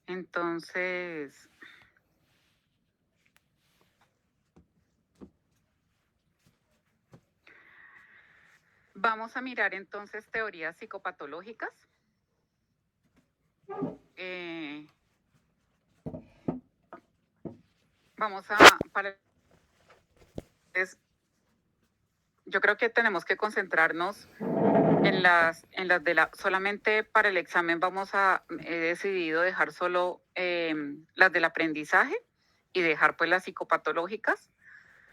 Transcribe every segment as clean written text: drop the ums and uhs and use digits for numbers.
Entonces, vamos a mirar entonces teorías psicopatológicas. Vamos a, yo creo que tenemos que concentrarnos en las de solamente para el examen he decidido dejar solo las del aprendizaje y dejar pues las psicopatológicas,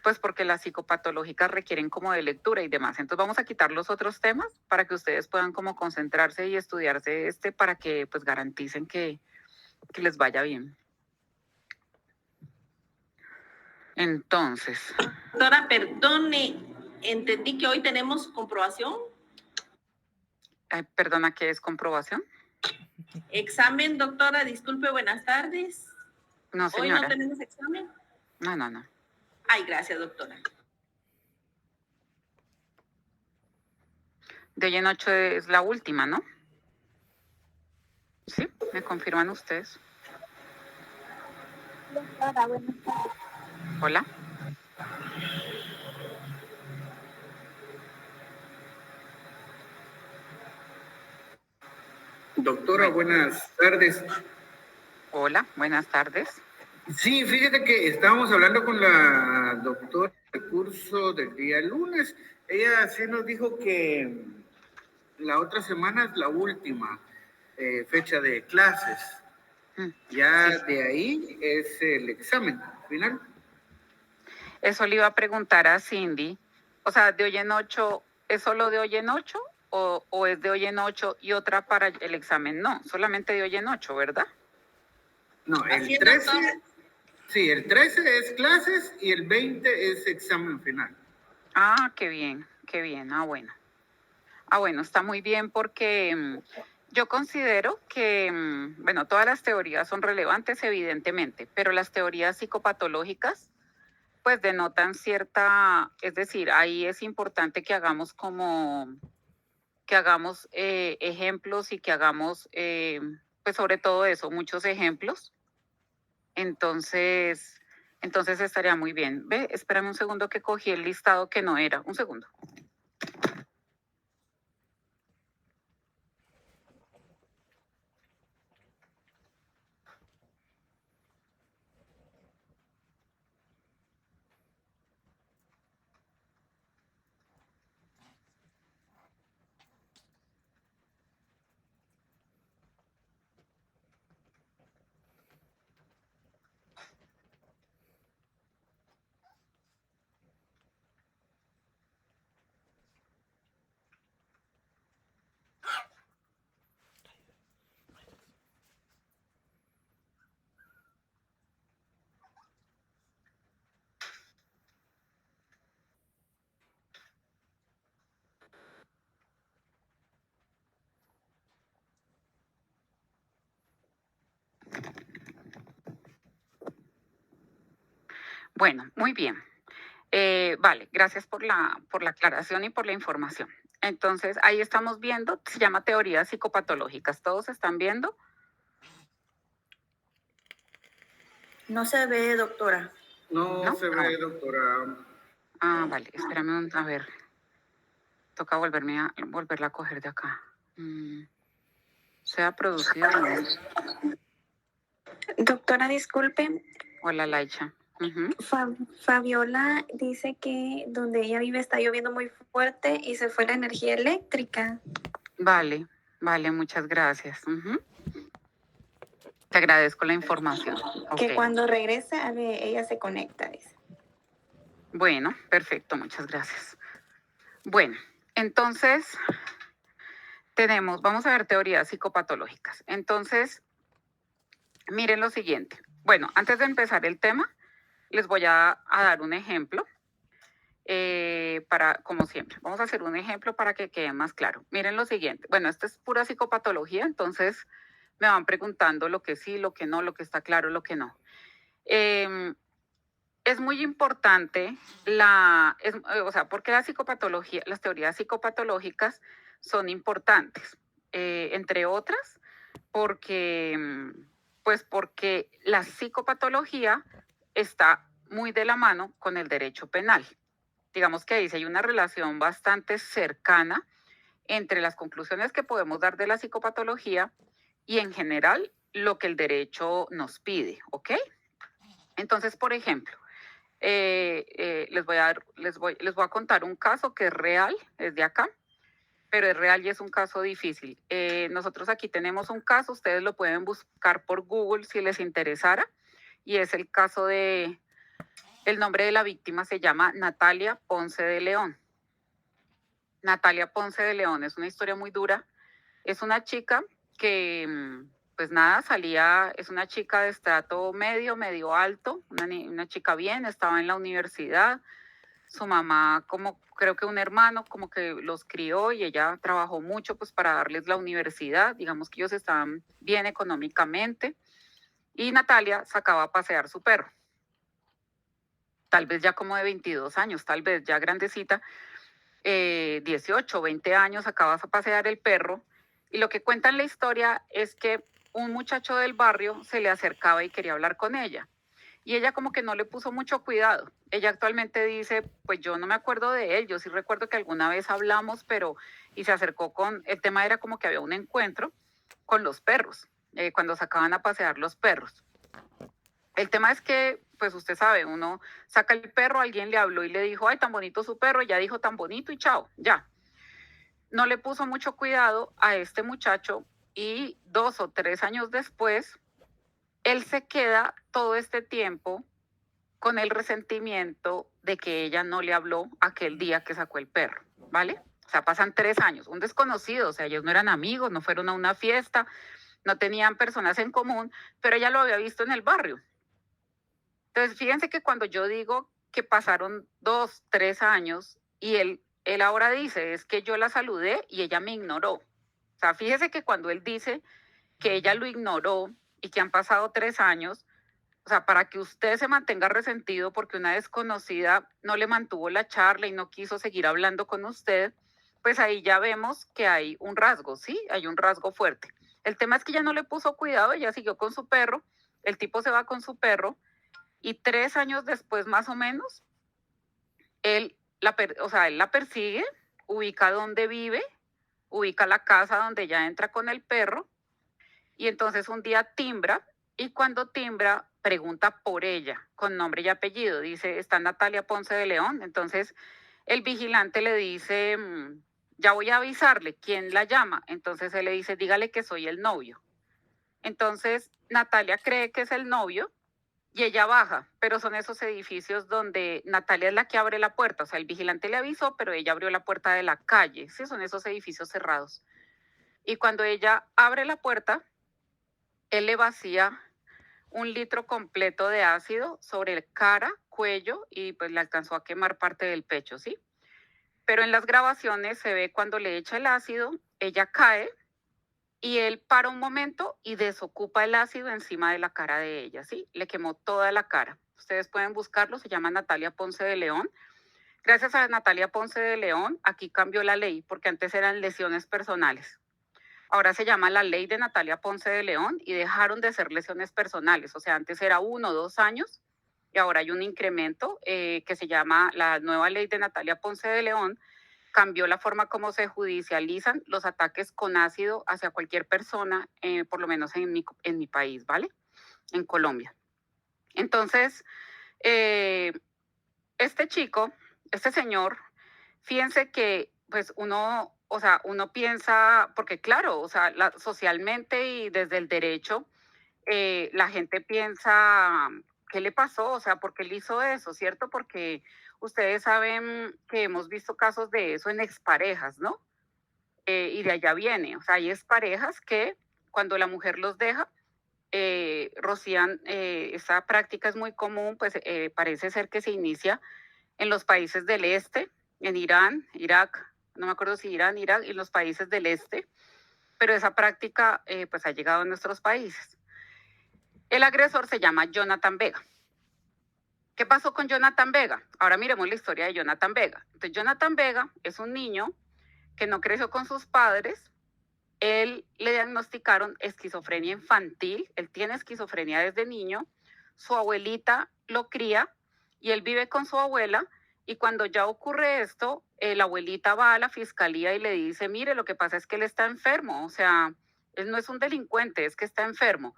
pues porque las psicopatológicas requieren como de lectura y demás. Entonces vamos a quitar los otros temas para que ustedes puedan como concentrarse y estudiarse para que pues garanticen que les vaya bien. Entonces. Doctora, perdone, entendí que hoy tenemos comprobación. Perdona, ¿qué es comprobación? Examen, doctora, disculpe, buenas tardes. No, señora. ¿Hoy no tenemos examen? No. Ay, gracias, doctora. De hoy en 8 es la última, ¿no? Sí, ¿me confirman ustedes? Doctora, buenas tardes. Hola. Doctora, buenas tardes. Hola, buenas tardes. Sí, fíjate que estábamos hablando con la doctora del curso del día lunes. Ella sí nos dijo que la otra semana es la última fecha de clases. Ya sí. De ahí es el examen final. Eso le iba a preguntar a Cindy. O sea, de hoy en 8, ¿es solo de hoy en 8 o es de hoy en 8 y otra para el examen? No, solamente de hoy en 8, ¿verdad? No, el 13, sí, el 13 es clases y el 20 es examen final. Ah, qué bien. Bueno. Bueno, está muy bien porque yo considero que, bueno, todas las teorías son relevantes, evidentemente, pero las teorías psicopatológicas, pues denotan cierta, es decir, ahí es importante que hagamos ejemplos y que hagamos, pues sobre todo eso, muchos ejemplos. Entonces estaría muy bien. Ve, espérame un segundo que cogí el listado que no era. Un segundo. Bueno, muy bien. Vale, gracias por la aclaración y por la información. Entonces, ahí estamos viendo, se llama teorías psicopatológicas. ¿Todos están viendo? No se ve, doctora. No se ve, doctora. Vale, espérame, a ver. Toca volverla a coger de acá. Sea producido. Doctora, disculpe. Hola, Laicha. Fabiola dice que donde ella vive está lloviendo muy fuerte y se fue la energía eléctrica. Vale, muchas gracias. Te agradezco la información. Que cuando regrese, ella se conecta, dice. Bueno, perfecto, muchas gracias. Bueno, entonces vamos a ver teorías psicopatológicas. Entonces, miren lo siguiente. Bueno, antes de empezar el tema, les voy a dar un ejemplo. Como siempre, vamos a hacer un ejemplo para que quede más claro. Miren lo siguiente. Bueno, esto es pura psicopatología, entonces me van preguntando lo que sí, lo que no, lo que está claro, lo que no. Es muy importante porque la psicopatología, las teorías psicopatológicas son importantes, entre otras, porque Pues porque la psicopatología está muy de la mano con el derecho penal. Digamos que ahí sí hay una relación bastante cercana entre las conclusiones que podemos dar de la psicopatología y en general lo que el derecho nos pide, ¿ok? Entonces, por ejemplo, les voy a contar un caso que es real, es de acá, pero es real y es un caso difícil. Nosotros aquí tenemos un caso, ustedes lo pueden buscar por Google si les interesara, y es el caso el nombre de la víctima se llama Natalia Ponce de León. Natalia Ponce de León es una historia muy dura. Es una chica que, pues nada, es una chica de estrato medio, medio alto, una chica bien, estaba en la universidad. Su mamá, como creo que un hermano, como que los crió y ella trabajó mucho pues para darles la universidad. Digamos que ellos estaban bien económicamente. Y Natalia sacaba a pasear su perro. Tal vez ya como de 22 años, tal vez ya grandecita, 18, 20 años, acabas a pasear el perro. Y lo que cuenta en la historia es que un muchacho del barrio se le acercaba y quería hablar con ella. Y ella como que no le puso mucho cuidado. Ella actualmente dice, pues yo no me acuerdo de él, yo sí recuerdo que alguna vez hablamos, pero y se acercó el tema era como que había un encuentro con los perros, cuando sacaban a pasear los perros. El tema es que, pues usted sabe, uno saca el perro, alguien le habló y le dijo, ay, tan bonito su perro, ya dijo tan bonito y chao, ya. No le puso mucho cuidado a este muchacho y 2 o 3 años después, él se queda todo este tiempo con el resentimiento de que ella no le habló aquel día que sacó el perro, ¿vale? O sea, pasan 3 años, un desconocido, o sea, ellos no eran amigos, no fueron a una fiesta, no tenían personas en común, pero ella lo había visto en el barrio. Entonces, fíjense que cuando yo digo que pasaron 2, 3 años y él ahora dice, es que yo la saludé y ella me ignoró. O sea, fíjese que cuando él dice que ella lo ignoró y que han pasado 3 años, o sea, para que usted se mantenga resentido porque una desconocida no le mantuvo la charla y no quiso seguir hablando con usted, pues ahí ya vemos que hay un rasgo, ¿sí? Hay un rasgo fuerte. El tema es que ella no le puso cuidado, ella siguió con su perro, el tipo se va con su perro y 3 años después más o menos, él la persigue, ubica dónde vive, ubica la casa donde ella entra con el perro y entonces un día timbra y cuando timbra pregunta por ella con nombre y apellido. Dice, está Natalia Ponce de León. Entonces el vigilante le dice, ya voy a avisarle, ¿quién la llama? Entonces él le dice, dígale que soy el novio. Entonces Natalia cree que es el novio y ella baja, pero son esos edificios donde Natalia es la que abre la puerta. O sea, el vigilante le avisó, pero ella abrió la puerta de la calle. Sí, son esos edificios cerrados. Y cuando ella abre la puerta, él le vacía 1 litro completo de ácido sobre cara, cuello y pues le alcanzó a quemar parte del pecho, ¿sí? Pero en las grabaciones se ve cuando le echa el ácido, ella cae y él para un momento y desocupa el ácido encima de la cara de ella, ¿sí? Le quemó toda la cara. Ustedes pueden buscarlo, se llama Natalia Ponce de León. Gracias a Natalia Ponce de León, aquí cambió la ley porque antes eran lesiones personales. Ahora se llama la ley de Natalia Ponce de León y dejaron de ser lesiones personales. O sea, antes era 1 o 2 años y ahora hay un incremento que se llama la nueva ley de Natalia Ponce de León. Cambió la forma como se judicializan los ataques con ácido hacia cualquier persona, por lo menos en mi país, ¿vale? En Colombia. Entonces, este chico, este señor, fíjense que pues uno piensa, porque claro, o sea, socialmente y desde el derecho, la gente piensa, ¿qué le pasó? O sea, ¿por qué él hizo eso? ¿Cierto? Porque ustedes saben que hemos visto casos de eso en exparejas, ¿no? Y de allá viene, o sea, hay exparejas que cuando la mujer los deja, rocían, esa práctica es muy común, pues parece ser que se inicia en los países del este, en Irán, Irak, no me acuerdo si Irán, Irak y los países del este, pero esa práctica pues ha llegado a nuestros países. El agresor se llama Jonathan Vega. ¿Qué pasó con Jonathan Vega? Ahora miremos la historia de Jonathan Vega. Entonces, Jonathan Vega es un niño que no creció con sus padres, él le diagnosticaron esquizofrenia infantil, él tiene esquizofrenia desde niño, su abuelita lo cría y él vive con su abuela y cuando ya ocurre esto, la abuelita va a la fiscalía y le dice, mire, lo que pasa es que él está enfermo, o sea, él no es un delincuente, es que está enfermo.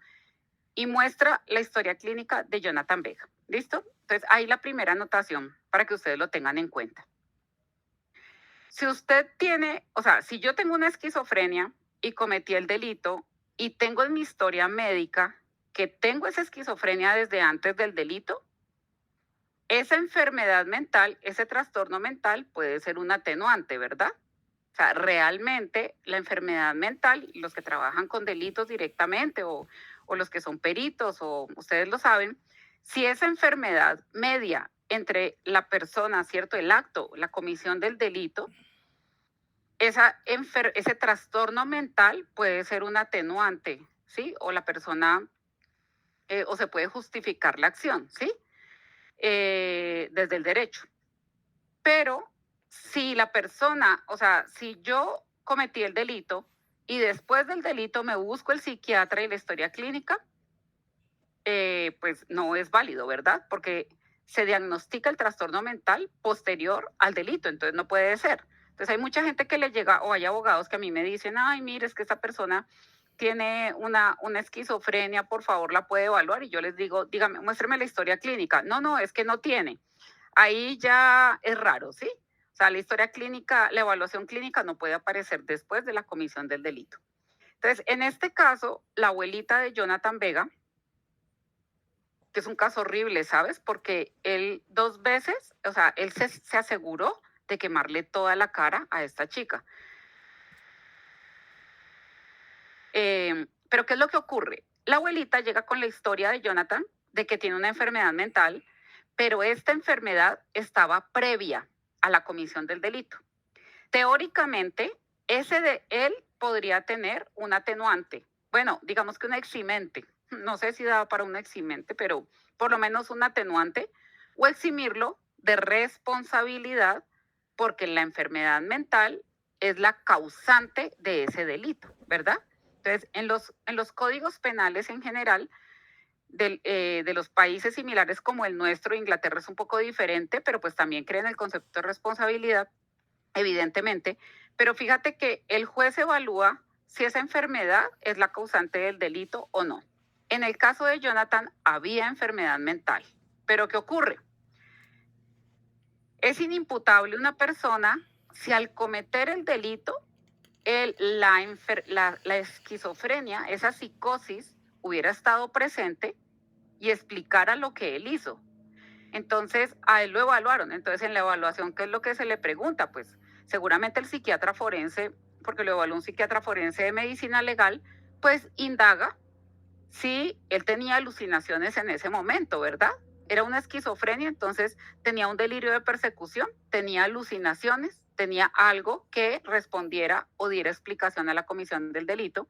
Y muestra la historia clínica de Jonathan Vega. ¿Listo? Entonces, ahí la primera anotación para que ustedes lo tengan en cuenta. Si usted tiene, o sea, si yo tengo una esquizofrenia y cometí el delito y tengo en mi historia médica que tengo esa esquizofrenia desde antes del delito, esa enfermedad mental, ese trastorno mental puede ser un atenuante, ¿verdad? O sea, realmente la enfermedad mental, los que trabajan con delitos directamente o los que son peritos o ustedes lo saben, si esa enfermedad media entre la persona, ¿cierto? El acto, la comisión del delito, ese trastorno mental puede ser un atenuante, ¿sí? O la persona, o se puede justificar la acción, ¿sí? Desde el derecho. Pero si la persona, o sea, si yo cometí el delito y después del delito me busco el psiquiatra y la historia clínica, pues no es válido, ¿verdad? Porque se diagnostica el trastorno mental posterior al delito, entonces no puede ser. Entonces hay mucha gente que le llega, o hay abogados que a mí me dicen, ay, mire, es que esta persona tiene una esquizofrenia, por favor, la puede evaluar. Y yo les digo, dígame, muéstreme la historia clínica. No, no, es que no tiene. Ahí ya es raro, ¿sí? O sea, la historia clínica, la evaluación clínica no puede aparecer después de la comisión del delito. Entonces, en este caso, la abuelita de Jonathan Vega, que es un caso horrible, ¿sabes? Porque él 2 veces, o sea, él se aseguró de quemarle toda la cara a esta chica. Pero ¿qué es lo que ocurre? La abuelita llega con la historia de Jonathan de que tiene una enfermedad mental, pero esta enfermedad estaba previa a la comisión del delito. Teóricamente, ese de él podría tener un atenuante. Bueno, digamos que un eximente. No sé si da para un eximente, pero por lo menos un atenuante o eximirlo de responsabilidad porque la enfermedad mental es la causante de ese delito, ¿verdad? Entonces, en los códigos penales en general de los países similares como el nuestro, Inglaterra es un poco diferente, pero pues también creen el concepto de responsabilidad, evidentemente. Pero fíjate que el juez evalúa si esa enfermedad es la causante del delito o no. En el caso de Jonathan había enfermedad mental. Pero ¿qué ocurre? Es inimputable una persona si al cometer el delito la esquizofrenia, esa psicosis, hubiera estado presente y explicara lo que él hizo. Entonces, a él lo evaluaron. Entonces, en la evaluación, ¿qué es lo que se le pregunta? Pues seguramente el psiquiatra forense, porque lo evaluó un psiquiatra forense de medicina legal, pues indaga si él tenía alucinaciones en ese momento, ¿verdad? Era una esquizofrenia, entonces tenía un delirio de persecución, tenía alucinaciones, tenía algo que respondiera o diera explicación a la comisión del delito.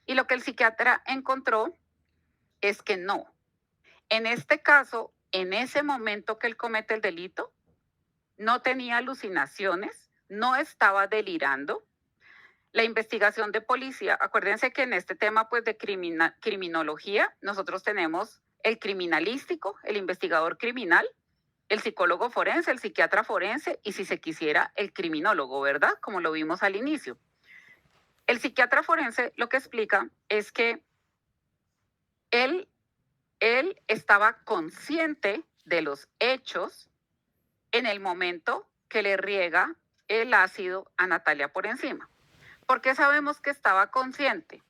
Y lo que el psiquiatra encontró es que no. En este caso, en ese momento que él comete el delito, no tenía alucinaciones, no estaba delirando. La investigación de policía, acuérdense que en este tema pues de criminología, nosotros tenemos el criminalístico, el investigador criminal, el psicólogo forense, el psiquiatra forense y si se quisiera el criminólogo, ¿verdad? Como lo vimos al inicio. El psiquiatra forense lo que explica es que él estaba consciente de los hechos en el momento que le riega el ácido a Natalia por encima. ¿Por qué sabemos que estaba consciente?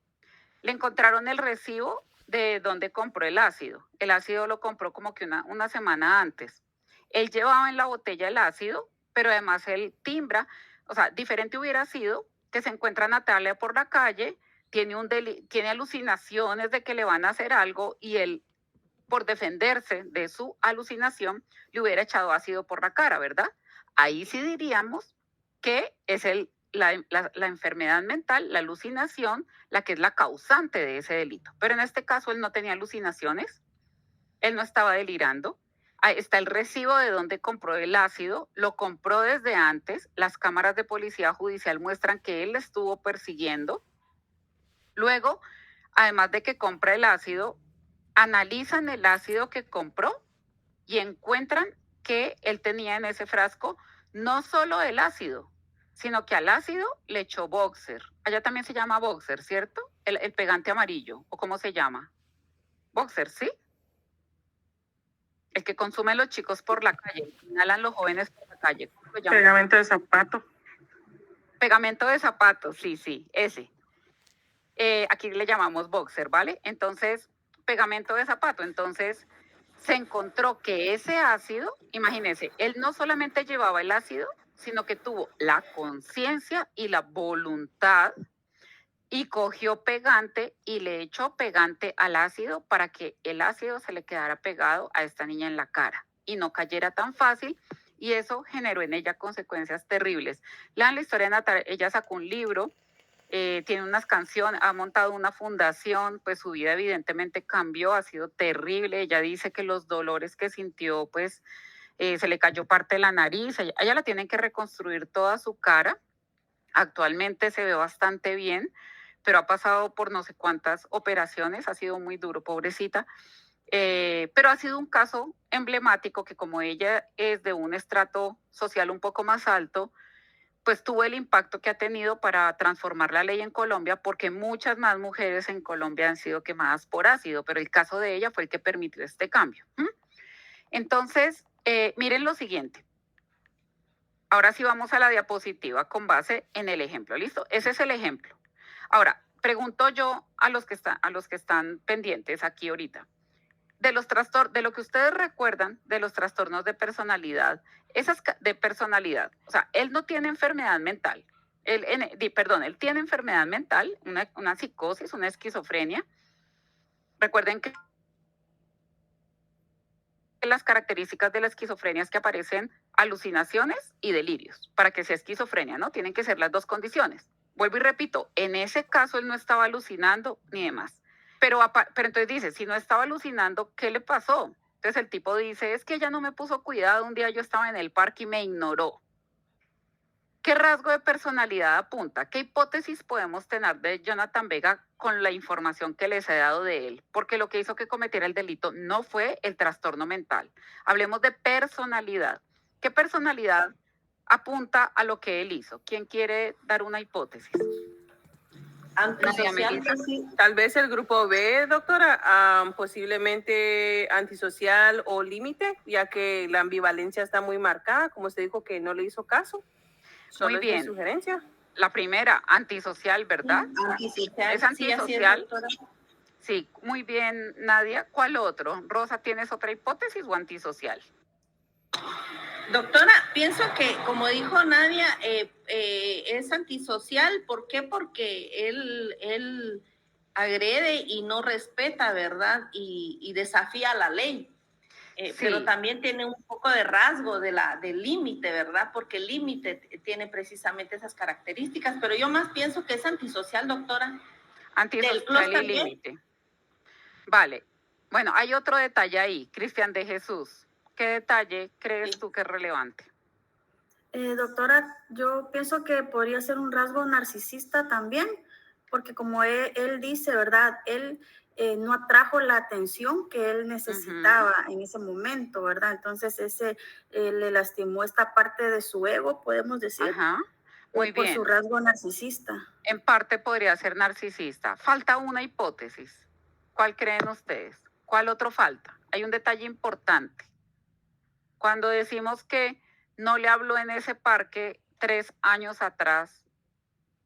Le encontraron el recibo de donde compró el ácido. El ácido lo compró como que una semana antes. Él llevaba en la botella el ácido, pero además él timbra, o sea, diferente hubiera sido que se encuentra Natalia por la calle, tiene alucinaciones de que le van a hacer algo y él, por defenderse de su alucinación, le hubiera echado ácido por la cara, ¿verdad? Ahí sí diríamos que es la enfermedad mental, la alucinación, la que es la causante de ese delito. Pero en este caso él no tenía alucinaciones, él no estaba delirando. Ahí está el recibo de donde compró el ácido, lo compró desde antes, las cámaras de policía judicial muestran que él estuvo persiguiendo, Luego, además de que compra el ácido, analizan el ácido que compró y encuentran que él tenía en ese frasco no solo el ácido, sino que al ácido le echó Boxer. Allá también se llama Boxer, ¿cierto? El pegante amarillo, ¿o cómo se llama? Boxer, ¿sí? El que consumen los chicos por la calle, el que inhalan los jóvenes por la calle. ¿Cómo lo llaman? Pegamento de zapato. Pegamento de zapatos, sí, ese. Aquí le llamamos Boxer, ¿vale? Entonces, pegamento de zapato. Entonces, se encontró que ese ácido, imagínense, él no solamente llevaba el ácido, sino que tuvo la conciencia y la voluntad y cogió pegante y le echó pegante al ácido para que el ácido se le quedara pegado a esta niña en la cara y no cayera tan fácil, y eso generó en ella consecuencias terribles. Lean la historia de Natalia, ella sacó un libro, tiene unas canciones, ha montado una fundación, pues su vida evidentemente cambió, ha sido terrible. Ella dice que los dolores que sintió, pues se le cayó parte de la nariz, ella la tienen que reconstruir toda su cara. Actualmente se ve bastante bien, pero ha pasado por no sé cuántas operaciones, ha sido muy duro, pobrecita. Pero ha sido un caso emblemático que, como ella es de un estrato social un poco más alto, pues tuvo el impacto que ha tenido para transformar la ley en Colombia, porque muchas más mujeres en Colombia han sido quemadas por ácido, pero el caso de ella fue el que permitió este cambio. Entonces, miren lo siguiente. Ahora sí vamos a la diapositiva con base en el ejemplo. ¿Listo? Ese es el ejemplo. Ahora, pregunto yo a los que están pendientes aquí ahorita. De lo que ustedes recuerdan de los trastornos de personalidad, o sea, él no tiene enfermedad mental. Él tiene enfermedad mental, una psicosis, una esquizofrenia. Recuerden que las características de la esquizofrenia es que aparecen alucinaciones y delirios. Para que sea esquizofrenia, ¿no? Tienen que ser las dos condiciones. Vuelvo y repito, en ese caso él no estaba alucinando ni demás. Pero entonces dice, si no estaba alucinando, ¿qué le pasó? Entonces el tipo dice, es que ella no me puso cuidado, un día yo estaba en el parque y me ignoró. ¿Qué rasgo de personalidad apunta? ¿Qué hipótesis podemos tener de Jonathan Vega con la información que les he dado de él? Porque lo que hizo que cometiera el delito no fue el trastorno mental. Hablemos de personalidad. ¿Qué personalidad apunta a lo que él hizo? ¿Quién quiere dar una hipótesis? Antisocial, sí. Tal vez el grupo B, doctora, posiblemente antisocial o límite, ya que la ambivalencia está muy marcada, como usted dijo que no le hizo caso. Muy bien. Es mi sugerencia. La primera, antisocial, ¿verdad? Antisocial. Es antisocial. Sí, sí, muy bien, Nadia. ¿Cuál otro? Rosa, ¿tienes otra hipótesis o antisocial? Doctora, pienso que, como dijo Nadia, es antisocial. ¿Por qué? Porque él agrede y no respeta, ¿verdad? Y desafía la ley. Sí. Pero también tiene un poco de rasgo del límite, ¿verdad? Porque el límite tiene precisamente esas características. Pero yo más pienso que es antisocial, doctora. Antisocial y límite. Vale. Bueno, hay otro detalle ahí, Cristian de Jesús. ¿Qué detalle crees tú que es relevante? Doctora, yo pienso que podría ser un rasgo narcisista también, porque como él dice, ¿verdad? Él no atrajo la atención que él necesitaba en ese momento, ¿verdad? Entonces le lastimó esta parte de su ego, podemos decir. Ajá. Muy bien. Por su rasgo narcisista. En parte podría ser narcisista. Falta una hipótesis. ¿Cuál creen ustedes? ¿Cuál otro falta? Hay un detalle importante. Cuando decimos que no le habló en ese parque 3 años atrás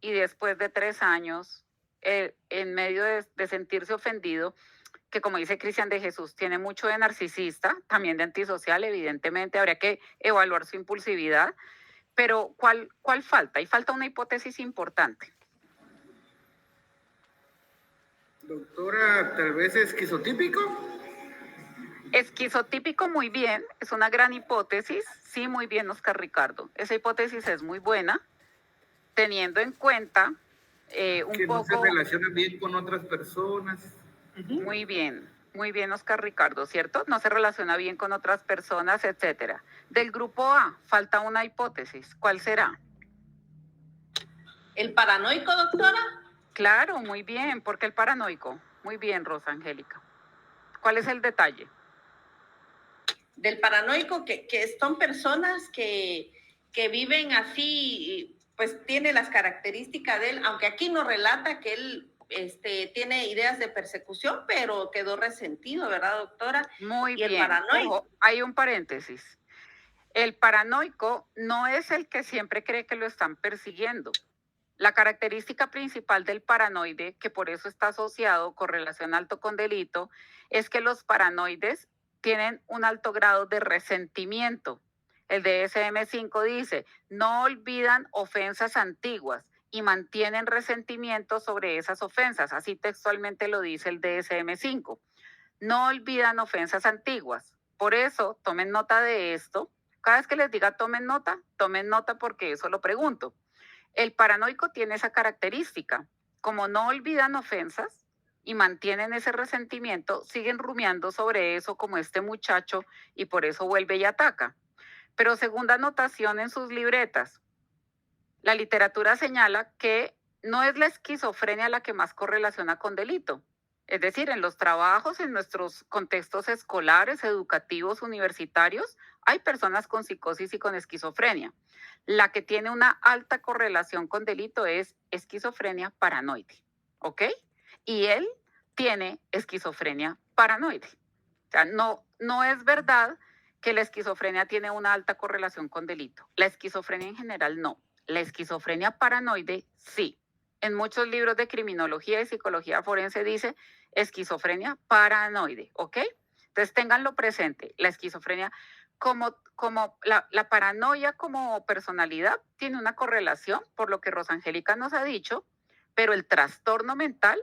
y después de 3 años, en medio de sentirse ofendido, que como dice Cristian de Jesús, tiene mucho de narcisista, también de antisocial, evidentemente, habría que evaluar su impulsividad, pero ¿cuál falta? Y falta una hipótesis importante. Doctora, tal vez esquizotípico. Esquizotípico, muy bien, es una gran hipótesis. Sí, muy bien, Oscar Ricardo. Esa hipótesis es muy buena, teniendo en cuenta un que poco... no se relaciona bien con otras personas. Muy bien, Oscar Ricardo, ¿cierto? No se relaciona bien con otras personas, etcétera. Del grupo A, falta una hipótesis. ¿Cuál será? ¿El paranoico, doctora? Claro, muy bien. ¿Por qué el paranoico? Muy bien, Rosa Angélica. ¿Cuál es el detalle? Del paranoico, que son personas que viven así, pues tiene las características de él, aunque aquí nos relata que él tiene ideas de persecución, pero quedó resentido, ¿verdad, doctora? Muy Y el bien. paranoico. Ojo, hay un paréntesis. El paranoico no es el que siempre cree que lo están persiguiendo. La característica principal del paranoide, que por eso está asociado con relación alto con delito, es que los paranoides tienen un alto grado de resentimiento. El DSM-5 dice, no olvidan ofensas antiguas y mantienen resentimiento sobre esas ofensas. Así textualmente lo dice el DSM-5. No olvidan ofensas antiguas. Por eso, tomen nota de esto. Cada vez que les diga tomen nota porque eso lo pregunto. El paranoico tiene esa característica. Como no olvidan ofensas y mantienen ese resentimiento, siguen rumiando sobre eso como este muchacho y por eso vuelve y ataca. Pero segunda anotación en sus libretas, la literatura señala que no es la esquizofrenia la que más correlaciona con delito. Es decir, en los trabajos, en nuestros contextos escolares, educativos, universitarios, hay personas con psicosis y con esquizofrenia. La que tiene una alta correlación con delito es esquizofrenia paranoide, ¿ok? Y él tiene esquizofrenia paranoide. O sea, no es verdad que la esquizofrenia tiene una alta correlación con delito. La esquizofrenia en general no. La esquizofrenia paranoide sí. En muchos libros de criminología y psicología forense dice esquizofrenia paranoide, ¿ok? Entonces ténganlo presente. La esquizofrenia como la paranoia como personalidad tiene una correlación, por lo que Rosangélica nos ha dicho, pero el trastorno mental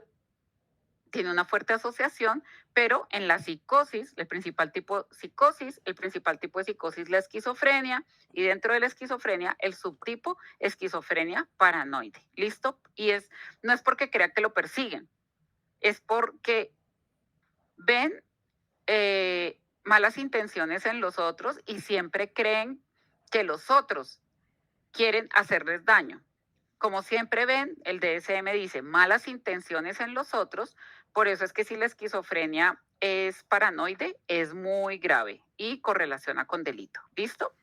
tiene una fuerte asociación, pero en la psicosis, el principal tipo de psicosis, la esquizofrenia, y dentro de la esquizofrenia, el subtipo esquizofrenia paranoide. ¿Listo? Y no es porque crea que lo persiguen, es porque ven malas intenciones en los otros y siempre creen que los otros quieren hacerles daño. Como siempre ven, el DSM dice malas intenciones en los otros, por eso es que si la esquizofrenia es paranoide, es muy grave y correlaciona con delito. ¿Listo?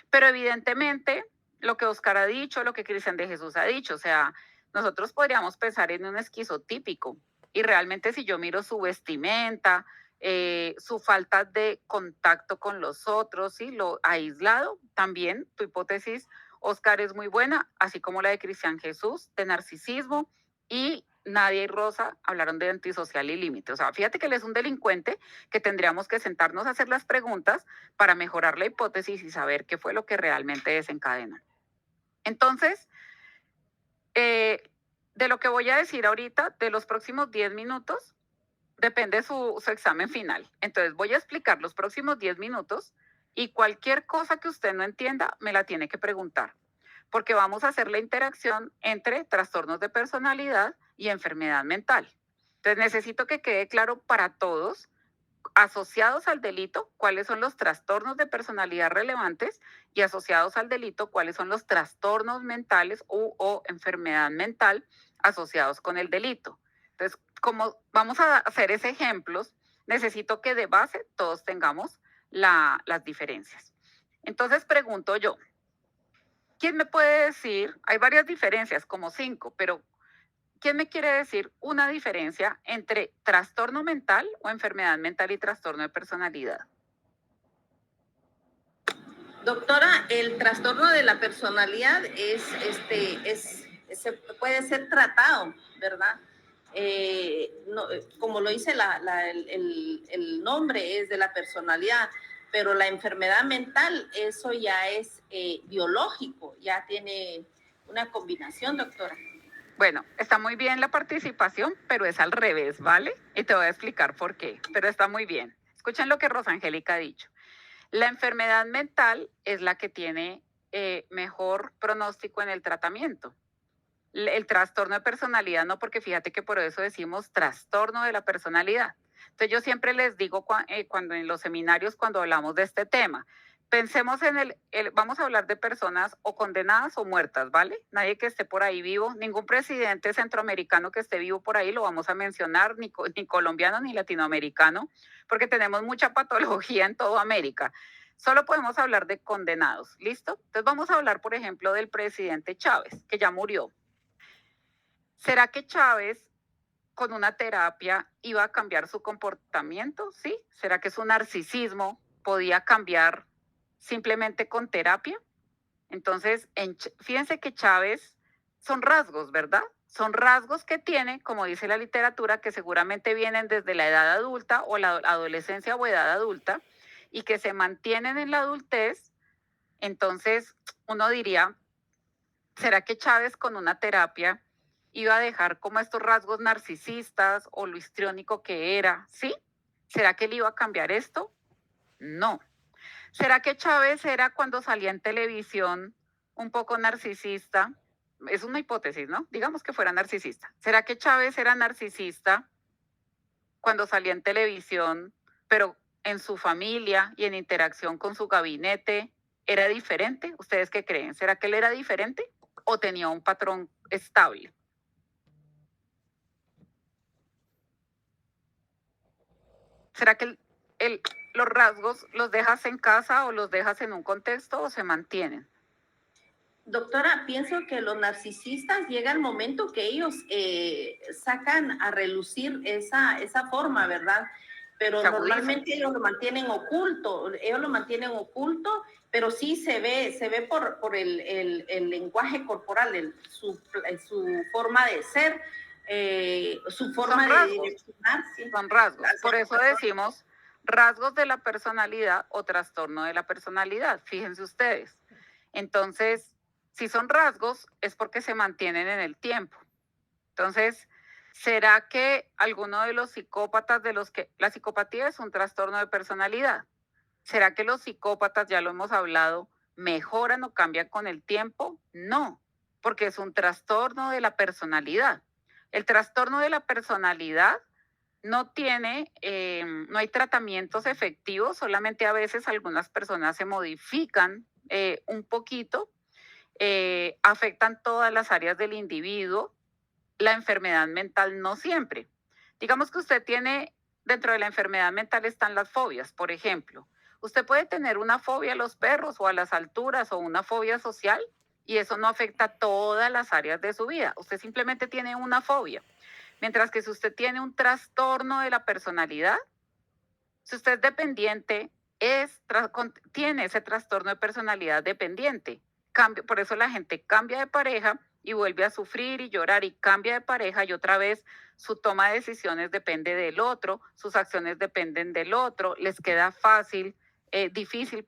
Pero evidentemente, lo que Oscar ha dicho, lo que Cristian de Jesús ha dicho, o sea, nosotros podríamos pensar en un esquizotípico y realmente si yo miro su vestimenta, su falta de contacto con los otros, ¿sí? Lo aislado, también tu hipótesis, Oscar, es muy buena, así como la de Cristian Jesús, de narcisismo, y Nadia y Rosa hablaron de antisocial y límite. O sea, fíjate que él es un delincuente que tendríamos que sentarnos a hacer las preguntas para mejorar la hipótesis y saber qué fue lo que realmente desencadenó. Entonces, de lo que voy a decir ahorita, de los próximos 10 minutos, depende su examen final. Entonces, voy a explicar los próximos 10 minutos y cualquier cosa que usted no entienda, me la tiene que preguntar, porque vamos a hacer la interacción entre trastornos de personalidad y enfermedad mental. Entonces, necesito que quede claro para todos, asociados al delito, cuáles son los trastornos de personalidad relevantes y asociados al delito, cuáles son los trastornos mentales o enfermedad mental asociados con el delito. Entonces, como vamos a hacer esos ejemplos, necesito que de base todos tengamos las diferencias. Entonces, pregunto yo, ¿quién me puede decir? Hay varias diferencias, como 5, pero ¿quién me quiere decir una diferencia entre trastorno mental o enfermedad mental y trastorno de personalidad? Doctora, el trastorno de la personalidad puede ser tratado, ¿verdad? No, como lo dice el nombre, es de la personalidad, pero la enfermedad mental, eso ya es biológico, ya tiene una combinación, doctora. Bueno, está muy bien la participación, pero es al revés, ¿vale? Y te voy a explicar por qué, pero está muy bien. Escuchen lo que Rosangélica ha dicho. La enfermedad mental es la que tiene mejor pronóstico en el tratamiento. El trastorno de personalidad no, porque fíjate que por eso decimos trastorno de la personalidad. Entonces yo siempre les digo cuando en los seminarios, cuando hablamos de este tema, Pensemos en vamos a hablar de personas o condenadas o muertas, ¿vale? Nadie que esté por ahí vivo, ningún presidente centroamericano que esté vivo por ahí lo vamos a mencionar, ni colombiano ni latinoamericano, porque tenemos mucha patología en toda América. Solo podemos hablar de condenados, ¿listo? Entonces vamos a hablar, por ejemplo, del presidente Chávez, que ya murió. ¿Será que Chávez con una terapia iba a cambiar su comportamiento? ¿Sí? ¿Será que su narcisismo podía cambiar simplemente con terapia? Entonces, fíjense que Chávez son rasgos, ¿verdad? Son rasgos que tiene, como dice la literatura, que seguramente vienen desde la edad adulta o la adolescencia o edad adulta y que se mantienen en la adultez. Entonces, uno diría, ¿será que Chávez con una terapia iba a dejar como estos rasgos narcisistas o lo histriónico que era? ¿Sí? ¿Será que él iba a cambiar esto? No. ¿Será que Chávez era cuando salía en televisión un poco narcisista? Es una hipótesis, ¿no? Digamos que fuera narcisista. ¿Será que Chávez era narcisista cuando salía en televisión, pero en su familia y en interacción con su gabinete era diferente? ¿Ustedes qué creen? ¿Será que él era diferente o tenía un patrón estable? ¿Será que los rasgos los dejas en casa o los dejas en un contexto o se mantienen? Doctora, pienso que los narcisistas llega el momento que ellos sacan a relucir esa forma, ¿verdad? Pero normalmente ellos lo mantienen oculto, pero sí se ve por el lenguaje corporal, su forma de ser, su forma de direccionarse. Son rasgos. Por eso decimos rasgos de la personalidad o trastorno de la personalidad. Fíjense ustedes. Entonces, si son rasgos, es porque se mantienen en el tiempo. Entonces, ¿será que alguno de los psicópatas la psicopatía es un trastorno de personalidad? ¿Será que los psicópatas, ya lo hemos hablado, mejoran o cambian con el tiempo? No, porque es un trastorno de la personalidad. El trastorno de la personalidad no hay tratamientos efectivos, solamente a veces algunas personas se modifican un poquito, afectan todas las áreas del individuo. La enfermedad mental no siempre. Digamos que usted tiene, dentro de la enfermedad mental están las fobias, por ejemplo. Usted puede tener una fobia a los perros o a las alturas o una fobia social y eso no afecta todas las áreas de su vida. Usted simplemente tiene una fobia. Mientras que si usted tiene un trastorno de la personalidad, si usted es dependiente, tiene ese trastorno de personalidad dependiente. Por eso la gente cambia de pareja y vuelve a sufrir y llorar y cambia de pareja y otra vez su toma de decisiones depende del otro, sus acciones dependen del otro, les queda difícil,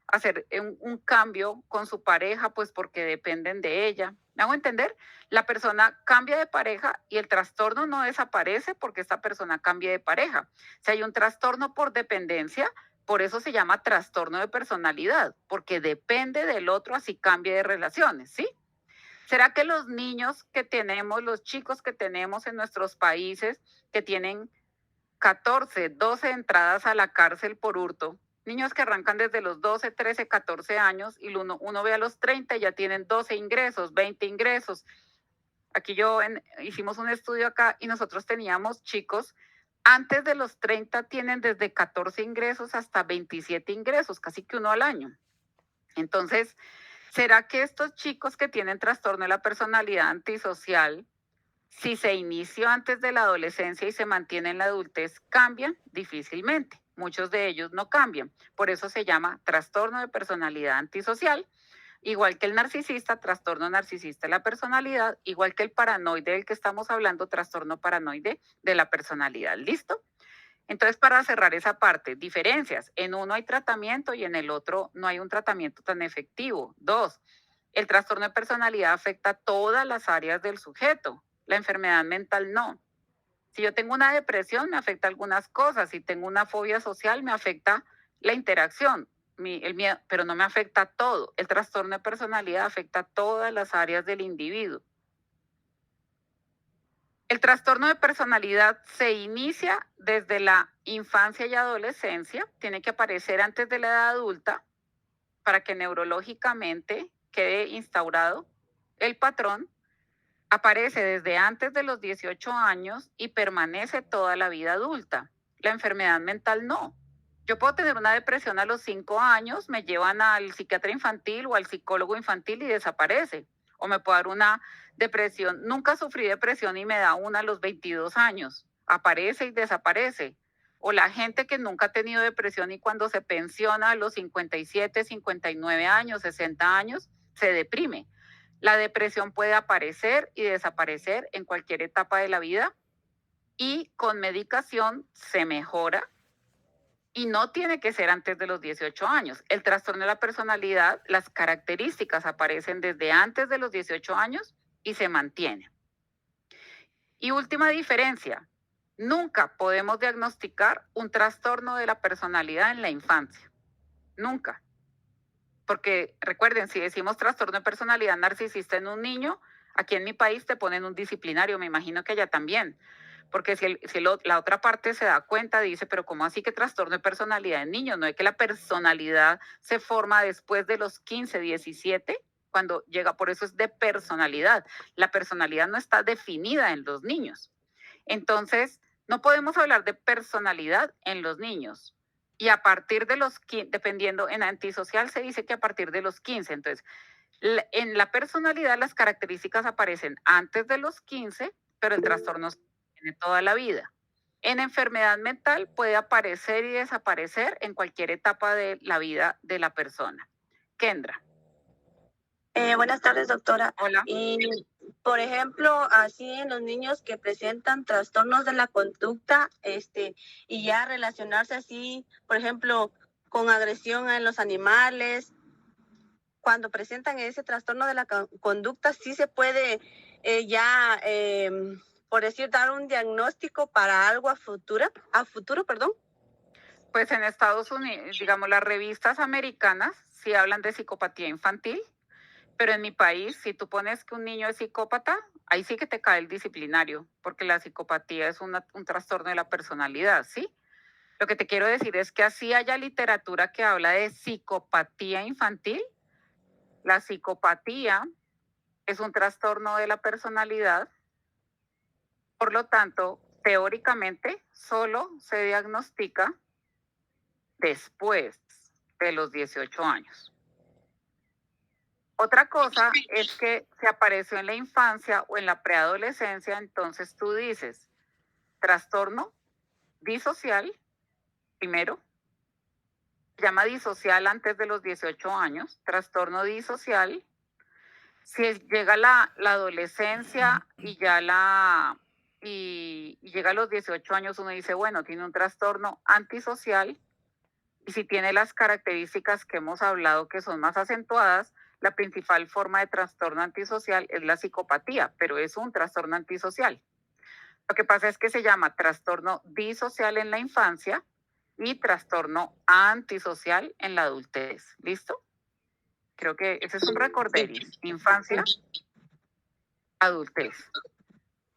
hacer un cambio con su pareja, pues porque dependen de ella. ¿Me hago entender? La persona cambia de pareja y el trastorno no desaparece porque esta persona cambie de pareja. Si hay un trastorno por dependencia, por eso se llama trastorno de personalidad, porque depende del otro así cambie de relaciones, ¿sí? ¿Será que los niños que tenemos, los chicos que tenemos en nuestros países, que tienen 14, 12 entradas a la cárcel por hurto, niños que arrancan desde los 12, 13, 14 años y uno ve a los 30 y ya tienen 12 ingresos, 20 ingresos? Aquí hicimos un estudio acá y nosotros teníamos chicos antes de los 30 tienen desde 14 ingresos hasta 27 ingresos, casi que uno al año. Entonces, ¿será que estos chicos que tienen trastorno de la personalidad antisocial, si se inició antes de la adolescencia y se mantiene en la adultez, cambian? Difícilmente. Muchos de ellos no cambian. Por eso se llama trastorno de personalidad antisocial. Igual que el narcisista, trastorno narcisista de la personalidad, igual que el paranoide del que estamos hablando, trastorno paranoide de la personalidad. ¿Listo? Entonces, para cerrar esa parte, diferencias. En uno hay tratamiento y en el otro no hay un tratamiento tan efectivo. 2, el trastorno de personalidad afecta todas las áreas del sujeto. La enfermedad mental no. Si yo tengo una depresión, me afecta algunas cosas. Si tengo una fobia social, me afecta la interacción, el miedo, pero no me afecta todo. El trastorno de personalidad afecta todas las áreas del individuo. El trastorno de personalidad se inicia desde la infancia y adolescencia, tiene que aparecer antes de la edad adulta para que neurológicamente quede instaurado el patrón, aparece desde antes de los 18 años y permanece toda la vida adulta. La enfermedad mental no. Yo puedo tener una depresión a los 5 años, me llevan al psiquiatra infantil o al psicólogo infantil y desaparece. O me puedo dar una depresión. Nunca sufrí depresión y me da una a los 22 años. Aparece y desaparece. O la gente que nunca ha tenido depresión y cuando se pensiona a los 57, 59 años, 60 años, se deprime. La depresión puede aparecer y desaparecer en cualquier etapa de la vida y con medicación se mejora y no tiene que ser antes de los 18 años. El trastorno de la personalidad, las características aparecen desde antes de los 18 años y se mantienen. Y última diferencia, nunca podemos diagnosticar un trastorno de la personalidad en la infancia. Nunca. Porque recuerden, si decimos trastorno de personalidad narcisista en un niño, aquí en mi país te ponen un disciplinario, me imagino que allá también. Porque si la otra parte se da cuenta, dice, pero ¿cómo así que trastorno de personalidad en niños? No es que la personalidad se forma después de los 15, 17, cuando llega, por eso es de personalidad. La personalidad no está definida en los niños. Entonces, no podemos hablar de personalidad en los niños. Y a partir de los 15, dependiendo, en antisocial se dice que a partir de los 15. Entonces, en la personalidad las características aparecen antes de los 15, pero el trastorno se tiene toda la vida. En enfermedad mental puede aparecer y desaparecer en cualquier etapa de la vida de la persona. Kendra. Buenas tardes, doctora. Hola. Y, por ejemplo, así en los niños que presentan trastornos de la conducta, y ya relacionarse así, por ejemplo, con agresión en los animales, cuando presentan ese trastorno de la conducta, sí se puede por decir, dar un diagnóstico para algo a futuro, perdón. Pues en Estados Unidos, digamos, las revistas americanas sí hablan de psicopatía infantil, pero en mi país, si tú pones que un niño es psicópata, ahí sí que te cae el disciplinario, porque la psicopatía es un trastorno de la personalidad, ¿sí? Lo que te quiero decir es que así haya literatura que habla de psicopatía infantil, la psicopatía es un trastorno de la personalidad, por lo tanto, teóricamente, solo se diagnostica después de los 18 años. Otra cosa es que si apareció en la infancia o en la preadolescencia, entonces tú dices trastorno disocial, primero, se llama disocial antes de los 18 años, trastorno disocial. Si llega la adolescencia y ya y llega a los 18 años, uno dice, bueno, tiene un trastorno antisocial. Y si tiene las características que hemos hablado que son más acentuadas, la principal forma de trastorno antisocial es la psicopatía, pero es un trastorno antisocial. Lo que pasa es que se llama trastorno disocial en la infancia y trastorno antisocial en la adultez. ¿Listo? Creo que ese es un recorderis. Infancia, adultez.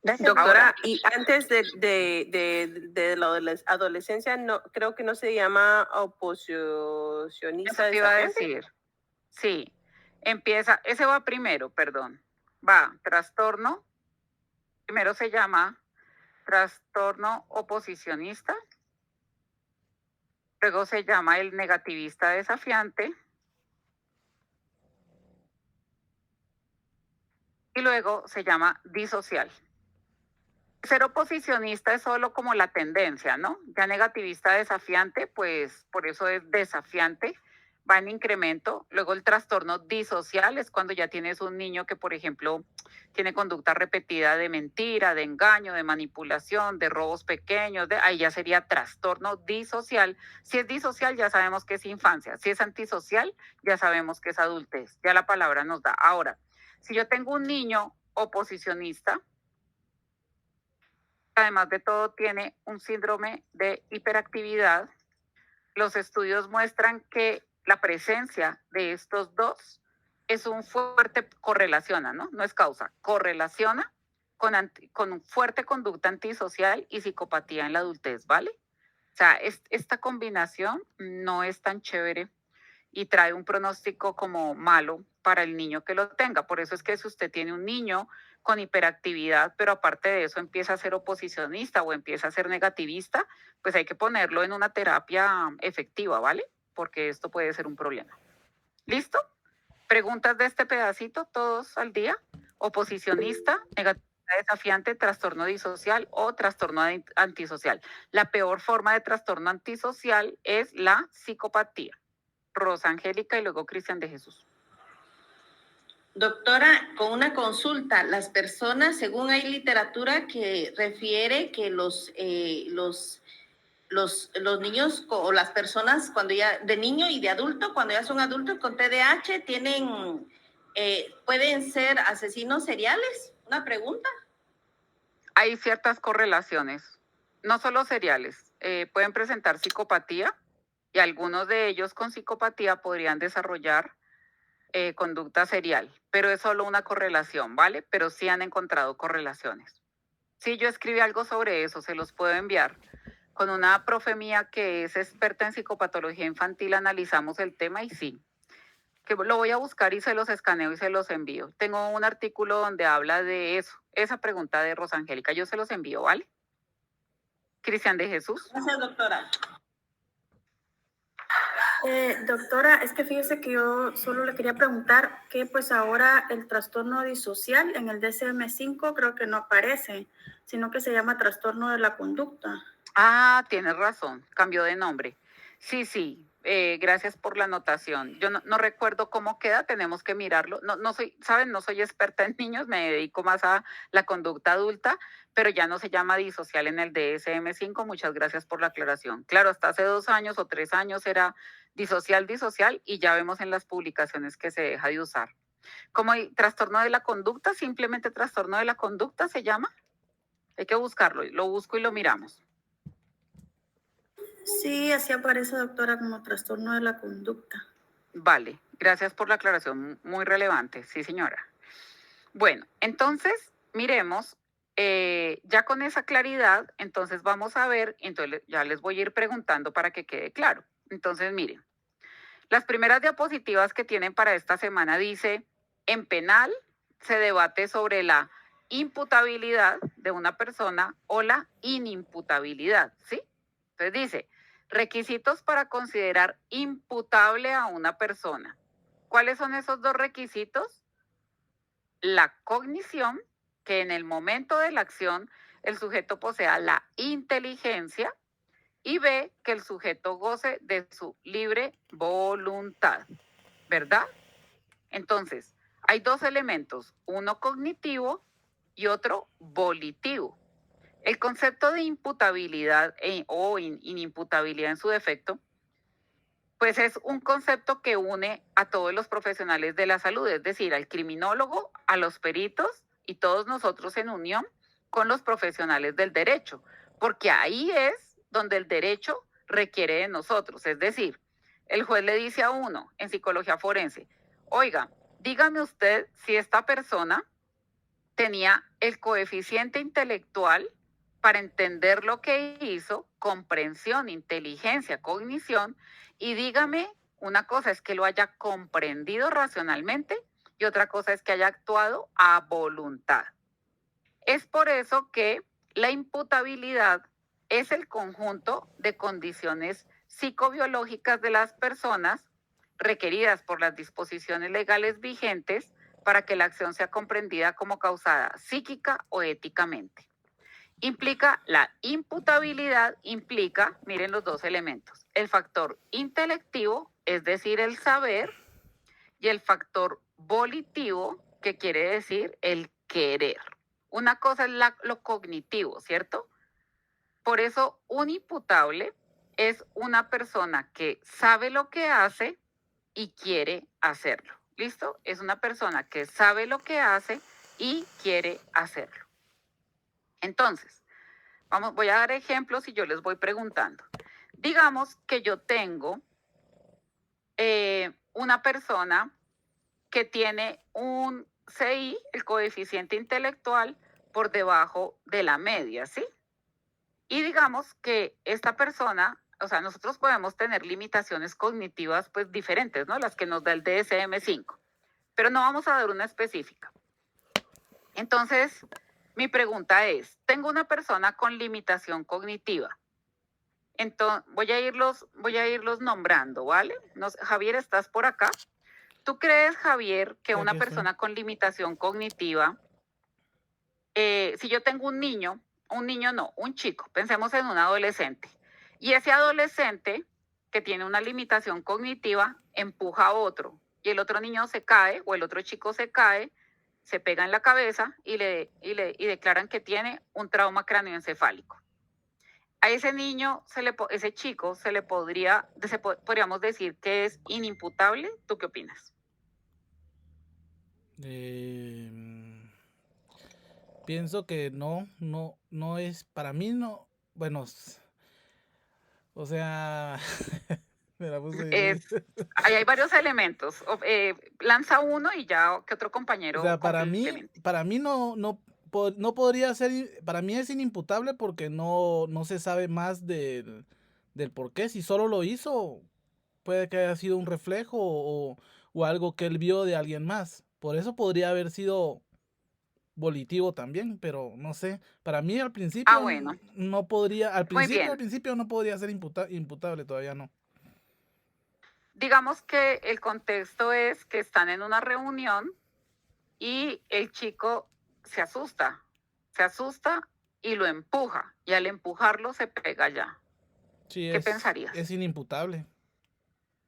Gracias, Doctora, Ahora, y antes de la adolescencia, no, creo que no se llama oposicionista. eso te iba a decir. Sí, empieza, ese va primero, perdón. Va, trastorno. Primero se llama trastorno oposicionista. Luego se llama el negativista desafiante. Y luego se llama disocial. Ser oposicionista es solo como la tendencia, ¿no? Ya negativista desafiante, pues por eso es desafiante, va en incremento. Luego el trastorno disocial es cuando ya tienes un niño que, por ejemplo, tiene conducta repetida de mentira, de engaño, de manipulación, de robos pequeños, ahí ya sería trastorno disocial. Si es disocial ya sabemos que es infancia, si es antisocial ya sabemos que es adultez, ya la palabra nos da. Ahora, si yo tengo un niño oposicionista, además de todo tiene un síndrome de hiperactividad, los estudios muestran que la presencia de estos dos es un fuerte correlaciona, ¿no? No es causa, correlaciona con fuerte conducta antisocial y psicopatía en la adultez, ¿vale? O sea, esta combinación no es tan chévere y trae un pronóstico como malo para el niño que lo tenga. Por eso es que si usted tiene un niño con hiperactividad, pero aparte de eso empieza a ser oposicionista o empieza a ser negativista, pues hay que ponerlo en una terapia efectiva, ¿vale? Porque esto puede ser un problema. ¿Listo? Preguntas de este pedacito, todos al día. Oposicionista, negatividad desafiante, trastorno disocial o trastorno antisocial. La peor forma de trastorno antisocial es la psicopatía. Rosa Angélica y luego Cristian de Jesús. Doctora, con una consulta, las personas, según hay literatura que refiere que los niños o las personas cuando ya de niño y de adulto, cuando ya son adultos con TDAH, pueden ser asesinos seriales. Una pregunta. Hay ciertas correlaciones, no solo seriales, pueden presentar psicopatía y algunos de ellos con psicopatía podrían desarrollar conducta serial, pero es solo una correlación, ¿vale? Pero sí han encontrado correlaciones. Sí, yo escribí algo sobre eso, se los puedo enviar. Con una profe mía que es experta en psicopatología infantil analizamos el tema y sí, que lo voy a buscar y se los escaneo y se los envío. Tengo un artículo donde habla de eso, esa pregunta de Rosa Angélica, yo se los envío, ¿vale? Cristian de Jesús. Gracias, doctora. Doctora, es que fíjese que yo solo le quería preguntar que pues ahora el trastorno disocial en el DSM-5 creo que no aparece, sino que se llama trastorno de la conducta. Ah, tienes razón, cambió de nombre. Sí, gracias por la anotación. Yo no recuerdo cómo queda, tenemos que mirarlo. No soy, ¿saben? No soy experta en niños, me dedico más a la conducta adulta, pero ya no se llama disocial en el DSM-5. Muchas gracias por la aclaración. Claro, hasta hace 2 años o 3 años era disocial, y ya vemos en las publicaciones que se deja de usar. Como hay trastorno de la conducta, simplemente trastorno de la conducta se llama. Hay que buscarlo, lo busco y lo miramos. Sí, así aparece, doctora, como trastorno de la conducta. Vale, gracias por la aclaración, muy relevante, sí señora. Bueno, entonces miremos, ya con esa claridad, entonces vamos a ver, entonces ya les voy a ir preguntando para que quede claro. Entonces miren, las primeras diapositivas que tienen para esta semana dice, en penal se debate sobre la imputabilidad de una persona o la inimputabilidad, ¿sí? Entonces dice, requisitos para considerar imputable a una persona. ¿Cuáles son esos 2 requisitos? La cognición, que en el momento de la acción el sujeto posea la inteligencia, y B, que el sujeto goce de su libre voluntad, ¿verdad? Entonces, hay 2 elementos, uno cognitivo y otro volitivo. El concepto de imputabilidad o inimputabilidad en su defecto, pues es un concepto que une a todos los profesionales de la salud, es decir, al criminólogo, a los peritos y todos nosotros en unión con los profesionales del derecho, porque ahí es donde el derecho requiere de nosotros. Es decir, el juez le dice a uno en psicología forense, oiga, dígame usted si esta persona tenía el coeficiente intelectual para entender lo que hizo, comprensión, inteligencia, cognición, y dígame, una cosa es que lo haya comprendido racionalmente y otra cosa es que haya actuado a voluntad. Es por eso que la imputabilidad es el conjunto de condiciones psicobiológicas de las personas requeridas por las disposiciones legales vigentes para que la acción sea comprendida como causada psíquica o éticamente. Implica la imputabilidad, miren los 2 elementos, el factor intelectivo, es decir, el saber, y el factor volitivo, que quiere decir el querer. Una cosa es lo cognitivo, ¿cierto? Por eso, un imputable es una persona que sabe lo que hace y quiere hacerlo. ¿Listo? Es una persona que sabe lo que hace y quiere hacerlo. Entonces, voy a dar ejemplos y yo les voy preguntando. Digamos que yo tengo una persona que tiene un CI, el coeficiente intelectual, por debajo de la media, ¿sí? Y digamos que esta persona o sea, nosotros podemos tener limitaciones cognitivas pues diferentes, ¿no? Las que nos da el DSM-5, pero no vamos a dar una específica. Entonces, mi pregunta es, tengo una persona con limitación cognitiva. Entonces, voy a irlos nombrando, ¿vale? Javier, ¿estás por acá? ¿Tú crees, Javier, que Aquí una estoy. persona con limitación cognitiva, si yo tengo un chico, pensemos en un adolescente, y ese adolescente que tiene una limitación cognitiva empuja a otro, y el otro niño se cae, o el otro chico se cae, se pega en la cabeza y declaran que tiene un trauma cráneoencefálico? A ese niño, ese chico, podríamos decir que es inimputable. ¿Tú qué opinas? Pienso que no es, para mí no, bueno, o sea, me la puse difícil. Ahí hay varios elementos. Lanza uno y ya que otro O compañero sea, complemente. para mí no podría ser, para mí es inimputable porque no se sabe más del por qué. Si solo lo hizo, puede que haya sido un reflejo o algo que él vio de alguien más. Por eso podría haber sido volitivo también, pero no sé. Para mí al principio Bueno, no podría, muy bien. al principio no podría ser imputable, todavía no. Digamos que el contexto es que están en una reunión y el chico se asusta y lo empuja, y al empujarlo se pega ya. Sí, ¿Qué pensarías? Es inimputable.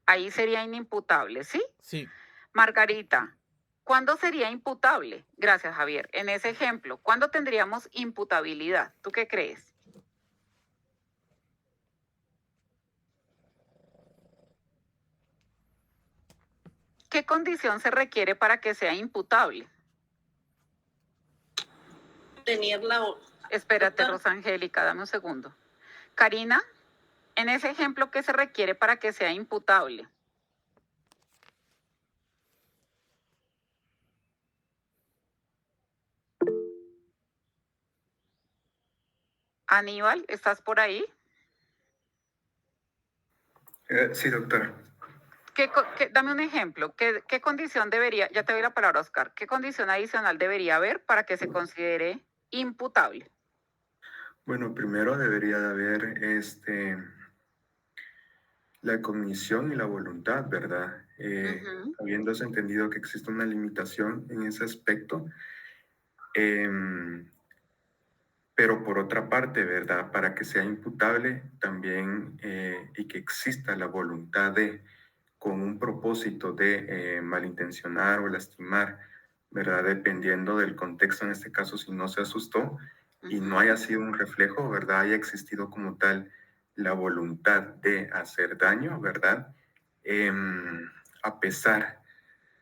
Ahí sería inimputable, ¿sí? Sí. Margarita, ¿cuándo sería imputable? Gracias, Javier. En ese ejemplo, ¿cuándo tendríamos imputabilidad? ¿Tú qué crees? ¿Qué condición se requiere para que sea imputable? Tener la... Espérate, Rosangélica, dame un segundo. Karina, en ese ejemplo, ¿qué se requiere para que sea imputable? Aníbal, ¿estás por ahí? Sí, doctora. Dame un ejemplo. ¿Qué condición debería, ya te doy la palabra, Oscar, qué condición adicional debería haber para que se considere imputable? Bueno, primero debería de haber la cognición y la voluntad, ¿verdad? Habiéndose entendido que existe una limitación en ese aspecto. Pero por otra parte, ¿verdad? Para que sea imputable también y que exista la voluntad con un propósito de malintencionar o lastimar, ¿verdad? Dependiendo del contexto, en este caso, si no se asustó y no haya sido un reflejo, ¿verdad? Haya existido como tal la voluntad de hacer daño, ¿verdad? A pesar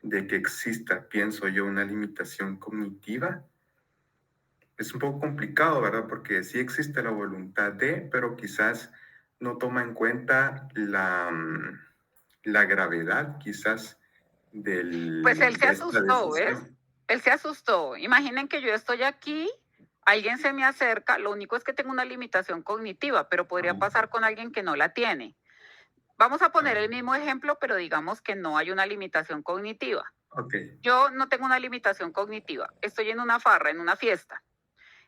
de que exista, pienso yo, una limitación cognitiva, es un poco complicado, ¿verdad? Porque sí existe la voluntad de, pero quizás no toma en cuenta la gravedad, quizás, Pues él se de esta asustó, ¿ves? decisión. Él se asustó. Imaginen que yo estoy aquí, alguien se me acerca, lo único es que tengo una limitación cognitiva, pero podría pasar con alguien que no la tiene. Vamos a poner el mismo ejemplo, pero digamos que no hay una limitación cognitiva. Okay. Yo no tengo una limitación cognitiva. Estoy en una farra, en una fiesta.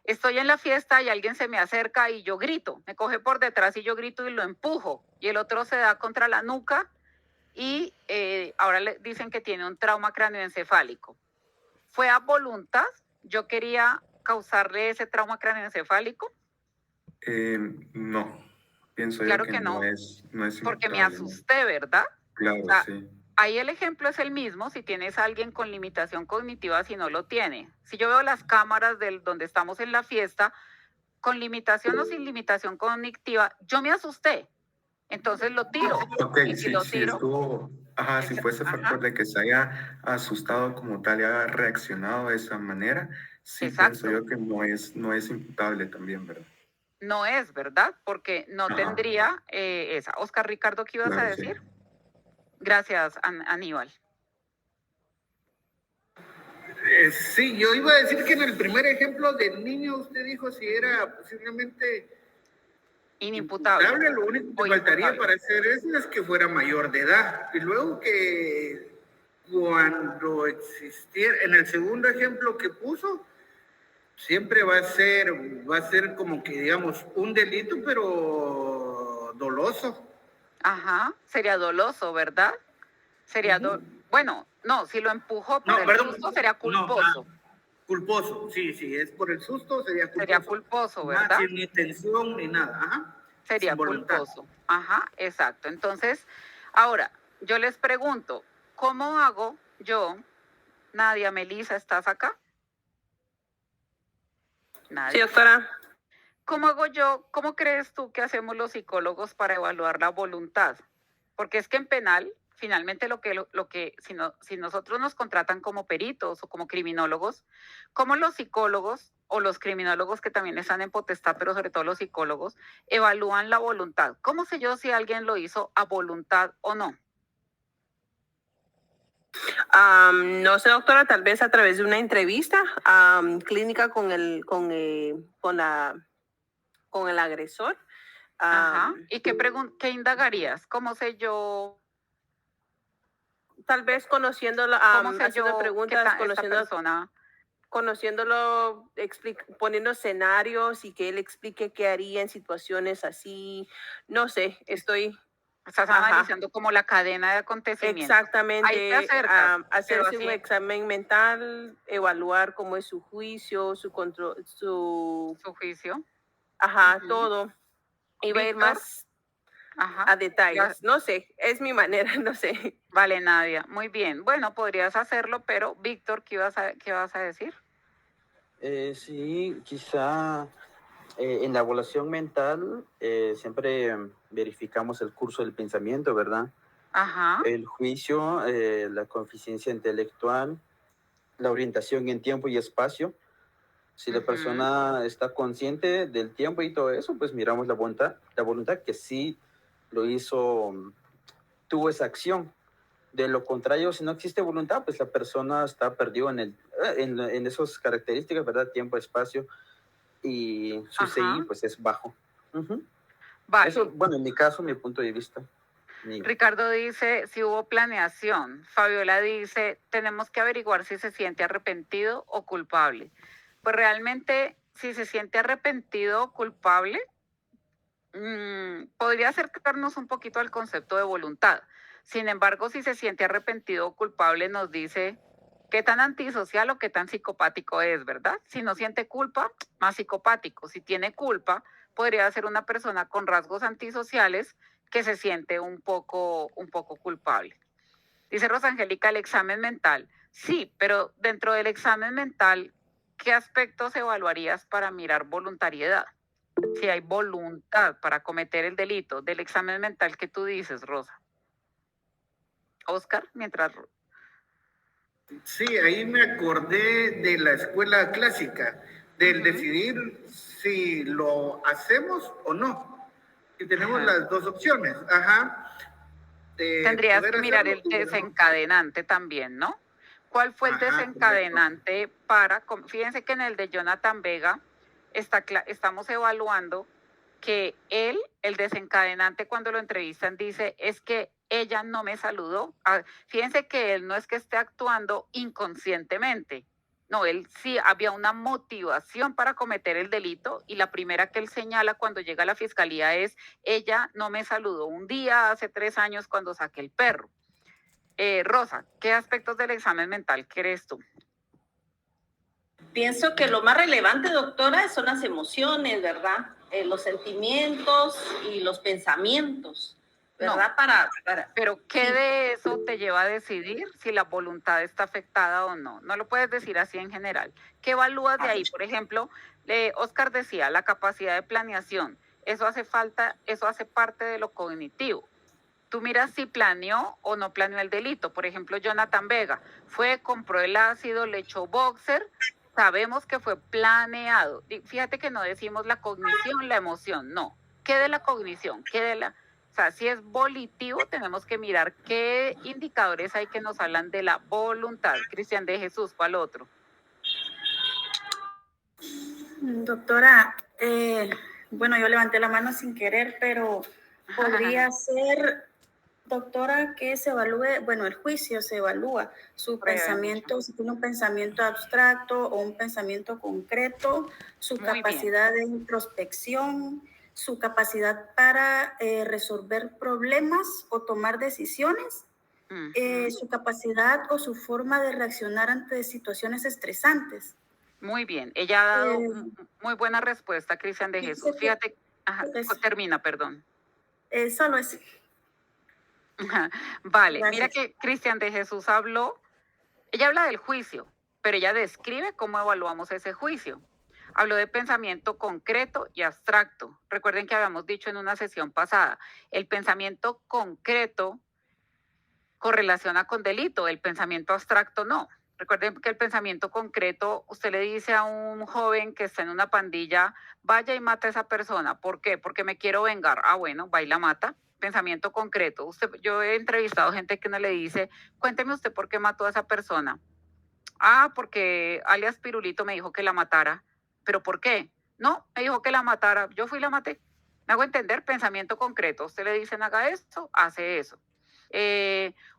Estoy en la fiesta y alguien se me acerca y yo grito. Me coge por detrás y yo grito y lo empujo. Y el otro se da contra la nuca y ahora le dicen que tiene un trauma cráneoencefálico. ¿Fue a voluntad? ¿Yo quería causarle ese trauma cráneoencefálico? No, pienso Claro yo que no es porque me imputable, asusté, ¿verdad? Claro, O sea, sí. ahí el ejemplo es el mismo si tienes a alguien con limitación cognitiva, si no lo tiene. Si yo veo las cámaras donde estamos en la fiesta, con limitación o sin limitación cognitiva, yo me asusté. Entonces lo tiro. Ok, Y si lo tiro, estuvo, si fue ese factor de que se haya asustado como tal y haya reaccionado de esa manera, sí exacto. pienso yo que no es imputable también, ¿verdad? No es, ¿verdad? Porque no tendría esa. Oscar Ricardo, ¿qué ibas a decir? Sí. Gracias, Aníbal. Sí, yo iba a decir que en el primer ejemplo del niño usted dijo si era posiblemente Inimputable. Lo único O que faltaría imputable. para hacer eso es que fuera mayor de edad. Y luego que cuando existiera, en el segundo ejemplo que puso, siempre va a ser como que, digamos, un delito, pero doloso. Ajá, sería doloso, ¿verdad? Sería, bueno, no, si lo empujó por No, el perdón. susto, sería No, culposo. culposo, sí, es por el susto, sería culposo. Sería culposo, Más ¿verdad? sin intención ni nada, ajá. Sería Sin voluntad. culposo. Ajá, exacto. Entonces, ahora, yo les pregunto, ¿cómo hago yo, Nadia, Melissa, ¿estás acá? Sí, Nadia. doctora. ¿Cómo hago yo, cómo crees tú que hacemos los psicólogos para evaluar la voluntad? Porque es que en penal, finalmente si nosotros nos contratan como peritos o como criminólogos, ¿cómo los psicólogos o los criminólogos que también están en potestad, pero sobre todo los psicólogos, evalúan la voluntad? ¿Cómo sé yo si alguien lo hizo a voluntad o no? No sé, doctora, tal vez a través de una entrevista clínica con el agresor. Ajá. ¿Y qué indagarías? ¿Cómo sé yo? Tal vez conociéndolo, ¿Cómo sé haciendo yo preguntas, esta persona? conociéndolo, poniendo escenarios y que él explique qué haría en situaciones así. No sé, Estás Ajá. analizando como la cadena de acontecimientos. Exactamente. Ahí te acercas, pero Hacerse así, un examen mental, evaluar cómo es su juicio, su control, su juicio. Ujú. todo. Iba a ir Víctor. más Ajá. a detalles. No sé, es mi manera, no sé. Vale, Nadia. Muy bien. Bueno, podrías hacerlo, pero Víctor, ¿qué vas a decir? Sí, quizá en la evaluación mental siempre verificamos el curso del pensamiento, ¿verdad? Ajá. El juicio, la coeficiencia intelectual, la orientación en tiempo y espacio. Si la persona está consciente del tiempo y todo eso, pues miramos la voluntad que sí lo hizo, tuvo esa acción. De lo contrario, si no existe voluntad, pues la persona está perdida en esas características, ¿verdad? Tiempo, espacio, y su CI pues es bajo. Vale. Eso, bueno, en mi caso, mi punto de vista. Ricardo dice, si hubo planeación. Fabiola dice, tenemos que averiguar si se siente arrepentido o culpable. Pues realmente, si se siente arrepentido o culpable, podría acercarnos un poquito al concepto de voluntad. Sin embargo, si se siente arrepentido o culpable, nos dice qué tan antisocial o qué tan psicopático es, ¿verdad? Si no siente culpa, más psicopático. Si tiene culpa, podría ser una persona con rasgos antisociales que se siente un poco culpable. Dice Rosangélica, el examen mental. Sí, pero dentro del examen mental, ¿qué aspectos evaluarías para mirar voluntariedad? Si hay voluntad para cometer el delito del examen mental que tú dices, Rosa. Oscar, mientras... Sí, ahí me acordé de la escuela clásica, del decidir si lo hacemos o no. Si tenemos las dos opciones, Tendrías que mirar el desencadenante también, ¿no? ¿Cuál fue el desencadenante para... Fíjense que en el de Jonathan Vega estamos evaluando que él, el desencadenante cuando lo entrevistan, dice, es que ella no me saludó. Fíjense que él no es que esté actuando inconscientemente. No, él sí había una motivación para cometer el delito y la primera que él señala cuando llega a la fiscalía es, ella no me saludó un día hace 3 años cuando saqué el perro. Rosa, ¿qué aspectos del examen mental crees tú? Pienso que lo más relevante, doctora, son las emociones, ¿verdad? Los sentimientos y los pensamientos, ¿verdad? No, pero ¿qué de eso te lleva a decidir si la voluntad está afectada o no? No lo puedes decir así en general. ¿Qué evalúas de ahí? Por ejemplo, Oscar decía, la capacidad de planeación. Eso hace parte de lo cognitivo. Tú miras si planeó o no planeó el delito. Por ejemplo, Jonathan Vega compró el ácido, le echó boxer. Sabemos que fue planeado. Fíjate que no decimos la cognición, la emoción, no. ¿Qué de la cognición? O sea, si es volitivo, tenemos que mirar qué indicadores hay que nos hablan de la voluntad. Cristian de Jesús, ¿cuál otro? Doctora, Bueno, yo levanté la mano sin querer, pero podría ser, doctora, que se evalúe, bueno, el juicio se evalúa su pensamiento, si tiene un pensamiento abstracto o un pensamiento concreto, su Muy bien. capacidad de introspección, su capacidad para resolver problemas o tomar decisiones, su capacidad o su forma de reaccionar ante situaciones estresantes. Muy bien. Ella ha dado Eh, muy buena respuesta, Cristian de dice Jesús. que Fíjate, ajá, es, termina, perdón. solo es, Vale, mira gracias. que Cristian de Jesús ella habla del juicio, pero ella describe cómo evaluamos ese juicio. Habló de pensamiento concreto y abstracto. Recuerden que habíamos dicho en una sesión pasada, el pensamiento concreto correlaciona con delito, el pensamiento abstracto no. Recuerden que el pensamiento concreto, usted le dice a un joven que está en una pandilla, vaya y mate a esa persona. ¿Por qué? Porque me quiero vengar. Ah, bueno, va y la mata. Pensamiento concreto. Yo he entrevistado gente que no le dice, cuénteme usted por qué mató a esa persona. Ah, porque alias Pirulito me dijo que la matara. ¿Pero por qué? No, me dijo que la matara. Yo fui y la maté. Me hago entender, pensamiento concreto. Usted le dicen haga esto, hace eso.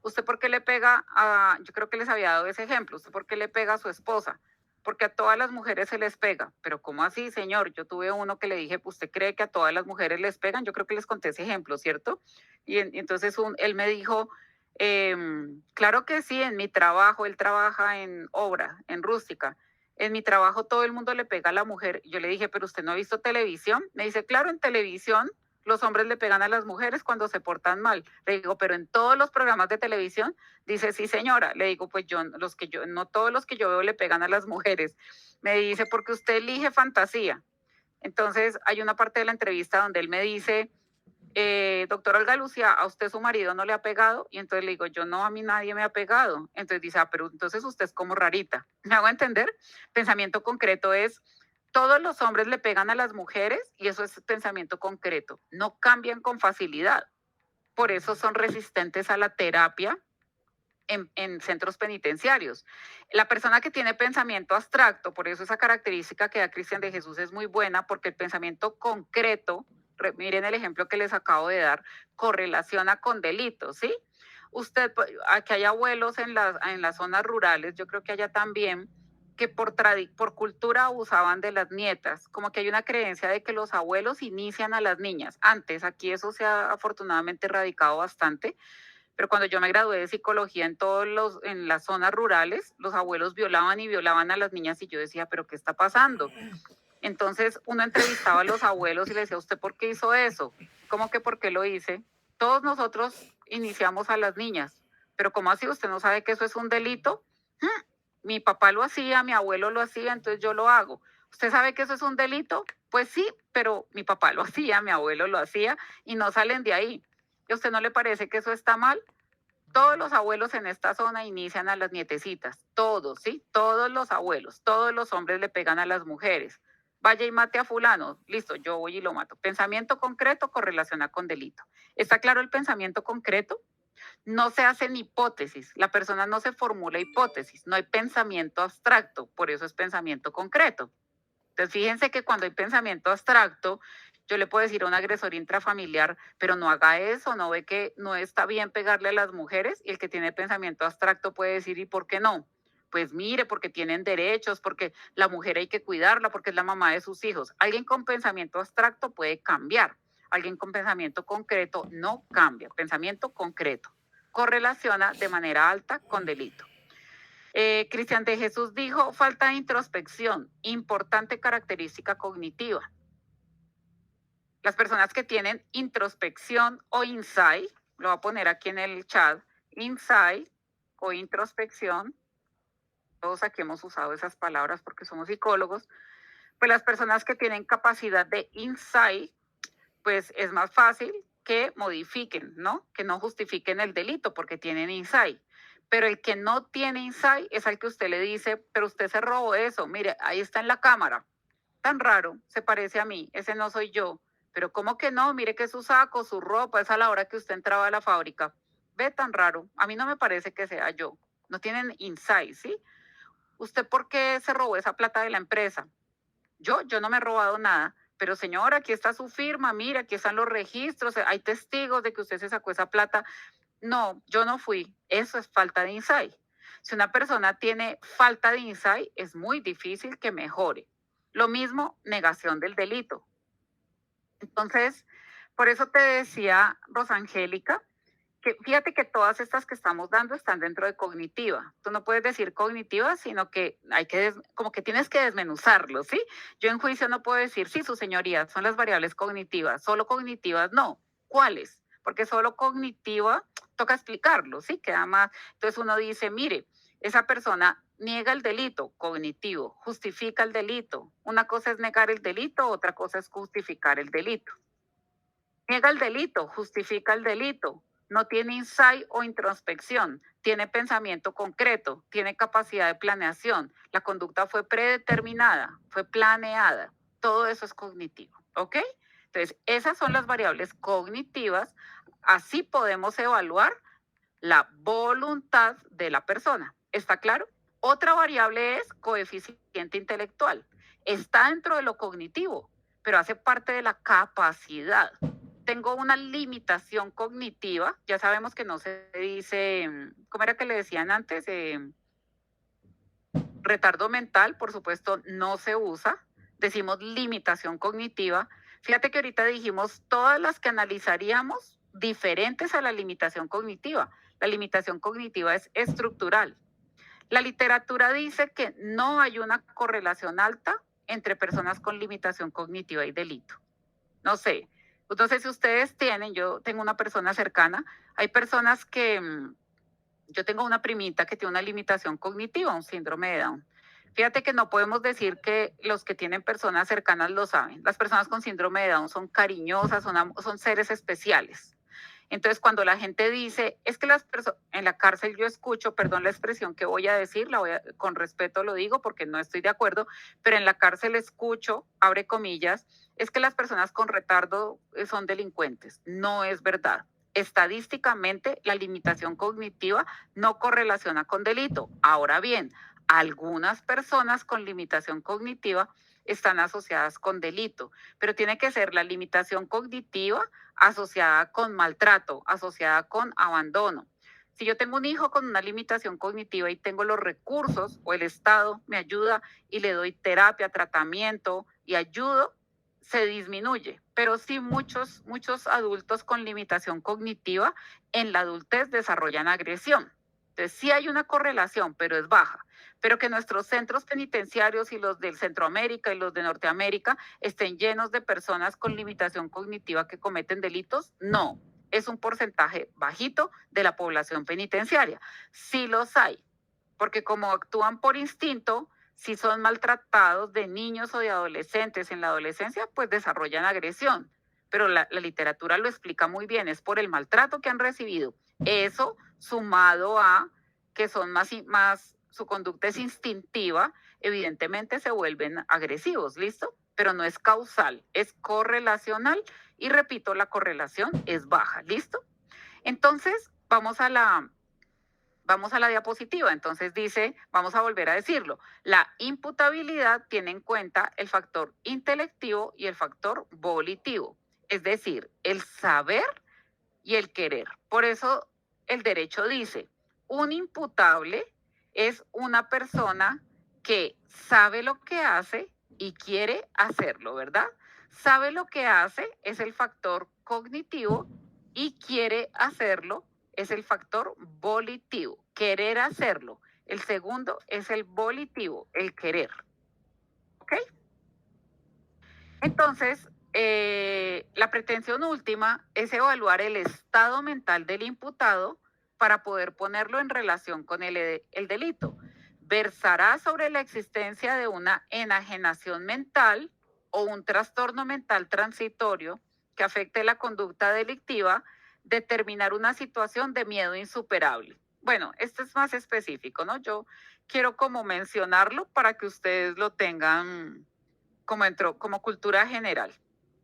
¿Usted por qué le pega a, yo creo que les había dado ese ejemplo, ¿usted por qué le pega a su esposa? Porque a todas las mujeres se les pega. Pero ¿cómo así, señor? Yo tuve uno que le dije, ¿usted cree que a todas las mujeres les pegan? Yo creo que les conté ese ejemplo, ¿cierto? Y entonces él me dijo, claro que sí, en mi trabajo, él trabaja en obra, en rústica. En mi trabajo todo el mundo le pega a la mujer. Yo le dije, pero usted no ha visto televisión. Me dice, claro, en televisión los hombres le pegan a las mujeres cuando se portan mal. Le digo, pero en todos los programas de televisión, dice, sí, señora. Le digo, pues no todos los que yo veo le pegan a las mujeres. Me dice, porque usted elige fantasía. Entonces, hay una parte de la entrevista donde él me dice, doctora Olga Lucía, ¿a usted su marido no le ha pegado? Y entonces le digo, yo no, a mí nadie me ha pegado. Entonces dice, pero entonces usted es como rarita. ¿Me hago entender? Pensamiento concreto es, todos los hombres le pegan a las mujeres y eso es pensamiento concreto. No cambian con facilidad. Por eso son resistentes a la terapia en centros penitenciarios. La persona que tiene pensamiento abstracto, por eso esa característica que da Cristian de Jesús es muy buena, porque el pensamiento concreto, miren el ejemplo que les acabo de dar, correlaciona con delitos, ¿sí? Aquí hay abuelos en las zonas rurales, yo creo que allá también, que por cultura abusaban de las nietas, como que hay una creencia de que los abuelos inician a las niñas. Antes, aquí eso se ha afortunadamente erradicado bastante, pero cuando yo me gradué de psicología en las zonas rurales, los abuelos violaban y violaban a las niñas y yo decía, pero ¿qué está pasando? Entonces uno entrevistaba a los abuelos y le decía, ¿usted por qué hizo eso? ¿Cómo que por qué lo hice? Todos nosotros iniciamos a las niñas, pero ¿cómo así? ¿Usted no sabe que eso es un delito? Mi papá lo hacía, mi abuelo lo hacía, entonces yo lo hago. ¿Usted sabe que eso es un delito? Pues sí, pero mi papá lo hacía, mi abuelo lo hacía y no salen de ahí. ¿Y a usted no le parece que eso está mal? Todos los abuelos en esta zona inician a las nietecitas, todos, ¿sí? Todos los abuelos, todos los hombres le pegan a las mujeres. Vaya y mate a fulano, listo, yo voy y lo mato. Pensamiento concreto correlaciona con delito. ¿Está claro el pensamiento concreto? No se hacen hipótesis, la persona no se formula hipótesis, no hay pensamiento abstracto, por eso es pensamiento concreto. Entonces, fíjense que cuando hay pensamiento abstracto, yo le puedo decir a un agresor intrafamiliar, pero no haga eso, no ve que no está bien pegarle a las mujeres, y el que tiene pensamiento abstracto puede decir, ¿y por qué no? Pues mire, porque tienen derechos, porque la mujer hay que cuidarla, porque es la mamá de sus hijos. Alguien con pensamiento abstracto puede cambiar, alguien con pensamiento concreto no cambia, pensamiento concreto. Correlaciona de manera alta con delito. Cristian de Jesús dijo, falta de introspección, importante característica cognitiva. Las personas que tienen introspección o insight, lo voy a poner aquí en el chat, insight o introspección, todos aquí hemos usado esas palabras porque somos psicólogos, pues las personas que tienen capacidad de insight, pues es más fácil que modifiquen, ¿no? Que no justifiquen el delito porque tienen insight. Pero el que no tiene insight es al que usted le dice, pero usted se robó eso, mire, ahí está en la cámara. Tan raro, se parece a mí, ese no soy yo. Pero ¿cómo que no? Mire que su saco, su ropa, es a la hora que usted entraba a la fábrica. Ve tan raro, a mí no me parece que sea yo. No tienen insight, ¿sí? ¿Usted por qué se robó esa plata de la empresa? Yo no me he robado nada. pero señora, aquí está su firma, mira, aquí están los registros, hay testigos de que usted se sacó esa plata. No, yo no fui. Eso es falta de insight. Si una persona tiene falta de insight, es muy difícil que mejore. Lo mismo, negación del delito. Entonces, por eso te decía, Rosangélica, que fíjate que todas estas que estamos dando están dentro de cognitiva. Tú no puedes decir cognitiva, sino que hay que, como que tienes que desmenuzarlo, ¿sí? Yo en juicio no puedo decir, sí, su señoría, son las variables cognitivas, solo cognitivas, no. ¿Cuáles? Porque solo cognitiva toca explicarlo, ¿sí? Queda más. Entonces uno dice, mire, esa persona niega el delito cognitivo, justifica el delito. Una cosa es negar el delito, otra cosa es justificar el delito. Niega el delito, justifica el delito, no tiene insight o introspección, tiene pensamiento concreto, tiene capacidad de planeación, la conducta fue predeterminada, fue planeada, todo eso es cognitivo, ¿ok? Entonces, esas son las variables cognitivas, así podemos evaluar la voluntad de la persona, ¿está claro? Otra variable es coeficiente intelectual, está dentro de lo cognitivo, pero hace parte de la capacidad. Tengo una limitación cognitiva, ya sabemos que no se dice, ¿cómo era que le decían antes? Retardo mental, por supuesto, no se usa, decimos limitación cognitiva. Fíjate que ahorita dijimos todas las que analizaríamos diferentes a la limitación cognitiva. La limitación cognitiva es estructural. La literatura dice que no hay una correlación alta entre personas con limitación cognitiva y delito. No sé, entonces si ustedes tienen, yo tengo una persona cercana, hay personas que, yo tengo una primita que tiene una limitación cognitiva, un síndrome de Down. Fíjate que no podemos decir que los que tienen personas cercanas lo saben. Las personas con síndrome de Down son cariñosas, son seres especiales. Entonces, cuando la gente dice, es que las personas, en la cárcel yo escucho, perdón la expresión que voy a decir, con respeto lo digo porque no estoy de acuerdo, pero en la cárcel escucho, abre comillas, es que las personas con retardo son delincuentes. No es verdad. Estadísticamente, la limitación cognitiva no correlaciona con delito. Ahora bien, algunas personas con limitación cognitiva están asociadas con delito, pero tiene que ser la limitación cognitiva asociada con maltrato, asociada con abandono. Si yo tengo un hijo con una limitación cognitiva y tengo los recursos o el Estado me ayuda y le doy terapia, tratamiento y ayudo, se disminuye. Pero sí muchos adultos con limitación cognitiva en la adultez desarrollan agresión. Entonces sí hay una correlación, pero es baja. Pero que nuestros centros penitenciarios y los de Centroamérica y los de Norteamérica estén llenos de personas con limitación cognitiva que cometen delitos, no. Es un porcentaje bajito de la población penitenciaria. Sí los hay, porque como actúan por instinto, si son maltratados de niños o de adolescentes en la adolescencia, pues desarrollan agresión. Pero la literatura lo explica muy bien, es por el maltrato que han recibido. Eso sumado a que son más su conducta es instintiva, evidentemente se vuelven agresivos, ¿listo? Pero no es causal, es correlacional y repito, la correlación es baja, ¿listo? Entonces, vamos a la diapositiva. Entonces dice, vamos a volver a decirlo, la imputabilidad tiene en cuenta el factor intelectivo y el factor volitivo, es decir, el saber y el querer. Por eso el derecho dice, un imputable es una persona que sabe lo que hace y quiere hacerlo, ¿verdad? Sabe lo que hace es el factor cognitivo y quiere hacerlo es el factor volitivo, querer hacerlo. El segundo es el volitivo, el querer. ¿Ok? Entonces, la pretensión última es evaluar el estado mental del imputado para poder ponerlo en relación con el delito. Versará sobre la existencia de una enajenación mental o un trastorno mental transitorio que afecte la conducta delictiva, determinar una situación de miedo insuperable. Bueno, esto es más específico, ¿no? Yo quiero como mencionarlo para que ustedes lo tengan como cultura general.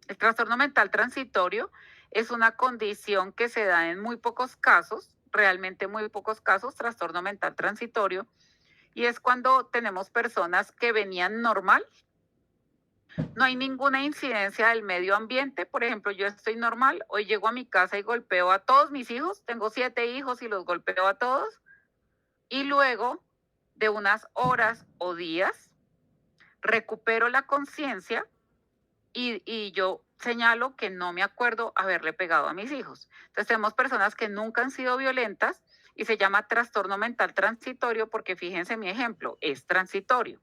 El trastorno mental transitorio es una condición que se da en muy pocos casos, realmente muy pocos casos, trastorno mental transitorio, y es cuando tenemos personas que venían normal No hay ninguna incidencia del medio ambiente. Por ejemplo, yo estoy normal, hoy llego a mi casa y golpeo a todos mis hijos, tengo 7 hijos y los golpeo a todos, y luego de unas horas o días recupero la conciencia y yo señalo que no me acuerdo haberle pegado a mis hijos. Entonces tenemos personas que nunca han sido violentas y se llama trastorno mental transitorio porque fíjense mi ejemplo, es transitorio.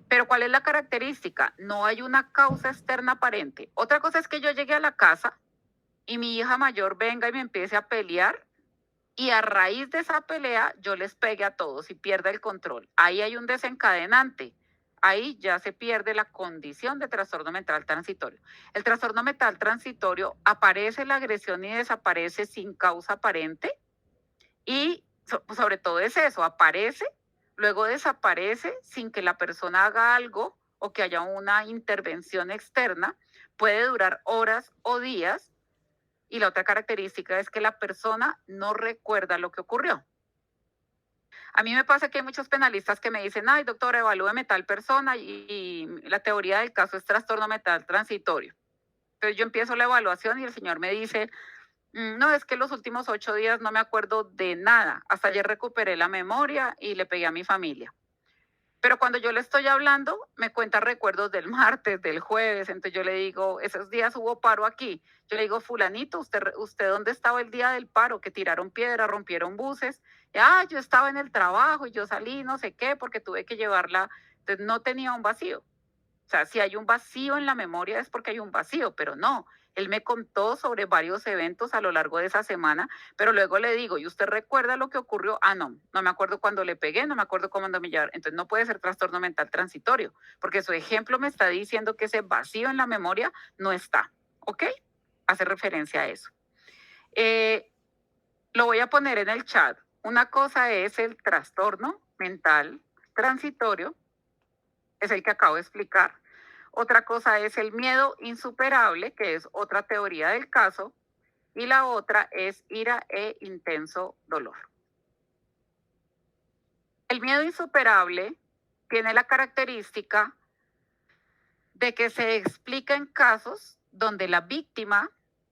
Pero ¿cuál es la característica? No hay una causa externa aparente. Otra cosa es que yo llegue a la casa y mi hija mayor venga y me empiece a pelear y a raíz de esa pelea yo les pegue a todos y pierda el control. Ahí hay un desencadenante. Ahí ya se pierde la condición de trastorno mental transitorio. El trastorno mental transitorio aparece la agresión y desaparece sin causa aparente y sobre todo es eso, aparece, luego desaparece sin que la persona haga algo o que haya una intervención externa, puede durar horas o días y la otra característica es que la persona no recuerda lo que ocurrió. A mí me pasa que hay muchos penalistas que me dicen, ay doctora, evalúeme tal persona y la teoría del caso es trastorno mental transitorio. Entonces yo empiezo la evaluación y el señor me dice, no, es que los últimos 8 días no me acuerdo de nada. Hasta ayer recuperé la memoria y le pegué a mi familia. Pero cuando yo le estoy hablando, me cuenta recuerdos del martes, del jueves. Entonces yo le digo, esos días hubo paro aquí. Yo le digo, fulanito, ¿usted dónde estaba el día del paro? Que tiraron piedra, rompieron buses. Yo estaba en el trabajo y yo salí, no sé qué, porque tuve que llevarla. Entonces no tenía un vacío. O sea, si hay un vacío en la memoria es porque hay un vacío, pero no. Él me contó sobre varios eventos a lo largo de esa semana, pero luego le digo, ¿y usted recuerda lo que ocurrió? No me acuerdo cuando le pegué, no me acuerdo cuándo me llevaron. Entonces no puede ser trastorno mental transitorio, porque su ejemplo me está diciendo que ese vacío en la memoria no está, ¿ok? Hace referencia a eso. Lo voy a poner en el chat. Una cosa es el trastorno mental transitorio, es el que acabo de explicar. Otra cosa es el miedo insuperable, que es otra teoría del caso, y la otra es ira e intenso dolor. El miedo insuperable tiene la característica de que se explica en casos donde la víctima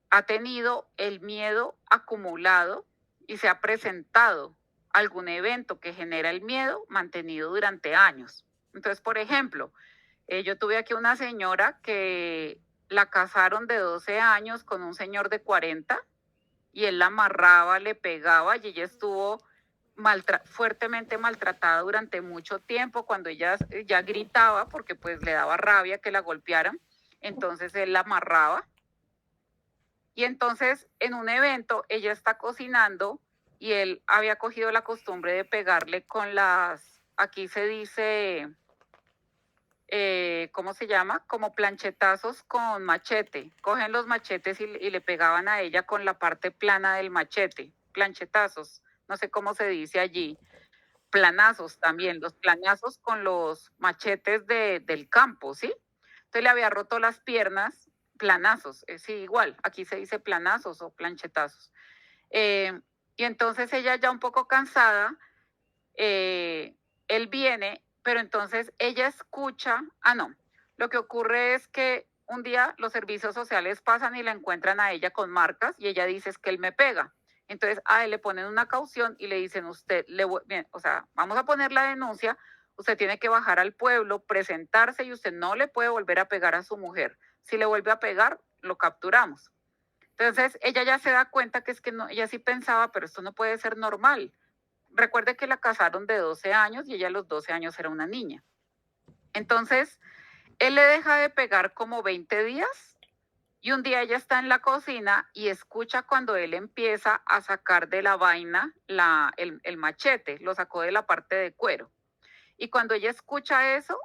ha tenido el miedo acumulado y se ha presentado algún evento que genera el miedo mantenido durante años. Entonces, por ejemplo, yo tuve aquí una señora que la casaron de 12 años con un señor de 40 y él la amarraba, le pegaba y ella estuvo fuertemente maltratada durante mucho tiempo cuando ella ya gritaba porque pues le daba rabia que la golpearan. Entonces él la amarraba y entonces en un evento ella está cocinando y él había cogido la costumbre de pegarle con aquí se dice... ¿cómo se llama? Como planchetazos con machete. Cogen los machetes y le pegaban a ella con la parte plana del machete. Planchetazos, no sé cómo se dice allí. Planazos también, los planazos con los machetes del campo, ¿sí? Entonces le había roto las piernas, planazos, sí, igual, aquí se dice planazos o planchetazos. Y entonces ella ya un poco cansada, él viene, pero entonces ella escucha, lo que ocurre es que un día los servicios sociales pasan y la encuentran a ella con marcas y ella dice es que él me pega. Entonces a él le ponen una caución y le dicen vamos a poner la denuncia, usted tiene que bajar al pueblo, presentarse y usted no le puede volver a pegar a su mujer. Si le vuelve a pegar, lo capturamos. Entonces ella ya se da cuenta que es que no, ella sí pensaba, pero esto no puede ser normal. Recuerde que la casaron de 12 años y ella a los 12 años era una niña. Entonces, él le deja de pegar como 20 días y un día ella está en la cocina y escucha cuando él empieza a sacar de la vaina el machete, lo sacó de la parte de cuero. Y cuando ella escucha eso,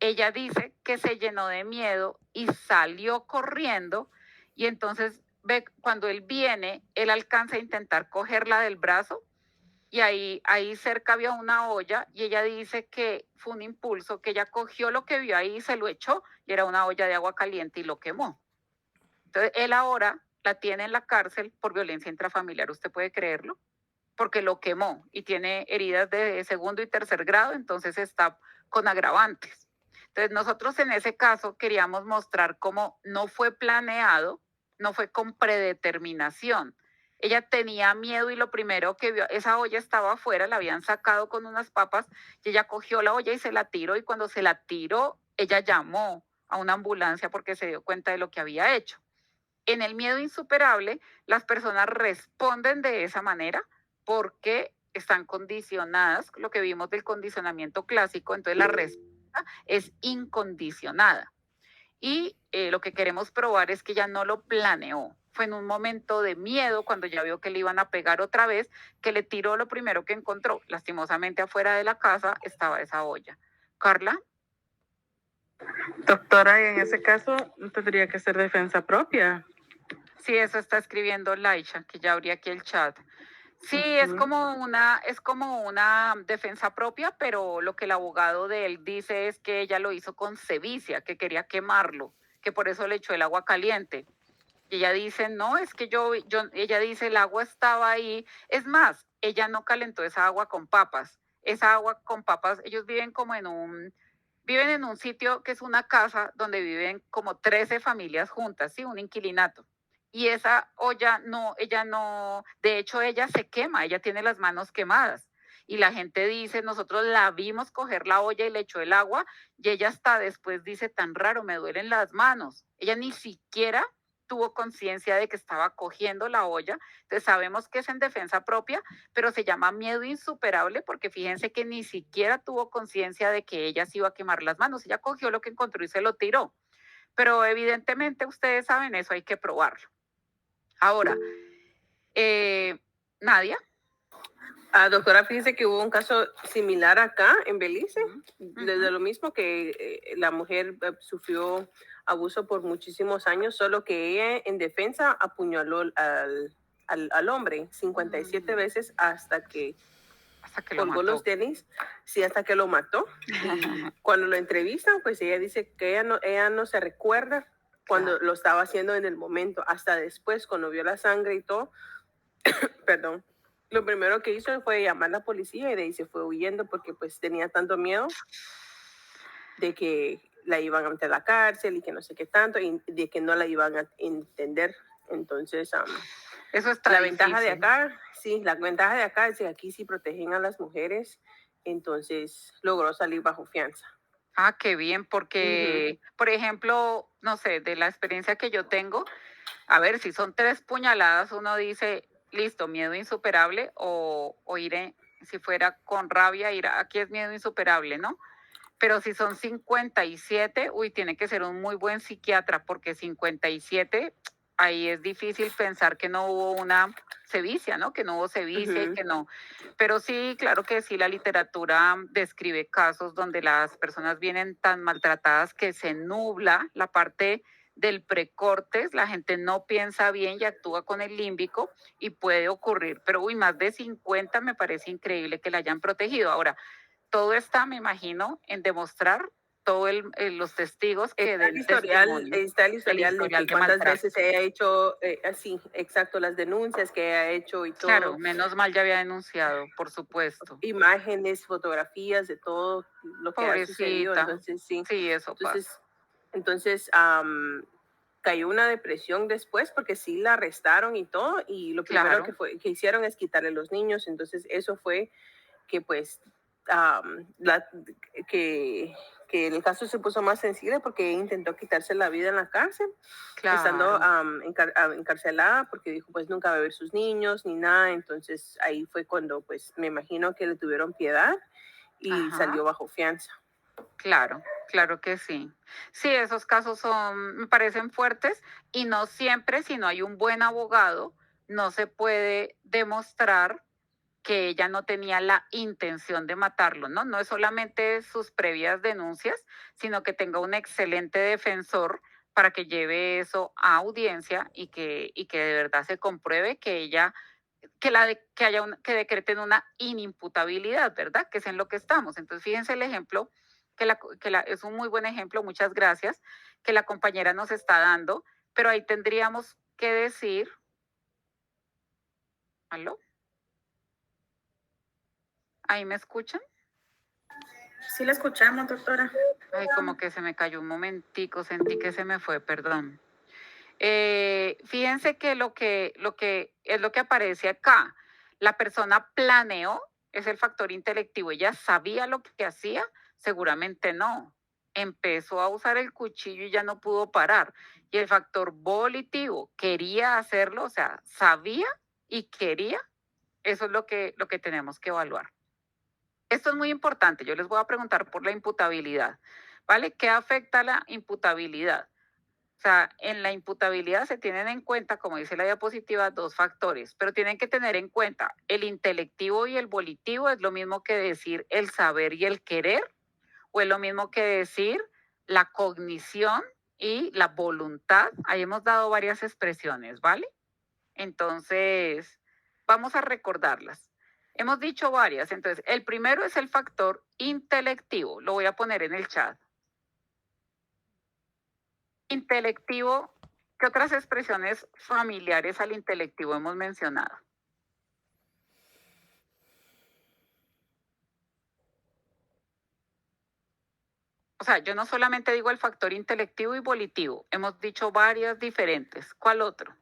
ella dice que se llenó de miedo y salió corriendo y entonces ve cuando él viene, él alcanza a intentar cogerla del brazo. Y ahí cerca había una olla y ella dice que fue un impulso, que ella cogió lo que vio ahí y se lo echó y era una olla de agua caliente y lo quemó. Entonces él ahora la tiene en la cárcel por violencia intrafamiliar, ¿usted puede creerlo? Porque lo quemó y tiene heridas de segundo y tercer grado, entonces está con agravantes. Entonces, nosotros en ese caso queríamos mostrar cómo no fue planeado, no fue con predeterminación. Ella tenía miedo y lo primero que vio, esa olla estaba afuera, la habían sacado con unas papas y ella cogió la olla y se la tiró y cuando se la tiró, ella llamó a una ambulancia porque se dio cuenta de lo que había hecho. En el miedo insuperable, las personas responden de esa manera porque están condicionadas, lo que vimos del condicionamiento clásico, entonces la respuesta es incondicionada. Y lo que queremos probar es que ella no lo planeó. Fue en un momento de miedo, cuando ya vio que le iban a pegar otra vez, que le tiró lo primero que encontró. Lastimosamente afuera de la casa estaba esa olla. Carla. Doctora, en ese caso tendría que ser defensa propia. Sí, eso está escribiendo Laisha, que ya abrí aquí el chat. Sí, es como una defensa propia, pero lo que el abogado de él dice es que ella lo hizo con sevicia, que quería quemarlo, que por eso le echó el agua caliente. Y ella dice, no, es que ella dice, el agua estaba ahí. Es más, ella no calentó esa agua con papas. Esa agua con papas, ellos viven viven en un sitio que es una casa donde viven como 13 familias juntas, ¿sí? Un inquilinato. Y esa olla ella no, de hecho ella se quema, ella tiene las manos quemadas. Y la gente dice, nosotros la vimos coger la olla y le echó el agua y ella hasta después dice, tan raro, me duelen las manos. Ella ni siquiera tuvo conciencia de que estaba cogiendo la olla. Entonces sabemos que es en defensa propia, pero se llama miedo insuperable porque fíjense que ni siquiera tuvo conciencia de que ella se iba a quemar las manos. Ella cogió lo que encontró y se lo tiró. Pero evidentemente ustedes saben eso, hay que probarlo. Ahora, Nadia. Doctora, fíjese que hubo un caso similar acá en Belice, desde lo mismo que la mujer sufrió abuso por muchísimos años, solo que ella en defensa apuñaló al hombre 57 veces hasta que colgó los tenis, sí, hasta que lo mató. Y cuando lo entrevistan, pues ella dice que ella no se recuerda cuando lo estaba haciendo en el momento, hasta después, cuando vio la sangre y todo, perdón, lo primero que hizo fue llamar a la policía y de ahí se fue huyendo porque pues tenía tanto miedo de que la iban a meter a la cárcel y que no sé qué tanto y de que no la iban a entender. Entonces, eso está la difícil. ventaja de acá, sí, la ventaja de acá es que aquí sí protegen a las mujeres, entonces logró salir bajo fianza. Ah, qué bien, porque, por ejemplo, no sé, de la experiencia que yo tengo, a ver, si son 3 puñaladas, uno dice, listo, miedo insuperable, o si fuera con rabia, aquí es miedo insuperable, ¿no? Pero si son 57, uy, tiene que ser un muy buen psiquiatra, porque 57, ahí es difícil pensar que no hubo una sevicia, ¿no? Que no hubo sevicia y que no. Pero sí, claro que sí, la literatura describe casos donde las personas vienen tan maltratadas que se nubla la parte del precortes, la gente no piensa bien y actúa con el límbico y puede ocurrir. Pero, uy, más de 50 me parece increíble que la hayan protegido. Ahora, todo está, me imagino, en demostrar todos los testigos que Está den el historial, testimonio. está el historial de de cuántas maltrato. veces se ha hecho, así, exacto, las denuncias que ha hecho y todo. Claro, menos mal ya había denunciado, por supuesto. Imágenes, fotografías de todo lo que ha sucedido. Pobrecita. Entonces, sí. Sí, eso pasa. Entonces, cayó una depresión después porque sí la arrestaron y todo. Y lo primero Claro. que hicieron es quitarle los niños. Entonces, eso fue que pues que el caso se puso más sensible porque intentó quitarse la vida en la cárcel, estando encarcelada, porque dijo pues nunca va a ver sus niños ni nada. Entonces ahí fue cuando pues me imagino que le tuvieron piedad y salió bajo fianza. Claro, claro que sí. Sí, esos casos me parecen fuertes y no siempre, si no hay un buen abogado, no se puede demostrar que ella no tenía la intención de matarlo, ¿no? No es solamente sus previas denuncias, sino que tenga un excelente defensor para que lleve eso a audiencia y que de verdad se compruebe que ella, que decreten una inimputabilidad, ¿verdad? Que es en lo que estamos. Entonces, fíjense el ejemplo, es un muy buen ejemplo, muchas gracias, que la compañera nos está dando, pero ahí tendríamos que decir, ¿aló? ¿Ahí me escuchan? Sí la escuchamos, doctora. Ay, como que se me cayó un momentico, sentí que se me fue, perdón. Fíjense que lo que es lo que aparece acá. La persona planeó, es el factor intelectivo. ¿Ella sabía lo que hacía? Seguramente no. Empezó a usar el cuchillo y ya no pudo parar. Y el factor volitivo, quería hacerlo, o sea, sabía y quería. Eso es lo que tenemos que evaluar. Esto es muy importante. Yo les voy a preguntar por la imputabilidad, ¿vale? ¿Qué afecta la imputabilidad? O sea, en la imputabilidad se tienen en cuenta, como dice la diapositiva, 2 factores, pero tienen que tener en cuenta el intelectivo y el volitivo. Es lo mismo que decir el saber y el querer, o es lo mismo que decir la cognición y la voluntad. Ahí hemos dado varias expresiones, ¿vale? Entonces, vamos a recordarlas. Hemos dicho varias. Entonces, el primero es el factor intelectivo. Lo voy a poner en el chat. Intelectivo, ¿qué otras expresiones familiares al intelectivo hemos mencionado? O sea, yo no solamente digo el factor intelectivo y volitivo, hemos dicho varias diferentes. ¿Cuál otro?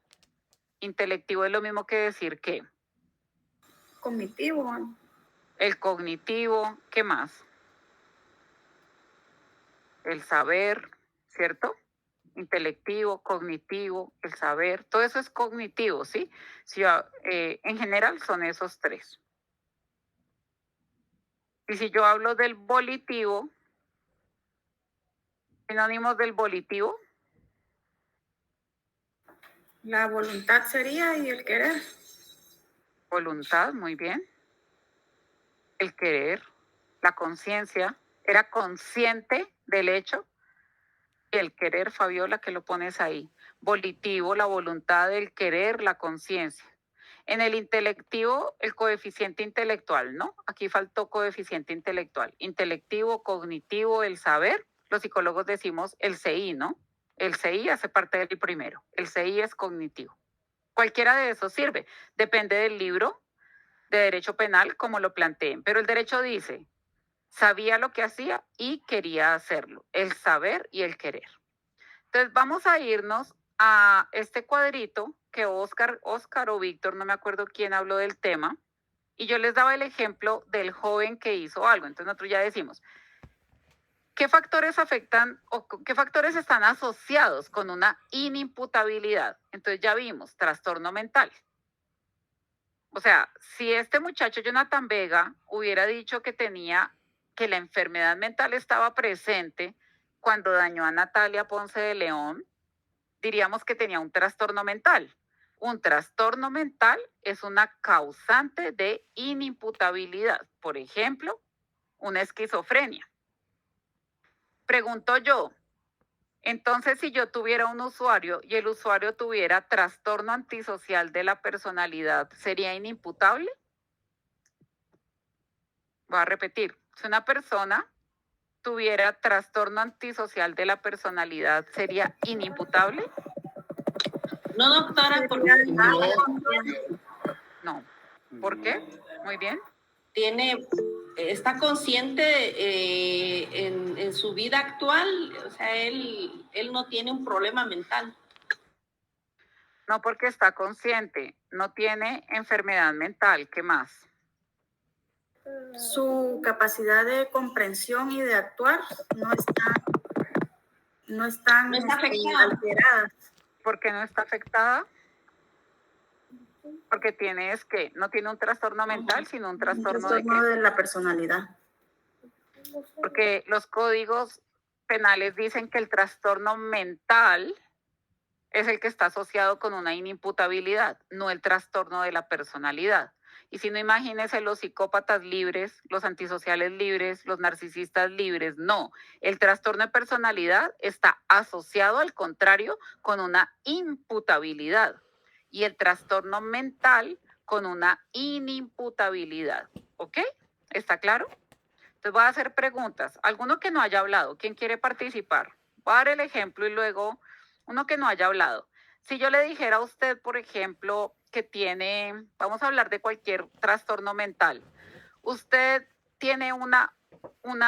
Intelectivo es lo mismo que decir ¿qué? Cognitivo. El cognitivo, ¿qué más? El saber, ¿cierto? Intelectivo, cognitivo, el saber, todo eso es cognitivo, ¿sí? Sí, en general son esos 3. Y si yo hablo del volitivo, sinónimos del volitivo. La voluntad sería y el querer. Voluntad, muy bien. El querer, la conciencia, era consciente del hecho. Y el querer, Fabiola, que lo pones ahí. Volitivo, la voluntad, el querer, la conciencia. En el intelectivo, el coeficiente intelectual, ¿no? Aquí faltó coeficiente intelectual. Intelectivo, cognitivo, el saber. Los psicólogos decimos el CI, ¿no? El CI hace parte del primero. El CI es cognitivo. Cualquiera de esos sirve. Depende del libro de derecho penal, como lo planteen. Pero el derecho dice, sabía lo que hacía y quería hacerlo. El saber y el querer. Entonces vamos a irnos a este cuadrito que Oscar o Víctor, no me acuerdo quién habló del tema, y yo les daba el ejemplo del joven que hizo algo. Entonces nosotros ya decimos, ¿qué factores afectan o qué factores están asociados con una inimputabilidad? Entonces ya vimos, trastorno mental. O sea, si este muchacho Jonathan Vega hubiera dicho que la enfermedad mental estaba presente cuando dañó a Natalia Ponce de León, diríamos que tenía un trastorno mental. Un trastorno mental es una causante de inimputabilidad. Por ejemplo, una esquizofrenia. Pregunto yo, entonces si yo tuviera un usuario y el usuario tuviera trastorno antisocial de la personalidad, ¿sería inimputable? Voy a repetir, si una persona tuviera trastorno antisocial de la personalidad, ¿sería inimputable? No, doctora, porque No. ¿Por qué? Muy bien. Está consciente en su vida actual, o sea, él no tiene un problema mental. No porque está consciente, no tiene enfermedad mental. ¿Qué más? Su capacidad de comprensión y de actuar no están alteradas. ¿Por qué no está afectada? Porque no tiene un trastorno mental, sino un trastorno de la personalidad. Porque los códigos penales dicen que el trastorno mental es el que está asociado con una inimputabilidad, no el trastorno de la personalidad. Y si no, imagínense los psicópatas libres, los antisociales libres, los narcisistas libres. No, el trastorno de personalidad está asociado, al contrario, con una imputabilidad. Y el trastorno mental con una inimputabilidad. ¿Ok? ¿Está claro? Entonces voy a hacer preguntas. ¿Alguno que no haya hablado? ¿Quién quiere participar? Voy a dar el ejemplo y luego uno que no haya hablado. Si yo le dijera a usted, por ejemplo, que tiene, vamos a hablar de cualquier trastorno mental. Usted tiene una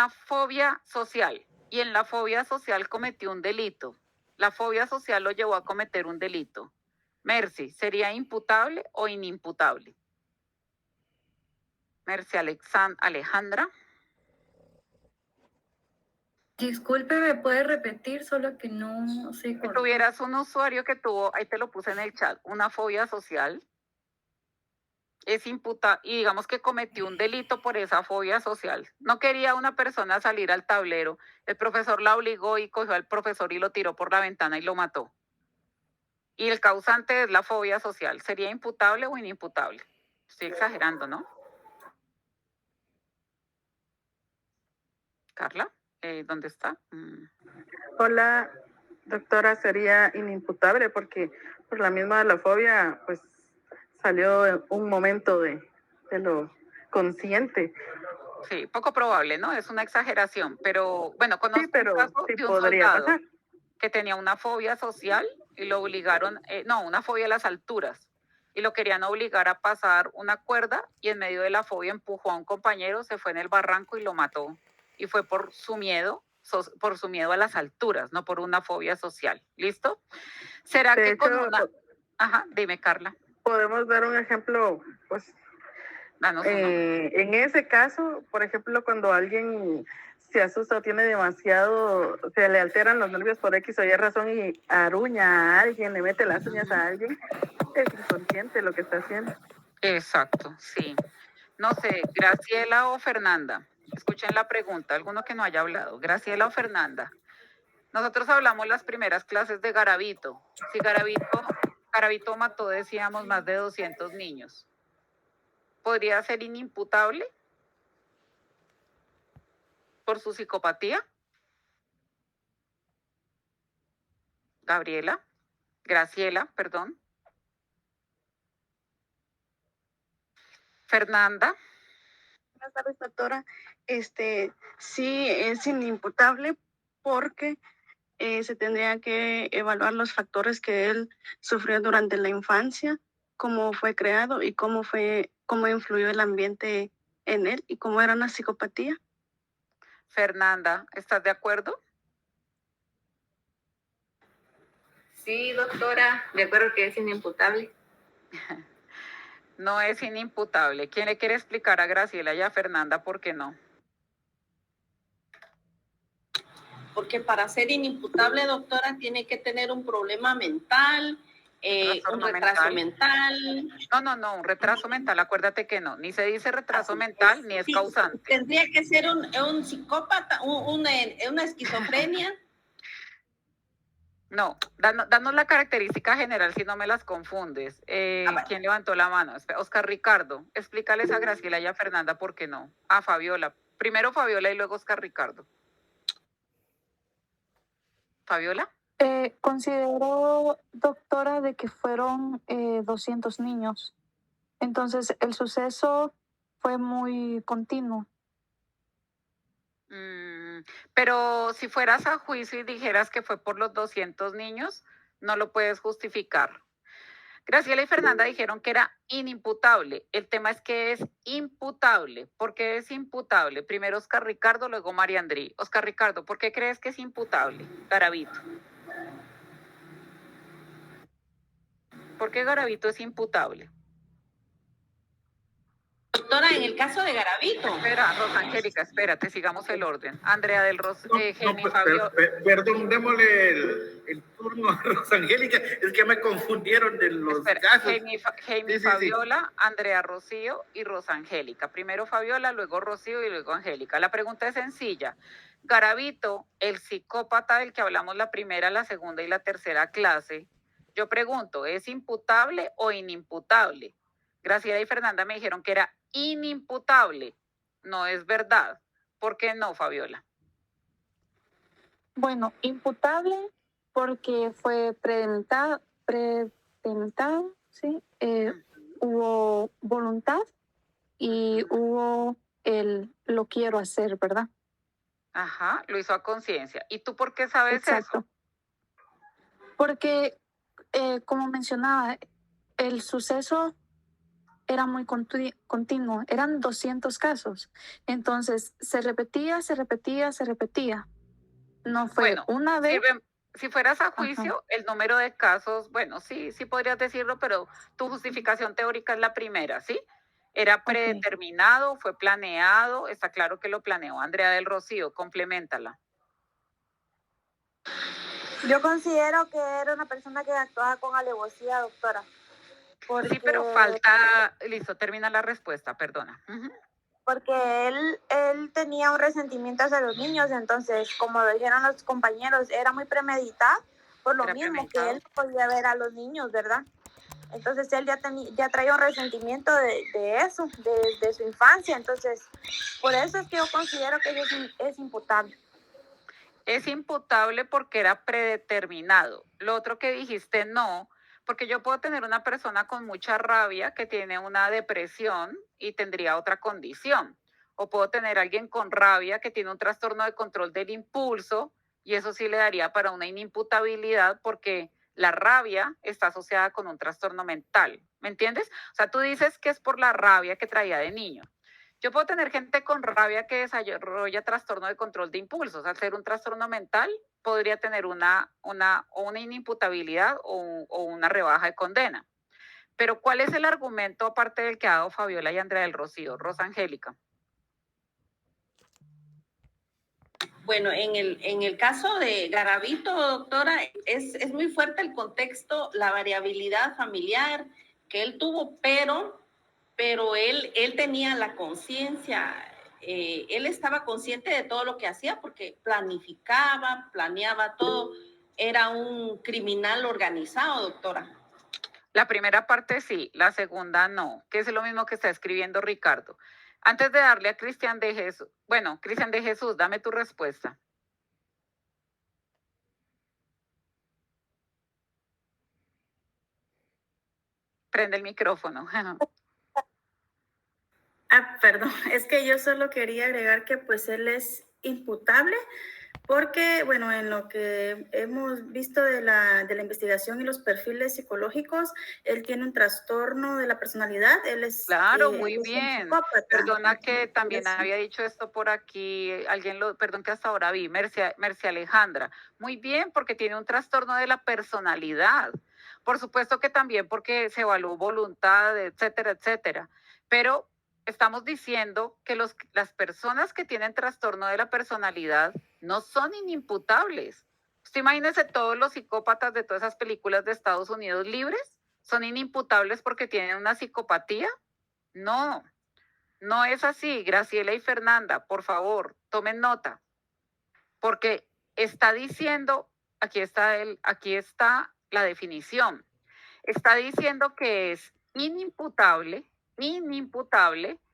fobia social. y en la fobia social cometió un delito. La fobia social lo llevó a cometer un delito. Mercy, ¿sería imputable o inimputable? Mercy Alejandra. Disculpe, ¿me puede repetir? Solo que no sé. Si tuvieras un usuario que tuvo, ahí te lo puse en el chat, una fobia social, es imputable y digamos que cometió un delito por esa fobia social. No quería una persona salir al tablero, el profesor la obligó y cogió al profesor y lo tiró por la ventana y lo mató. Y el causante es la fobia social. ¿Sería imputable o inimputable? Estoy exagerando, ¿no? Carla, ¿dónde está? Hola, doctora, sería inimputable porque por la misma de la fobia, pues salió en un momento de lo consciente. Sí, poco probable, ¿no? Es una exageración, pero bueno, conozco Sí, pero un caso sí de un podría soldado pasar. que tenía una fobia social y lo obligaron, no, una fobia a las alturas, y lo querían obligar a pasar una cuerda y en medio de la fobia empujó a un compañero, se fue en el barranco y lo mató. Y fue por su miedo a las alturas, no por una fobia social. ¿Listo? ¿Será De que con hecho, una... Ajá, dime, Carla. podemos dar un ejemplo, pues, Danos uno. en ese caso, por ejemplo, cuando alguien se asusta o tiene demasiado, se le alteran los nervios por X o Y razón y aruña a alguien, le mete las uñas a alguien, es inconsciente lo que está haciendo. Exacto, sí. No sé, Graciela o Fernanda. Escuchen la pregunta, alguno que no haya hablado. Graciela o Fernanda. Nosotros hablamos las primeras clases de Garavito. Si Garavito mató, decíamos, más de 200 niños. ¿Podría ser inimputable por su psicopatía? Graciela, perdón. Fernanda. Buenas tardes, doctora. Sí es inimputable porque se tendría que evaluar los factores que él sufrió durante la infancia, cómo fue creado y cómo influyó el ambiente en él y cómo era una psicopatía. Fernanda, ¿estás de acuerdo? Sí, doctora, de acuerdo que es inimputable. No es inimputable. ¿Quién le quiere explicar a Graciela y a Fernanda por qué no? Porque para ser inimputable, doctora, tiene que tener un problema mental, un retraso mental. No, un retraso mental, acuérdate que no. Ni se dice retraso mental, ni es causante. Tendría que ser un psicópata, una esquizofrenia. No, danos la característica general si no me las confundes. ¿Quién levantó la mano? Oscar Ricardo, explícales a Graciela y a Fernanda por qué no. A Fabiola. Primero Fabiola y luego Oscar Ricardo. Fabiola. Considero, doctora, de que fueron 200 niños. Entonces, el suceso fue muy continuo. Pero si fueras a juicio y dijeras que fue por los 200 niños, no lo puedes justificar. Graciela y Fernanda dijeron que era inimputable. El tema es que es imputable. ¿Por qué es imputable? Primero Oscar Ricardo, luego María Andrí. Oscar Ricardo, ¿por qué crees que es imputable, Garavito? ¿Por qué Garavito es imputable? Doctora, en el caso de Garavito. Espera, Rosangélica, espérate, sigamos el orden. Andrea del Fabio. Perdón, démosle el turno a Rosangélica, es que me confundieron de los casos. Jamie Fabiola, Andrea Rocío y Rosangélica. Primero Fabiola, luego Rocío y luego Angélica. La pregunta es sencilla. Garavito, el psicópata del que hablamos la primera, la segunda y la tercera clase, yo pregunto, ¿es imputable o inimputable? Graciela y Fernanda me dijeron que era inimputable. No es verdad. ¿Por qué no, Fabiola? Bueno, imputable porque fue premeditado, ¿sí? Hubo voluntad y hubo lo quiero hacer, ¿verdad? Ajá, lo hizo a conciencia. ¿Y tú por qué sabes eso? Porque, como mencionaba, el suceso era muy continuo, eran 200 casos. Entonces, se repetía. no fue Bueno, una vez. si fueras a Ajá. juicio, el número de casos, bueno, sí, sí podrías decirlo, pero tu justificación teórica es la primera, ¿sí? Era Ok. predeterminado, fue planeado, está claro que lo planeó Andrea del Rocío, compleméntala. Yo considero que era una persona que actuaba con alevosía, doctora, Sí, pero porque, falta, listo, termina la respuesta, perdona. Ujú. porque él tenía un resentimiento hacia los niños, entonces, como lo dijeron los compañeros, era muy premeditado, por lo Era mismo que premeditado. él no podía ver a los niños, ¿verdad? Entonces él ya traía un resentimiento de eso, de su infancia, entonces, por eso es que yo considero que es imputable. Es imputable porque era predeterminado. Lo otro que dijiste no, porque yo puedo tener una persona con mucha rabia que tiene una depresión y tendría otra condición. O puedo tener a alguien con rabia que tiene un trastorno de control del impulso y eso sí le daría para una inimputabilidad porque la rabia está asociada con un trastorno mental. ¿Me entiendes? O sea, tú dices que es por la rabia que traía de niño. Yo puedo tener gente con rabia que desarrolla trastorno de control de impulsos. Al ser un trastorno mental, podría tener o una inimputabilidad o una rebaja de condena. Pero ¿cuál es el argumento aparte del que ha dado Fabiola y Andrea del Rocío? Rosa Angélica. Bueno, en el caso de Garavito, doctora, es muy fuerte el contexto, la variabilidad familiar que él tuvo, pero él tenía la conciencia, él estaba consciente de todo lo que hacía porque planificaba, planeaba todo, era un criminal organizado, doctora. La primera parte sí, la segunda no, que es lo mismo que está escribiendo Ricardo. Antes de darle a Cristian de Jesús, bueno, Cristian de Jesús, dame tu respuesta. Prende el micrófono. Perdón, es que yo solo quería agregar que pues él es imputable porque, bueno, en lo que hemos visto de la investigación y los perfiles psicológicos, él tiene un trastorno de la personalidad, Claro, él muy es un bien. psicópata. Perdona que Por también eso. había dicho esto por aquí, perdón que hasta ahora vi, Mercia Alejandra. Muy bien, porque tiene un trastorno de la personalidad. Por supuesto que también porque se evaluó voluntad, etcétera, etcétera. Pero estamos diciendo que las personas que tienen trastorno de la personalidad no son inimputables. Usted imagínese todos los psicópatas de todas esas películas de Estados Unidos libres, son inimputables porque tienen una psicopatía. No, no es así, Graciela y Fernanda, por favor, tomen nota, porque está diciendo, aquí está la definición, está diciendo que es inimputable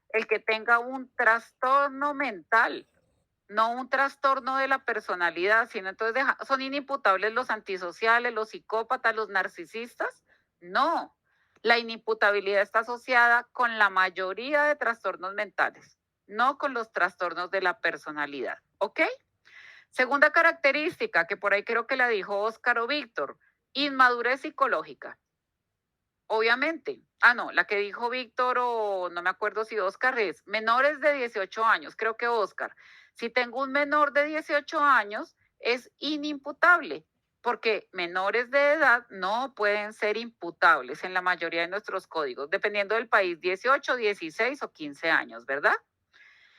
el que tenga un trastorno mental, no un trastorno de la personalidad, sino entonces son inimputables los antisociales, los psicópatas, los narcisistas. No, la inimputabilidad está asociada con la mayoría de trastornos mentales, no con los trastornos de la personalidad. ¿Ok? Segunda característica, que por ahí creo que la dijo Óscar o Víctor, inmadurez psicológica. Obviamente. No, la que dijo Víctor o no me acuerdo si Óscar es menores de 18 años, creo que Óscar. Si tengo un menor de 18 años, es inimputable, porque menores de edad no pueden ser imputables en la mayoría de nuestros códigos, dependiendo del país, 18, 16 o 15 años, ¿verdad?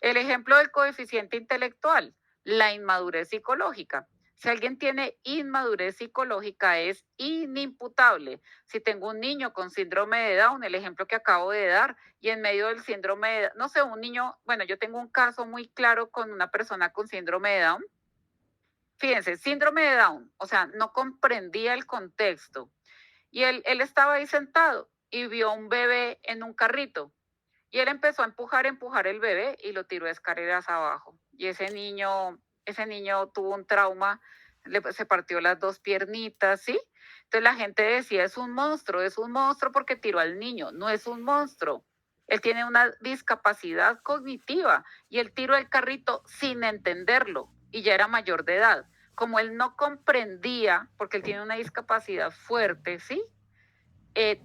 El ejemplo del coeficiente intelectual, la inmadurez psicológica. Si alguien tiene inmadurez psicológica es inimputable. Si tengo un niño con síndrome de Down, el ejemplo que acabo de dar, y en medio del síndrome de Down, no sé, un niño, bueno, yo tengo un caso muy claro con una persona con síndrome de Down. Fíjense, síndrome de Down, o sea, no comprendía el contexto. Y él estaba ahí sentado y vio un bebé en un carrito. Y él empezó a empujar el bebé y lo tiró de escaleras abajo. Y ese niño tuvo un trauma, se partió las dos piernitas, ¿sí? Entonces la gente decía, es un monstruo porque tiró al niño. No es un monstruo. Él tiene una discapacidad cognitiva y él tiró el carrito sin entenderlo y ya era mayor de edad. Como él no comprendía, porque él tiene una discapacidad fuerte, ¿sí?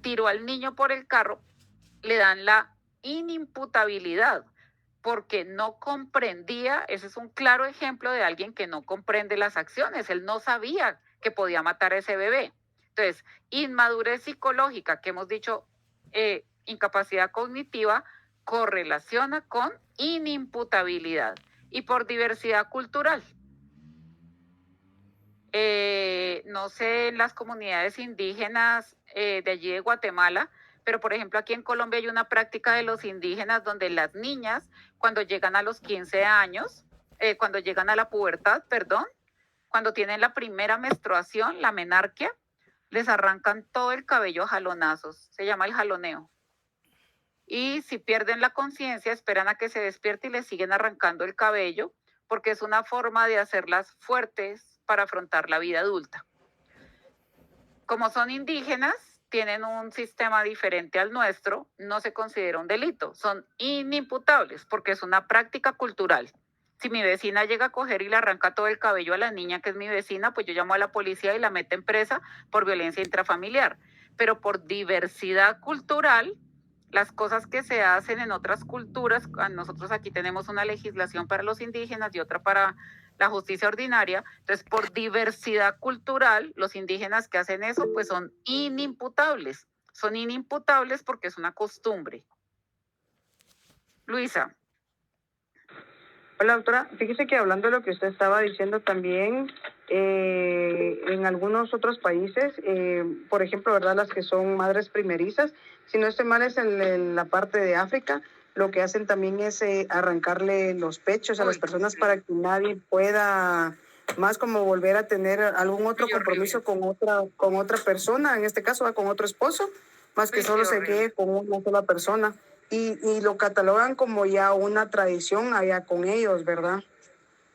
Tiró al niño por el carro, le dan la inimputabilidad. porque no comprendía. Ese es un claro ejemplo de alguien que no comprende las acciones. Él no sabía que podía matar a ese bebé. Entonces, inmadurez psicológica, que hemos dicho, incapacidad cognitiva, correlaciona con inimputabilidad. Y por diversidad cultural. No sé, en las comunidades indígenas de allí de Guatemala, pero por ejemplo aquí en Colombia hay una práctica de los indígenas donde las niñas, cuando llegan a los 15 años, cuando llegan a la pubertad, perdón, cuando tienen la primera menstruación, la menarquia, les arrancan todo el cabello a jalonazos, se llama el jaloneo. Y si pierden la conciencia, esperan a que se despierte y les siguen arrancando el cabello, porque es una forma de hacerlas fuertes para afrontar la vida adulta. Como son indígenas, tienen un sistema diferente al nuestro, no se considera un delito, son inimputables porque es una práctica cultural. Si mi vecina llega a coger y le arranca todo el cabello a la niña que es mi vecina, pues yo llamo a la policía y la meto en presa por violencia intrafamiliar. Pero por diversidad cultural, las cosas que se hacen en otras culturas, nosotros aquí tenemos una legislación para los indígenas y otra para la justicia ordinaria, entonces por diversidad cultural, los indígenas que hacen eso pues son inimputables porque es una costumbre. Luisa. Hola, doctora. Fíjese que hablando de lo que usted estaba diciendo también, en algunos otros países, por ejemplo, ¿verdad? Las que son madres primerizas, si no estoy mal es en la parte de África, lo que hacen también es arrancarle los pechos a las personas para que nadie pueda más como volver a tener algún otro compromiso con otra persona, en este caso con otro esposo, más que solo se quede con una sola persona. Y lo catalogan como ya una tradición allá con ellos, ¿verdad?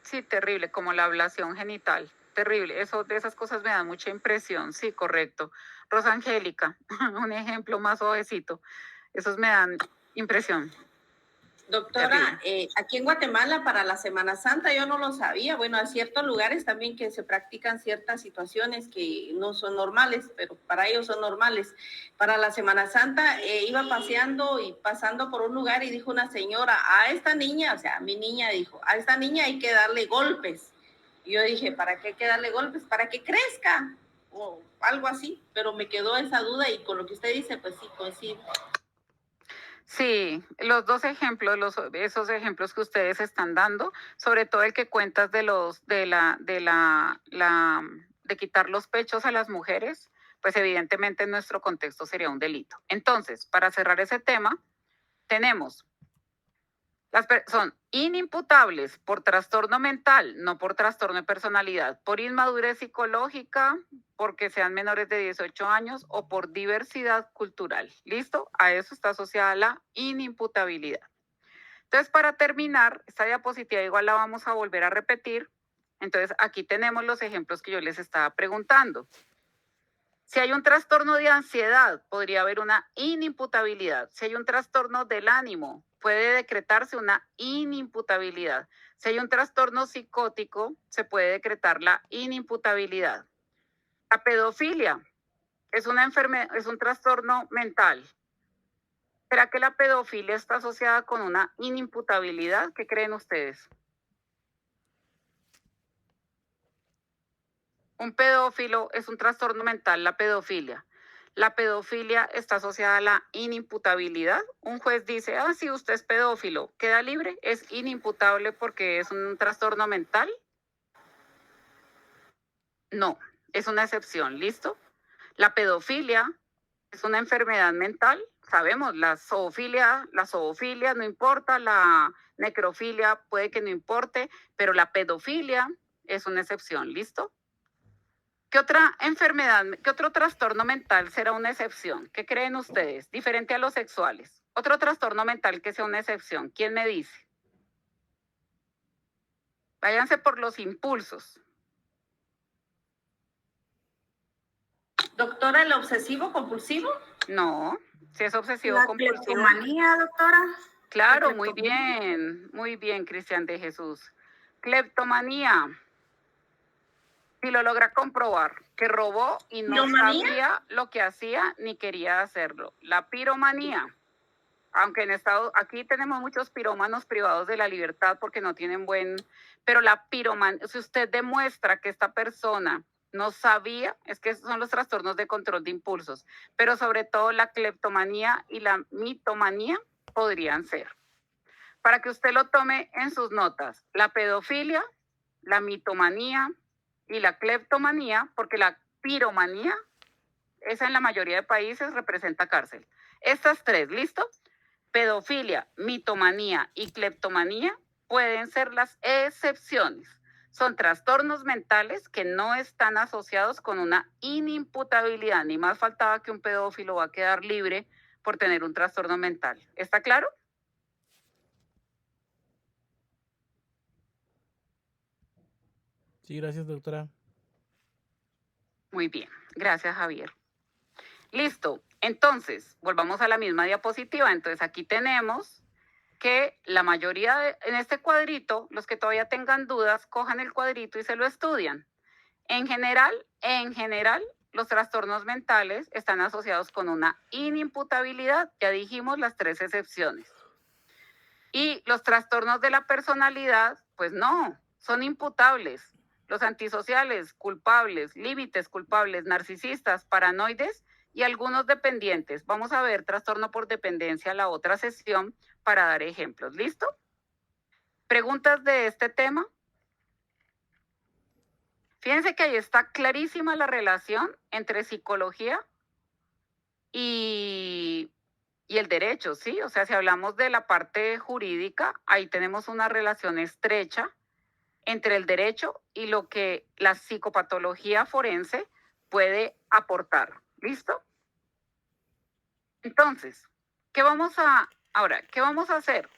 Sí, terrible, como la ablación genital, terrible. De esas cosas me dan mucha impresión, sí, correcto. Rosa Angélica, un ejemplo más suavecito. Esos me dan impresión. Doctora, aquí en Guatemala para la Semana Santa yo no lo sabía. Bueno, hay ciertos lugares también que se practican ciertas situaciones que no son normales, pero para ellos son normales. Para la Semana Santa iba paseando y pasando por un lugar y dijo una señora, a esta niña, o sea, mi niña dijo, a esta niña hay que darle golpes. Y yo dije, ¿para qué hay que darle golpes? Para que crezca o algo así, pero me quedó esa duda y con lo que usted dice, pues sí, coincido. Sí, los dos ejemplos, esos ejemplos que ustedes están dando, sobre todo el que cuentas de quitar los pechos a las mujeres, pues evidentemente en nuestro contexto sería un delito. Entonces, para cerrar ese tema, tenemos son inimputables por trastorno mental, no por trastorno de personalidad, por inmadurez psicológica, porque sean menores de 18 años o por diversidad cultural. ¿Listo? A eso está asociada la inimputabilidad. Entonces, para terminar, esta diapositiva igual la vamos a volver a repetir. Entonces, aquí tenemos los ejemplos que yo les estaba preguntando. Si hay un trastorno de ansiedad, podría haber una inimputabilidad. Si hay un trastorno del ánimo, puede decretarse una inimputabilidad. Si hay un trastorno psicótico, se puede decretar la inimputabilidad. La pedofilia es una enfermedad, es un trastorno mental. ¿Será que la pedofilia está asociada con una inimputabilidad? ¿Qué creen ustedes? Un pedófilo es un trastorno mental, la pedofilia. La pedofilia está asociada a la inimputabilidad. Un juez dice, si usted es pedófilo, queda libre, es inimputable porque es un trastorno mental. No, es una excepción, ¿listo? La pedofilia es una enfermedad mental, sabemos, la zoofilia no importa, la necrofilia puede que no importe, pero la pedofilia es una excepción, ¿listo? ¿Qué otra enfermedad, qué otro trastorno mental será una excepción? ¿Qué creen ustedes? Diferente a los sexuales. Otro trastorno mental que sea una excepción. ¿Quién me dice? Váyanse por los impulsos. Doctora, ¿el obsesivo compulsivo? No, si es obsesivo compulsivo. La cleptomanía, doctora. Claro, muy bien, Cristian de Jesús. Cleptomanía. Si lo logra comprobar, que robó y no sabía lo que hacía ni quería hacerlo. La piromanía. aunque aquí tenemos muchos pirómanos privados de la libertad porque no tienen pero la piromanía, si usted demuestra que esta persona no sabía, es que son los trastornos de control de impulsos, pero sobre todo la cleptomanía y la mitomanía podrían ser. Para que usted lo tome en sus notas, la pedofilia, la mitomanía y la cleptomanía, porque la piromanía, esa en la mayoría de países representa cárcel. Estas tres, ¿listo? Pedofilia, mitomanía y cleptomanía pueden ser las excepciones. Son trastornos mentales que no están asociados con una inimputabilidad. Ni más faltaba que un pedófilo va a quedar libre por tener un trastorno mental. ¿Está claro? Sí, gracias, doctora. Muy bien, gracias, Javier. Listo, entonces, volvamos a la misma diapositiva. Entonces, aquí tenemos que la mayoría, en este cuadrito, los que todavía tengan dudas, cojan el cuadrito y se lo estudian. En general, los trastornos mentales están asociados con una inimputabilidad. Ya dijimos las 3 excepciones. Y los trastornos de la personalidad, pues no, son imputables. Los antisociales, culpables, límites culpables, narcisistas, paranoides y algunos dependientes. Vamos a ver trastorno por dependencia la otra sesión para dar ejemplos. ¿Listo? ¿Preguntas de este tema? Fíjense que ahí está clarísima la relación entre psicología y el derecho, ¿sí? O sea, si hablamos de la parte jurídica, ahí tenemos una relación estrecha entre el derecho y lo que la psicopatología forense puede aportar. ¿Listo? Entonces, ¿qué vamos a hacer?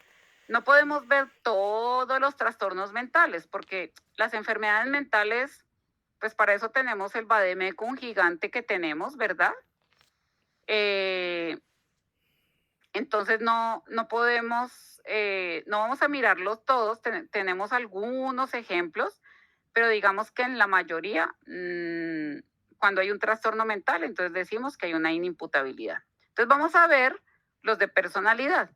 No podemos ver todos los trastornos mentales, porque las enfermedades mentales, pues para eso tenemos el vademécum gigante que tenemos, ¿verdad? Entonces no podemos, no vamos a mirarlos todos, tenemos algunos ejemplos, pero digamos que en la mayoría, cuando hay un trastorno mental, entonces decimos que hay una inimputabilidad. Entonces vamos a ver los de personalidad,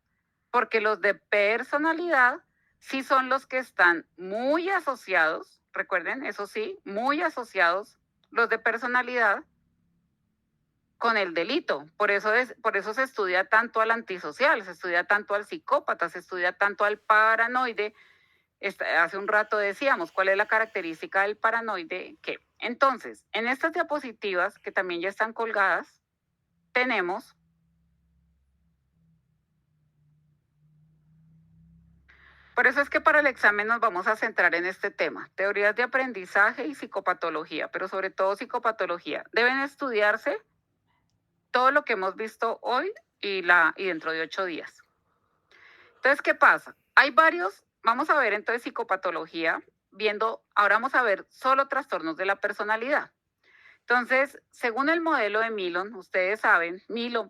porque los de personalidad sí son los que están muy asociados, recuerden, eso sí, muy asociados los de personalidad con el delito. Por eso se estudia tanto al antisocial, se estudia tanto al psicópata, se estudia tanto al paranoide. Hace un rato decíamos, ¿cuál es la característica del paranoide? ¿Qué? Entonces, en estas diapositivas, que también ya están colgadas, tenemos por eso es que para el examen nos vamos a centrar en este tema, teorías de aprendizaje y psicopatología, pero sobre todo psicopatología. Deben estudiarse todo lo que hemos visto hoy y dentro de 8 días. Entonces, ¿qué pasa? Hay varios, vamos a ver entonces psicopatología, ahora vamos a ver solo trastornos de la personalidad. Entonces, según el modelo de Milon, ustedes saben,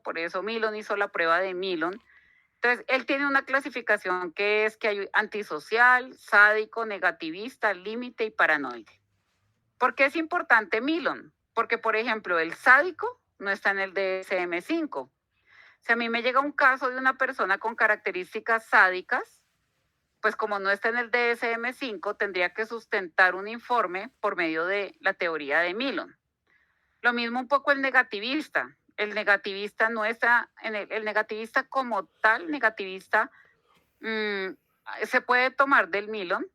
por eso Milon hizo la prueba de Milon. Entonces, él tiene una clasificación que es que hay antisocial, sádico, negativista, límite y paranoide. ¿Por qué es importante Milon? Porque, por ejemplo, el sádico no está en el DSM-5. Si a mí me llega un caso de una persona con características sádicas, pues como no está en el DSM-5, tendría que sustentar un informe por medio de la teoría de Milon. Lo mismo un poco el negativista. El negativista no está en el negativista como tal, se puede tomar del Milon.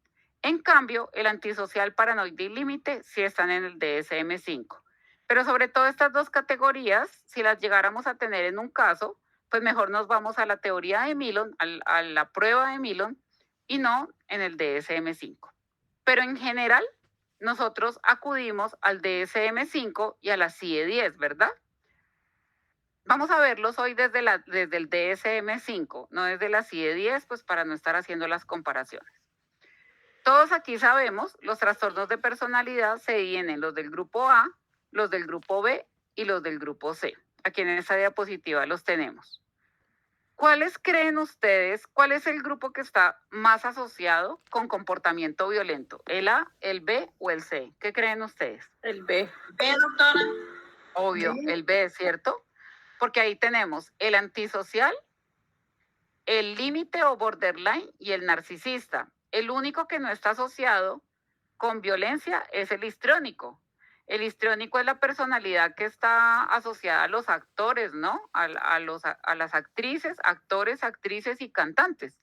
En cambio, el antisocial, paranoide y límite sí están en el DSM-5. Pero sobre todo estas dos categorías, si las llegáramos a tener en un caso, pues mejor nos vamos a la teoría de Milon, a la prueba de Milon, y no en el DSM-5. Pero en general, nosotros acudimos al DSM-5 y a la CIE-10, ¿verdad? Vamos a verlos hoy desde el DSM-5, no desde la CIE-10, pues para no estar haciendo las comparaciones. Todos aquí sabemos, los trastornos de personalidad se dividen en los del grupo A, los del grupo B y los del grupo C. Aquí en esta diapositiva los tenemos. ¿Cuáles creen ustedes, cuál es el grupo que está más asociado con comportamiento violento? ¿El A, el B o el C? ¿Qué creen ustedes? El B. B, doctora. Obvio, el B, ¿cierto? Porque ahí tenemos el antisocial, el límite o borderline y el narcisista. El único que no está asociado con violencia es el histriónico. El histriónico es la personalidad que está asociada a los actores, ¿no? A las actrices, actores, actrices y cantantes.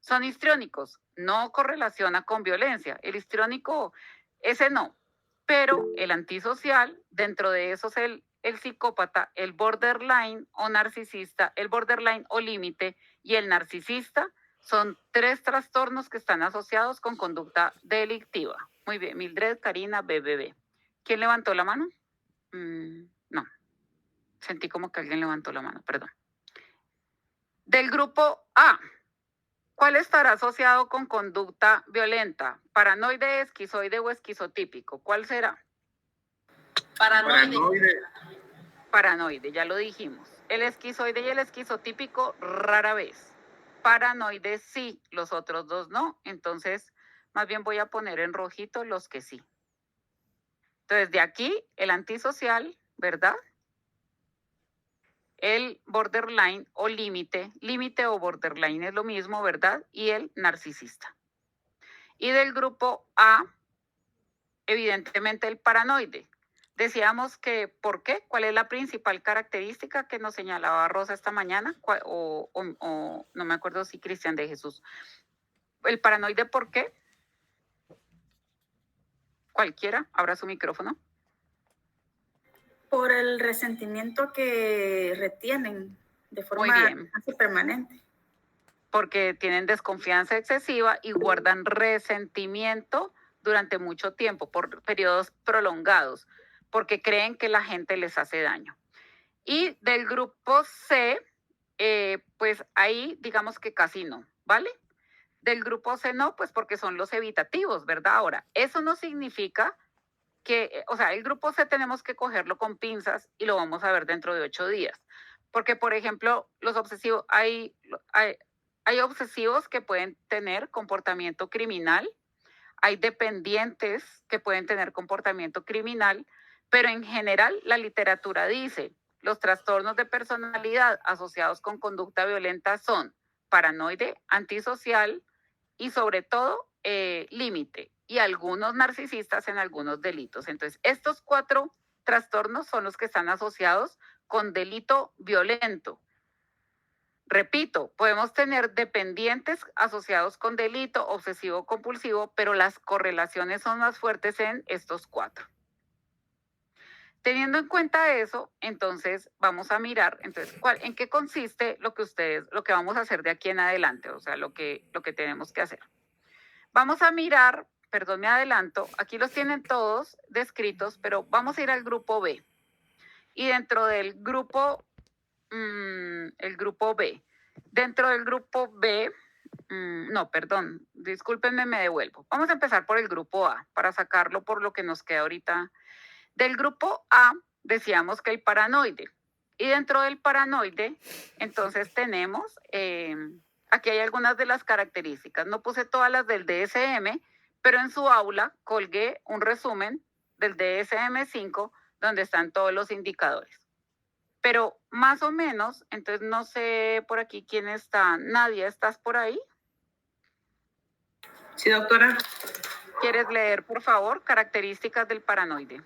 Son histriónicos, no correlaciona con violencia. El histriónico, ese no. Pero el antisocial, dentro de esos el psicópata, el borderline o narcisista, el borderline o límite y el narcisista son 3 trastornos que están asociados con conducta delictiva. Muy bien, Mildred, Karina, BBB. ¿Quién levantó la mano? No. Sentí como que alguien levantó la mano, perdón. Del grupo A, ¿cuál estará asociado con conducta violenta? ¿Paranoide, esquizoide o esquizotípico? ¿Cuál será? Paranoide. Paranoide, ya lo dijimos. El esquizoide y el esquizotípico rara vez. Paranoide sí, los otros 2 no. Entonces, más bien voy a poner en rojito los que sí. Entonces, de aquí, el antisocial, ¿verdad? El borderline o límite o borderline es lo mismo, ¿verdad? Y el narcisista. Y del grupo A, evidentemente el paranoide. Decíamos que, ¿por qué? ¿Cuál es la principal característica que nos señalaba Rosa esta mañana? O no me acuerdo si Cristian de Jesús. ¿El paranoide por qué? Cualquiera, abra su micrófono. Por el resentimiento que retienen de forma casi permanente. Porque tienen desconfianza excesiva y guardan resentimiento durante mucho tiempo, por periodos prolongados, porque creen que la gente les hace daño. Y del grupo C, pues ahí digamos que casi no, ¿vale? Del grupo C no, pues porque son los evitativos, ¿verdad? Ahora, eso no significa que, o sea, el grupo C tenemos que cogerlo con pinzas y lo vamos a ver dentro de 8 días. Porque, por ejemplo, los obsesivos, hay obsesivos que pueden tener comportamiento criminal, hay dependientes que pueden tener comportamiento criminal, pero en general la literatura dice, los trastornos de personalidad asociados con conducta violenta son paranoide, antisocial y sobre todo límite, y algunos narcisistas en algunos delitos. Entonces, estos 4 trastornos son los que están asociados con delito violento. Repito, podemos tener dependientes asociados con delito obsesivo compulsivo, pero las correlaciones son más fuertes en estos 4. Teniendo en cuenta eso, entonces vamos a mirar, entonces, ¿en qué consiste lo que vamos a hacer de aquí en adelante? O sea, lo que tenemos que hacer. Vamos a mirar, perdón, me adelanto, aquí los tienen todos descritos, pero vamos a ir al grupo B. Y dentro del grupo, el grupo B, dentro del grupo B, no, perdón, discúlpenme, me devuelvo. Vamos a empezar por el grupo A, para sacarlo por lo que nos queda ahorita. Del grupo A, decíamos que el paranoide. Y dentro del paranoide, entonces tenemos, aquí hay algunas de las características. No puse todas las del DSM, pero en su aula colgué un resumen del DSM-5 donde están todos los indicadores. Pero más o menos, entonces no sé por aquí quién está. Nadia, ¿estás por ahí? Sí, doctora. ¿Quieres leer, por favor, características del paranoide?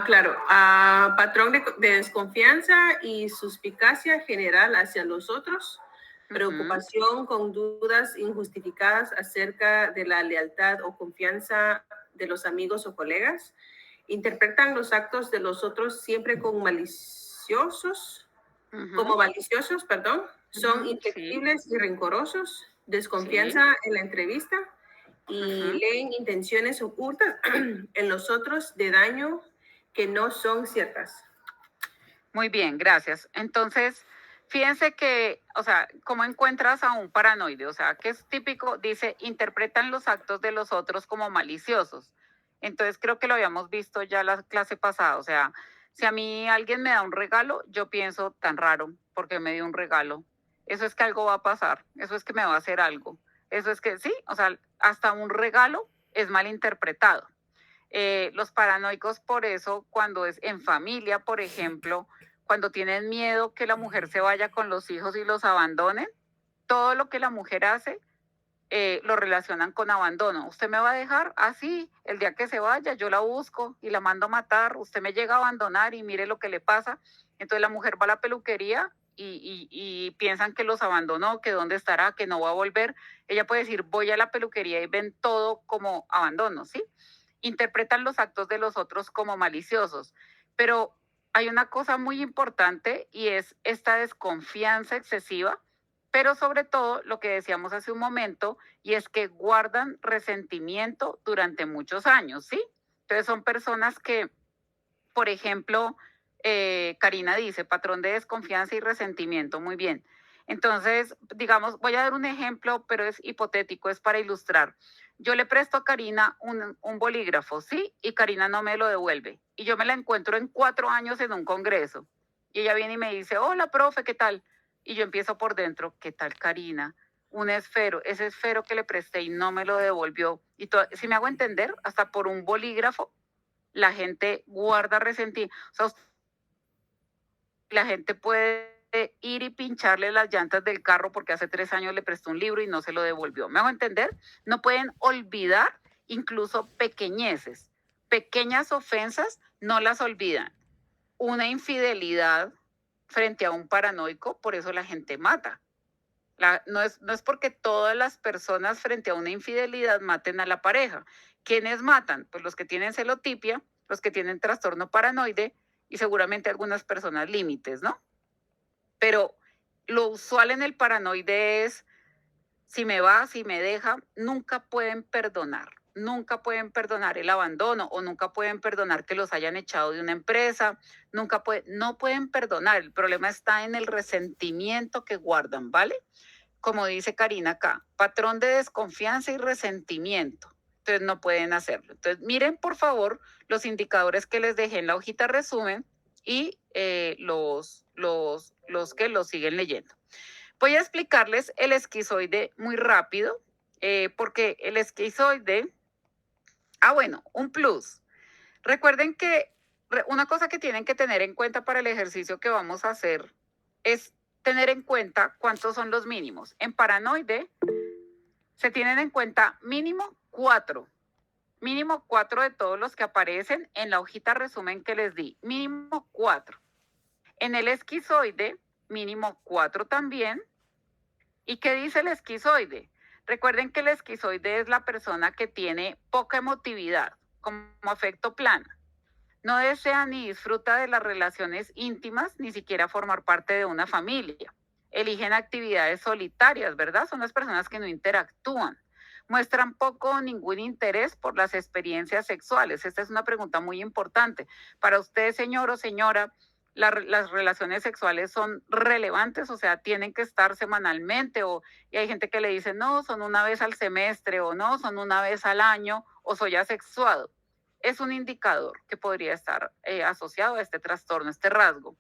Claro, patrón de desconfianza y suspicacia general hacia los otros, preocupación con dudas injustificadas acerca de la lealtad o confianza de los amigos o colegas, interpretan los actos de los otros siempre como maliciosos, son inflexibles y rencorosos, desconfianza en la entrevista y leen intenciones ocultas en los otros de daño que no son ciertas. Muy bien, gracias. Entonces, fíjense que, o sea, ¿cómo encuentras a un paranoide? O sea, que es típico, dice, interpretan los actos de los otros como maliciosos. Entonces, creo que lo habíamos visto ya la clase pasada. O sea, si a mí alguien me da un regalo, yo pienso, tan raro, porque me dio un regalo. Eso es que algo va a pasar, eso es que me va a hacer algo. Eso es que sí, o sea, hasta un regalo es mal interpretado. Los paranoicos, por eso, cuando es en familia, por ejemplo, cuando tienen miedo que la mujer se vaya con los hijos y los abandonen, todo lo que la mujer hace lo relacionan con abandono. Usted me va a dejar así, el día que se vaya yo la busco y la mando a matar, usted me llega a abandonar y mire lo que le pasa. Entonces la mujer va a la peluquería y piensan que los abandonó, que dónde estará, que no va a volver. Ella puede decir, voy a la peluquería y ven todo como abandono, ¿sí? Interpretan los actos de los otros como maliciosos. Pero hay una cosa muy importante y es esta desconfianza excesiva, pero sobre todo lo que decíamos hace un momento, y es que guardan resentimiento durante muchos años, ¿sí? Entonces son personas que, por ejemplo, Karina dice, patrón de desconfianza y resentimiento, muy bien. Entonces, digamos, voy a dar un ejemplo, pero es hipotético, es para ilustrar. Yo le presto a Karina un bolígrafo, ¿sí? Y Karina no me lo devuelve. Y yo me la encuentro en 4 años en un congreso. Y ella viene y me dice, hola, profe, ¿qué tal? Y yo empiezo por dentro, ¿qué tal, Karina? Un esfero, ese esfero que le presté y no me lo devolvió. Y si me hago entender, hasta por un bolígrafo, la gente guarda resentimiento. O sea, la gente puede ir y pincharle las llantas del carro porque hace 3 años le prestó un libro y no se lo devolvió. ¿Me hago entender? No pueden olvidar incluso pequeñeces. Pequeñas ofensas no las olvidan. Una infidelidad frente a un paranoico, por eso la gente mata. No es porque todas las personas frente a una infidelidad maten a la pareja. ¿Quiénes matan? Pues los que tienen celotipia, los que tienen trastorno paranoide y seguramente algunas personas límites, ¿no? Pero lo usual en el paranoide es, si me va, si me deja, nunca pueden perdonar. Nunca pueden perdonar el abandono o nunca pueden perdonar que los hayan echado de una empresa. No pueden perdonar. El problema está en el resentimiento que guardan, ¿vale? Como dice Karina acá, patrón de desconfianza y resentimiento. Entonces no pueden hacerlo. Entonces miren por favor los indicadores que les dejé en la hojita resumen y los que los siguen leyendo. Voy a explicarles el esquizoide muy rápido, porque el esquizoide, bueno, un plus. Recuerden que una cosa que tienen que tener en cuenta para el ejercicio que vamos a hacer es tener en cuenta cuántos son los mínimos. En paranoide se tienen en cuenta mínimo 4. Mínimo 4 de todos los que aparecen en la hojita resumen que les di. Mínimo 4. En el esquizoide, mínimo 4 también. ¿Y qué dice el esquizoide? Recuerden que el esquizoide es la persona que tiene poca emotividad, como afecto plano. No desea ni disfruta de las relaciones íntimas, ni siquiera formar parte de una familia. Eligen actividades solitarias, ¿verdad? Son las personas que no interactúan. Muestran poco o ningún interés por las experiencias sexuales. Esta es una pregunta muy importante. Para usted, señor o señora, las relaciones sexuales son relevantes, o sea, tienen que estar semanalmente, y hay gente que le dice, no, son una vez al semestre, o no, son una vez al año, o soy asexuado. Es un indicador que podría estar asociado a este trastorno, este rasgo.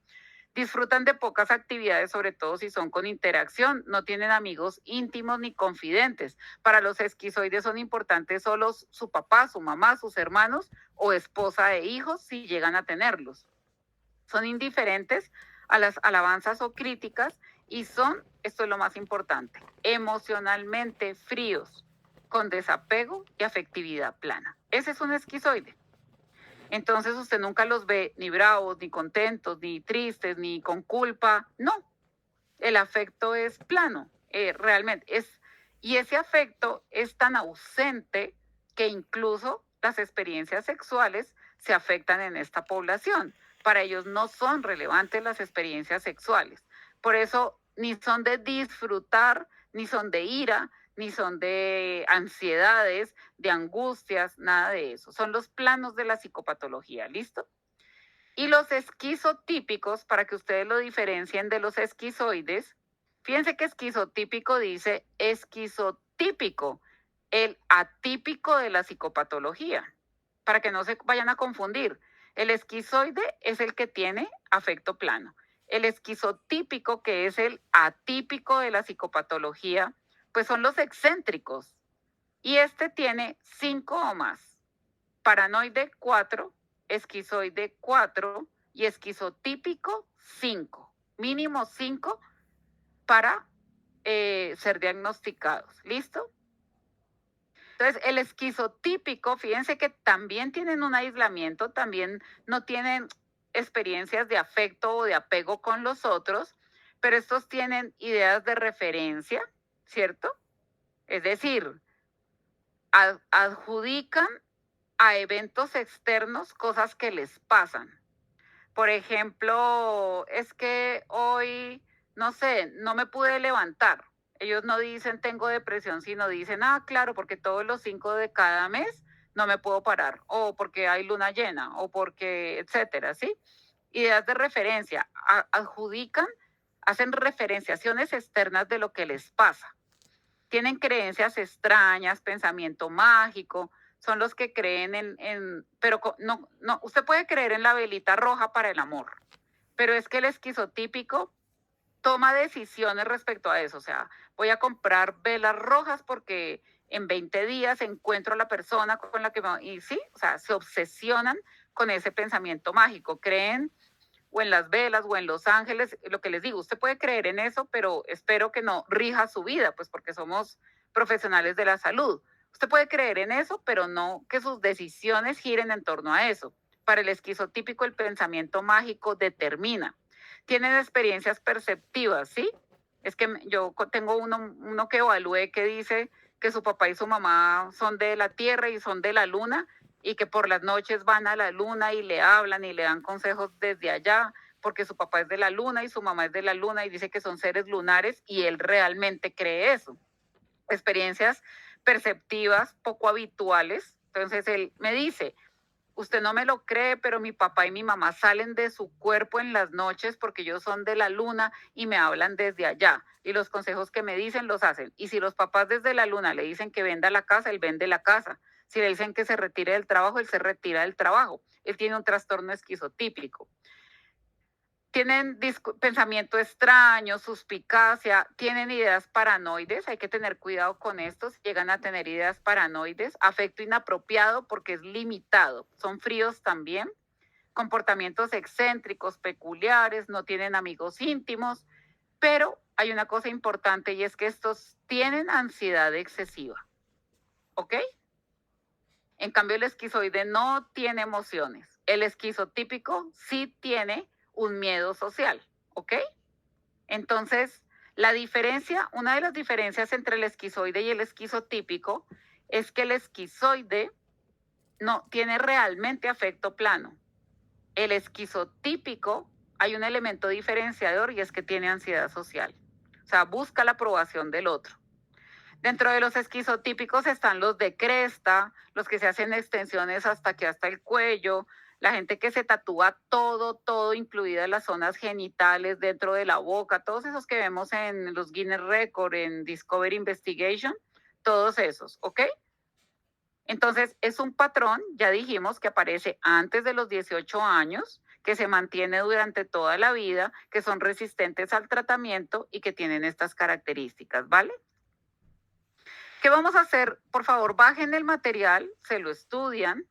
Disfrutan de pocas actividades, sobre todo si son con interacción. No tienen amigos íntimos ni confidentes. Para los esquizoides son importantes solo su papá, su mamá, sus hermanos o esposa e hijos, si llegan a tenerlos. Son indiferentes a las alabanzas o críticas y son, esto es lo más importante, emocionalmente fríos, con desapego y afectividad plana. Ese es un esquizoide. Entonces usted nunca los ve ni bravos, ni contentos, ni tristes, ni con culpa. No, el afecto es plano, realmente. Y ese afecto es tan ausente que incluso las experiencias sexuales se afectan en esta población. Para ellos no son relevantes las experiencias sexuales. Por eso ni son de disfrutar, ni son de ira, ni son de ansiedades, de angustias, nada de eso. Son los planos de la psicopatología, ¿listo? Y los esquizotípicos, para que ustedes lo diferencien de los esquizoides, fíjense que esquizotípico dice esquizotípico, el atípico de la psicopatología, para que no se vayan a confundir. El esquizoide es el que tiene afecto plano. El esquizotípico, que es el atípico de la psicopatología, pues son los excéntricos. Y este tiene 5 o más. Paranoide 4, esquizoide 4 y esquizotípico 5. Mínimo 5 para ser diagnosticados. ¿Listo? Entonces, el esquizotípico, fíjense que también tienen un aislamiento, también no tienen experiencias de afecto o de apego con los otros, pero estos tienen ideas de referencia, ¿cierto? Es decir, adjudican a eventos externos cosas que les pasan. Por ejemplo, es que hoy, no sé, no me pude levantar. Ellos no dicen tengo depresión, sino dicen, claro, porque todos los 5 de cada mes no me puedo parar, o porque hay luna llena, o porque, etcétera, ¿sí? Ideas de referencia, adjudican, hacen referenciaciones externas de lo que les pasa. Tienen creencias extrañas, pensamiento mágico, son los que creen pero no, usted puede creer en la velita roja para el amor, pero es que el esquizotípico toma decisiones respecto a eso, o sea, voy a comprar velas rojas porque en 20 días encuentro a la persona con la que y sí, o sea, se obsesionan con ese pensamiento mágico, creen o en las velas o en los ángeles, lo que les digo, usted puede creer en eso, pero espero que no rija su vida, pues porque somos profesionales de la salud. Usted puede creer en eso, pero no que sus decisiones giren en torno a eso. Para el esquizotípico, el pensamiento mágico determina. Tienen experiencias perceptivas, ¿sí? Es que yo tengo uno que evalué que dice que su papá y su mamá son de la tierra y son de la luna, y que por las noches van a la luna y le hablan y le dan consejos desde allá, porque su papá es de la luna y su mamá es de la luna y dice que son seres lunares y él realmente cree eso. Experiencias perceptivas poco habituales. Entonces él me dice, usted no me lo cree, pero mi papá y mi mamá salen de su cuerpo en las noches porque ellos son de la luna y me hablan desde allá. Y los consejos que me dicen los hacen. Y si los papás desde la luna le dicen que venda la casa, él vende la casa. Si le dicen que se retire del trabajo, él se retira del trabajo. Él tiene un trastorno esquizotípico. Tienen pensamiento extraño, suspicacia, tienen ideas paranoides, hay que tener cuidado con estos, llegan a tener ideas paranoides, afecto inapropiado porque es limitado, son fríos también, comportamientos excéntricos, peculiares, no tienen amigos íntimos, pero hay una cosa importante y es que estos tienen ansiedad excesiva, ¿ok? En cambio, el esquizoide no tiene emociones, el esquizotípico sí tiene un miedo social, ¿ok? Entonces, una de las diferencias entre el esquizoide y el esquizotípico es que el esquizoide no tiene realmente afecto plano. El esquizotípico, hay un elemento diferenciador y es que tiene ansiedad social. O sea, busca la aprobación del otro. Dentro de los esquizotípicos están los de cresta, los que se hacen extensiones hasta el cuello, la gente que se tatúa todo, incluidas las zonas genitales, dentro de la boca, todos esos que vemos en los Guinness Record, en Discovery Investigation, todos esos, ¿ok? Entonces, es un patrón, ya dijimos, que aparece antes de los 18 años, que se mantiene durante toda la vida, que son resistentes al tratamiento y que tienen estas características, ¿vale? ¿Qué vamos a hacer? Por favor, bajen el material, se lo estudian,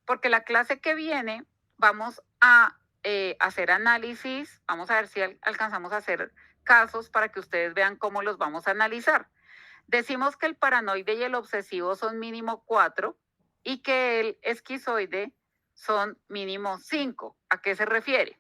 porque la clase que viene vamos a hacer análisis, vamos a ver si alcanzamos a hacer casos para que ustedes vean cómo los vamos a analizar. Decimos que el paranoide y el obsesivo son mínimo 4 y que el esquizoide son mínimo 5. ¿A qué se refiere?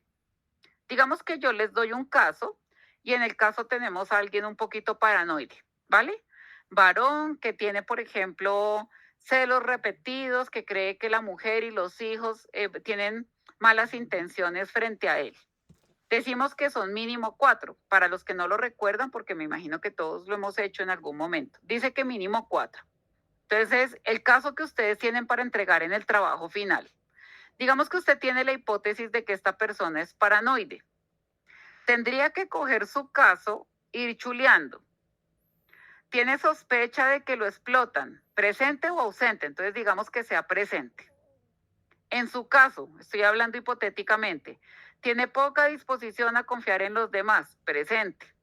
Digamos que yo les doy un caso y en el caso tenemos a alguien un poquito paranoide, ¿vale? Varón que tiene, por ejemplo, celos repetidos, que cree que la mujer y los hijos tienen malas intenciones frente a él. Decimos que son mínimo 4, para los que no lo recuerdan, porque me imagino que todos lo hemos hecho en algún momento. Dice que mínimo 4. Entonces, el caso que ustedes tienen para entregar en el trabajo final. Digamos que usted tiene la hipótesis de que esta persona es paranoide. Tendría que coger su caso, ir chuleando. Tiene sospecha de que lo explotan, presente o ausente, entonces digamos que sea presente. En su caso, estoy hablando hipotéticamente, tiene poca disposición a confiar en los demás, presente.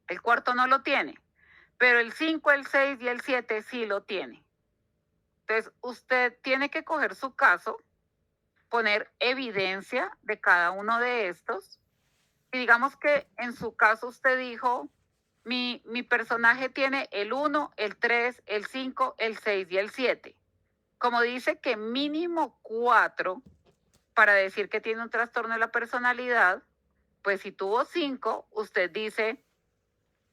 El cuarto no lo tiene, pero el 5, el 6 y el 7 sí lo tiene. Entonces, usted tiene que coger su caso, poner evidencia de cada uno de estos, y digamos que en su caso usted dijo, mi personaje tiene el 1, el 3, el 5, el 6 y el 7. Como dice que mínimo 4 para decir que tiene un trastorno de la personalidad, pues si tuvo 5, usted dice,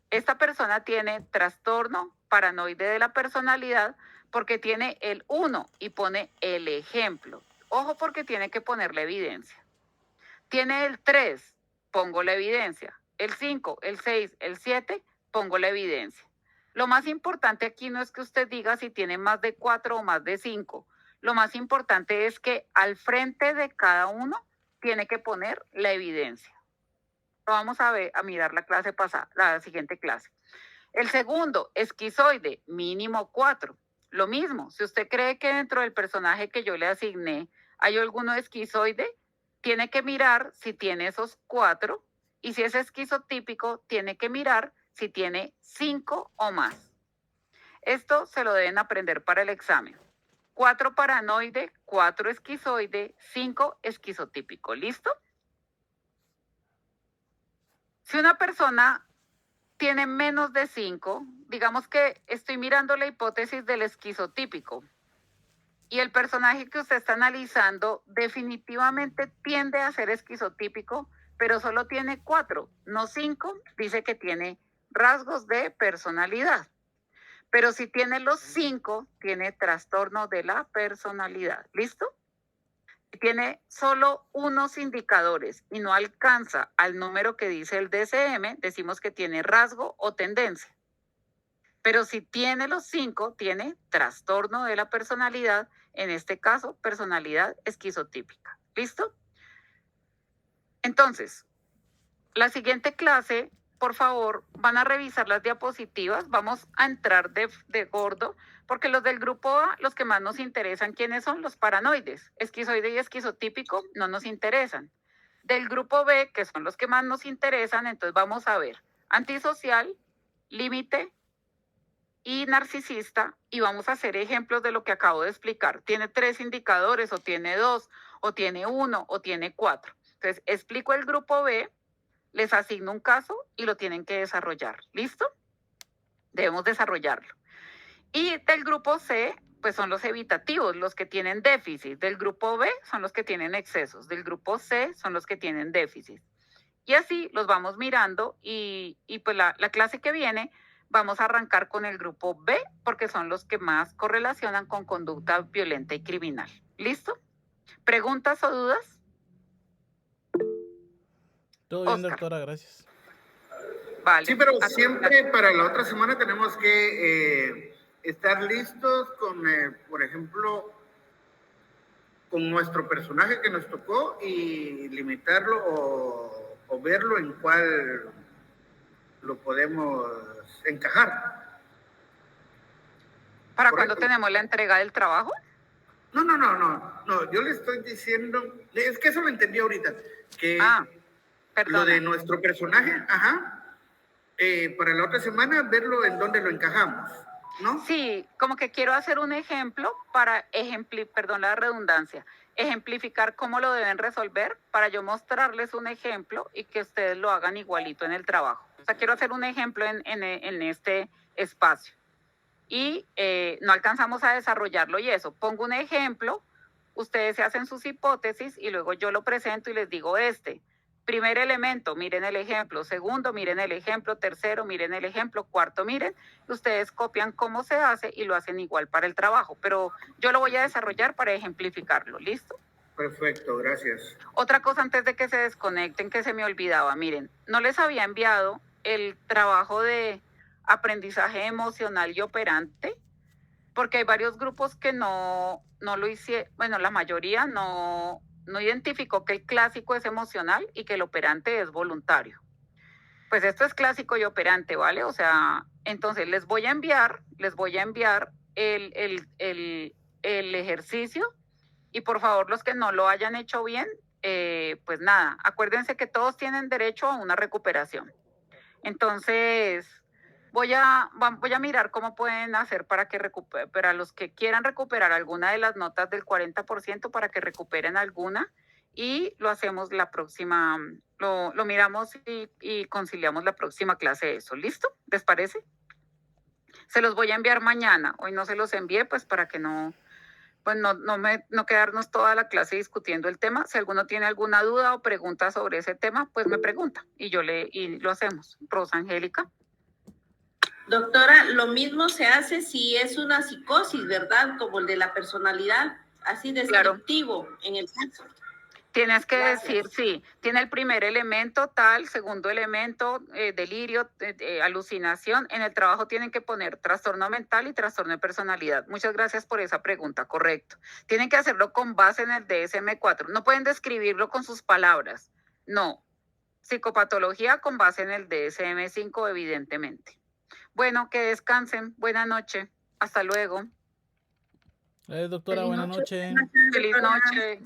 esta persona tiene trastorno paranoide de la personalidad porque tiene el 1 y pone el ejemplo. Ojo porque tiene que poner la evidencia. Tiene el 3, pongo la evidencia. El 5, el 6, el 7, pongo la evidencia. Lo más importante aquí no es que usted diga si tiene más de 4 o más de 5. Lo más importante es que al frente de cada uno tiene que poner la evidencia. Lo vamos a ver, a mirar la clase pasada, la siguiente clase. El segundo, esquizoide, mínimo 4. Lo mismo, si usted cree que dentro del personaje que yo le asigné hay alguno esquizoide, tiene que mirar si tiene esos 4 y si es esquizotípico, tiene que mirar si tiene 5 o más. Esto se lo deben aprender para el examen. 4 paranoide, 4 esquizoide, 5 esquizotípico. ¿Listo? Si una persona tiene menos de 5, digamos que estoy mirando la hipótesis del esquizotípico y el personaje que usted está analizando definitivamente tiende a ser esquizotípico, pero solo tiene 4, no 5, dice que tiene rasgos de personalidad. Pero si tiene los 5, tiene trastorno de la personalidad. ¿Listo? Si tiene solo unos indicadores y no alcanza al número que dice el DSM, decimos que tiene rasgo o tendencia. Pero si tiene los 5, tiene trastorno de la personalidad, en este caso, personalidad esquizotípica. ¿Listo? Entonces, la siguiente clase, por favor, van a revisar las diapositivas. Vamos a entrar de gordo, porque los del grupo A, los que más nos interesan, ¿quiénes son? Los paranoides. Esquizoide y esquizotípico no nos interesan. Del grupo B, que son los que más nos interesan, entonces vamos a ver antisocial, límite y narcisista, y vamos a hacer ejemplos de lo que acabo de explicar. Tiene 3 indicadores, o tiene 2, o tiene 1, o tiene 4. Entonces, explico el grupo B, les asigno un caso y lo tienen que desarrollar. ¿Listo? Debemos desarrollarlo. Y del grupo C, pues son los evitativos, los que tienen déficit. Del grupo B son los que tienen excesos. Del grupo C son los que tienen déficit. Y así los vamos mirando y pues la clase que viene vamos a arrancar con el grupo B porque son los que más correlacionan con conducta violenta y criminal. ¿Listo? ¿Preguntas o dudas? Todo bien, Oscar. doctora, gracias. Vale. Sí, pero siempre para la otra semana tenemos que estar listos con, por ejemplo, con nuestro personaje que nos tocó y limitarlo o verlo en cuál lo podemos encajar. ¿Para ¿Correcto? cuándo tenemos la entrega del trabajo? No, yo le estoy diciendo, es que eso lo entendí ahorita, que perdona. lo de nuestro personaje, para la otra semana verlo en dónde lo encajamos, ¿no? Sí, como que quiero hacer un ejemplo para perdón la redundancia, ejemplificar cómo lo deben resolver para yo mostrarles un ejemplo y que ustedes lo hagan igualito en el trabajo. O sea, quiero hacer un ejemplo en este espacio. Y no alcanzamos a desarrollarlo y eso. Pongo un ejemplo, ustedes se hacen sus hipótesis y luego yo lo presento y les digo primer elemento, miren el ejemplo. Segundo, miren el ejemplo. Tercero, miren el ejemplo. Cuarto, miren. Ustedes copian cómo se hace y lo hacen igual para el trabajo. Pero yo lo voy a desarrollar para ejemplificarlo. ¿Listo? Perfecto, gracias. Otra cosa antes de que se desconecten que se me olvidaba. Miren, no les había enviado el trabajo de aprendizaje emocional y operante porque hay varios grupos que no lo hicieron. Bueno, la mayoría no identificó que el clásico es emocional y que el operante es voluntario. Pues esto es clásico y operante, ¿vale? O sea, entonces les voy a enviar el ejercicio y por favor los que no lo hayan hecho bien, pues nada, acuérdense que todos tienen derecho a una recuperación. Entonces, voy a mirar cómo pueden hacer para los que quieran recuperar alguna de las notas del 40% para que recuperen alguna y lo hacemos la próxima, lo miramos y conciliamos la próxima clase de eso. ¿Listo? ¿Les parece? Se los voy a enviar mañana. Hoy no se los envié, pues para que no quedarnos toda la clase discutiendo el tema. Si alguno tiene alguna duda o pregunta sobre ese tema, pues me pregunta y lo hacemos. Rosa Angélica. Doctora, lo mismo se hace si es una psicosis, ¿verdad? Como el de la personalidad, así descriptivo en el caso. Tienes que decir, sí, tiene el primer elemento tal, segundo elemento, delirio, alucinación. En el trabajo tienen que poner trastorno mental y trastorno de personalidad. Muchas gracias por esa pregunta, correcto. Tienen que hacerlo con base en el DSM-4. No pueden describirlo con sus palabras, no. Psicopatología con base en el DSM-5, evidentemente. Bueno, que descansen. Buena noche. Hasta luego. Doctora, buenas noches. Feliz noche.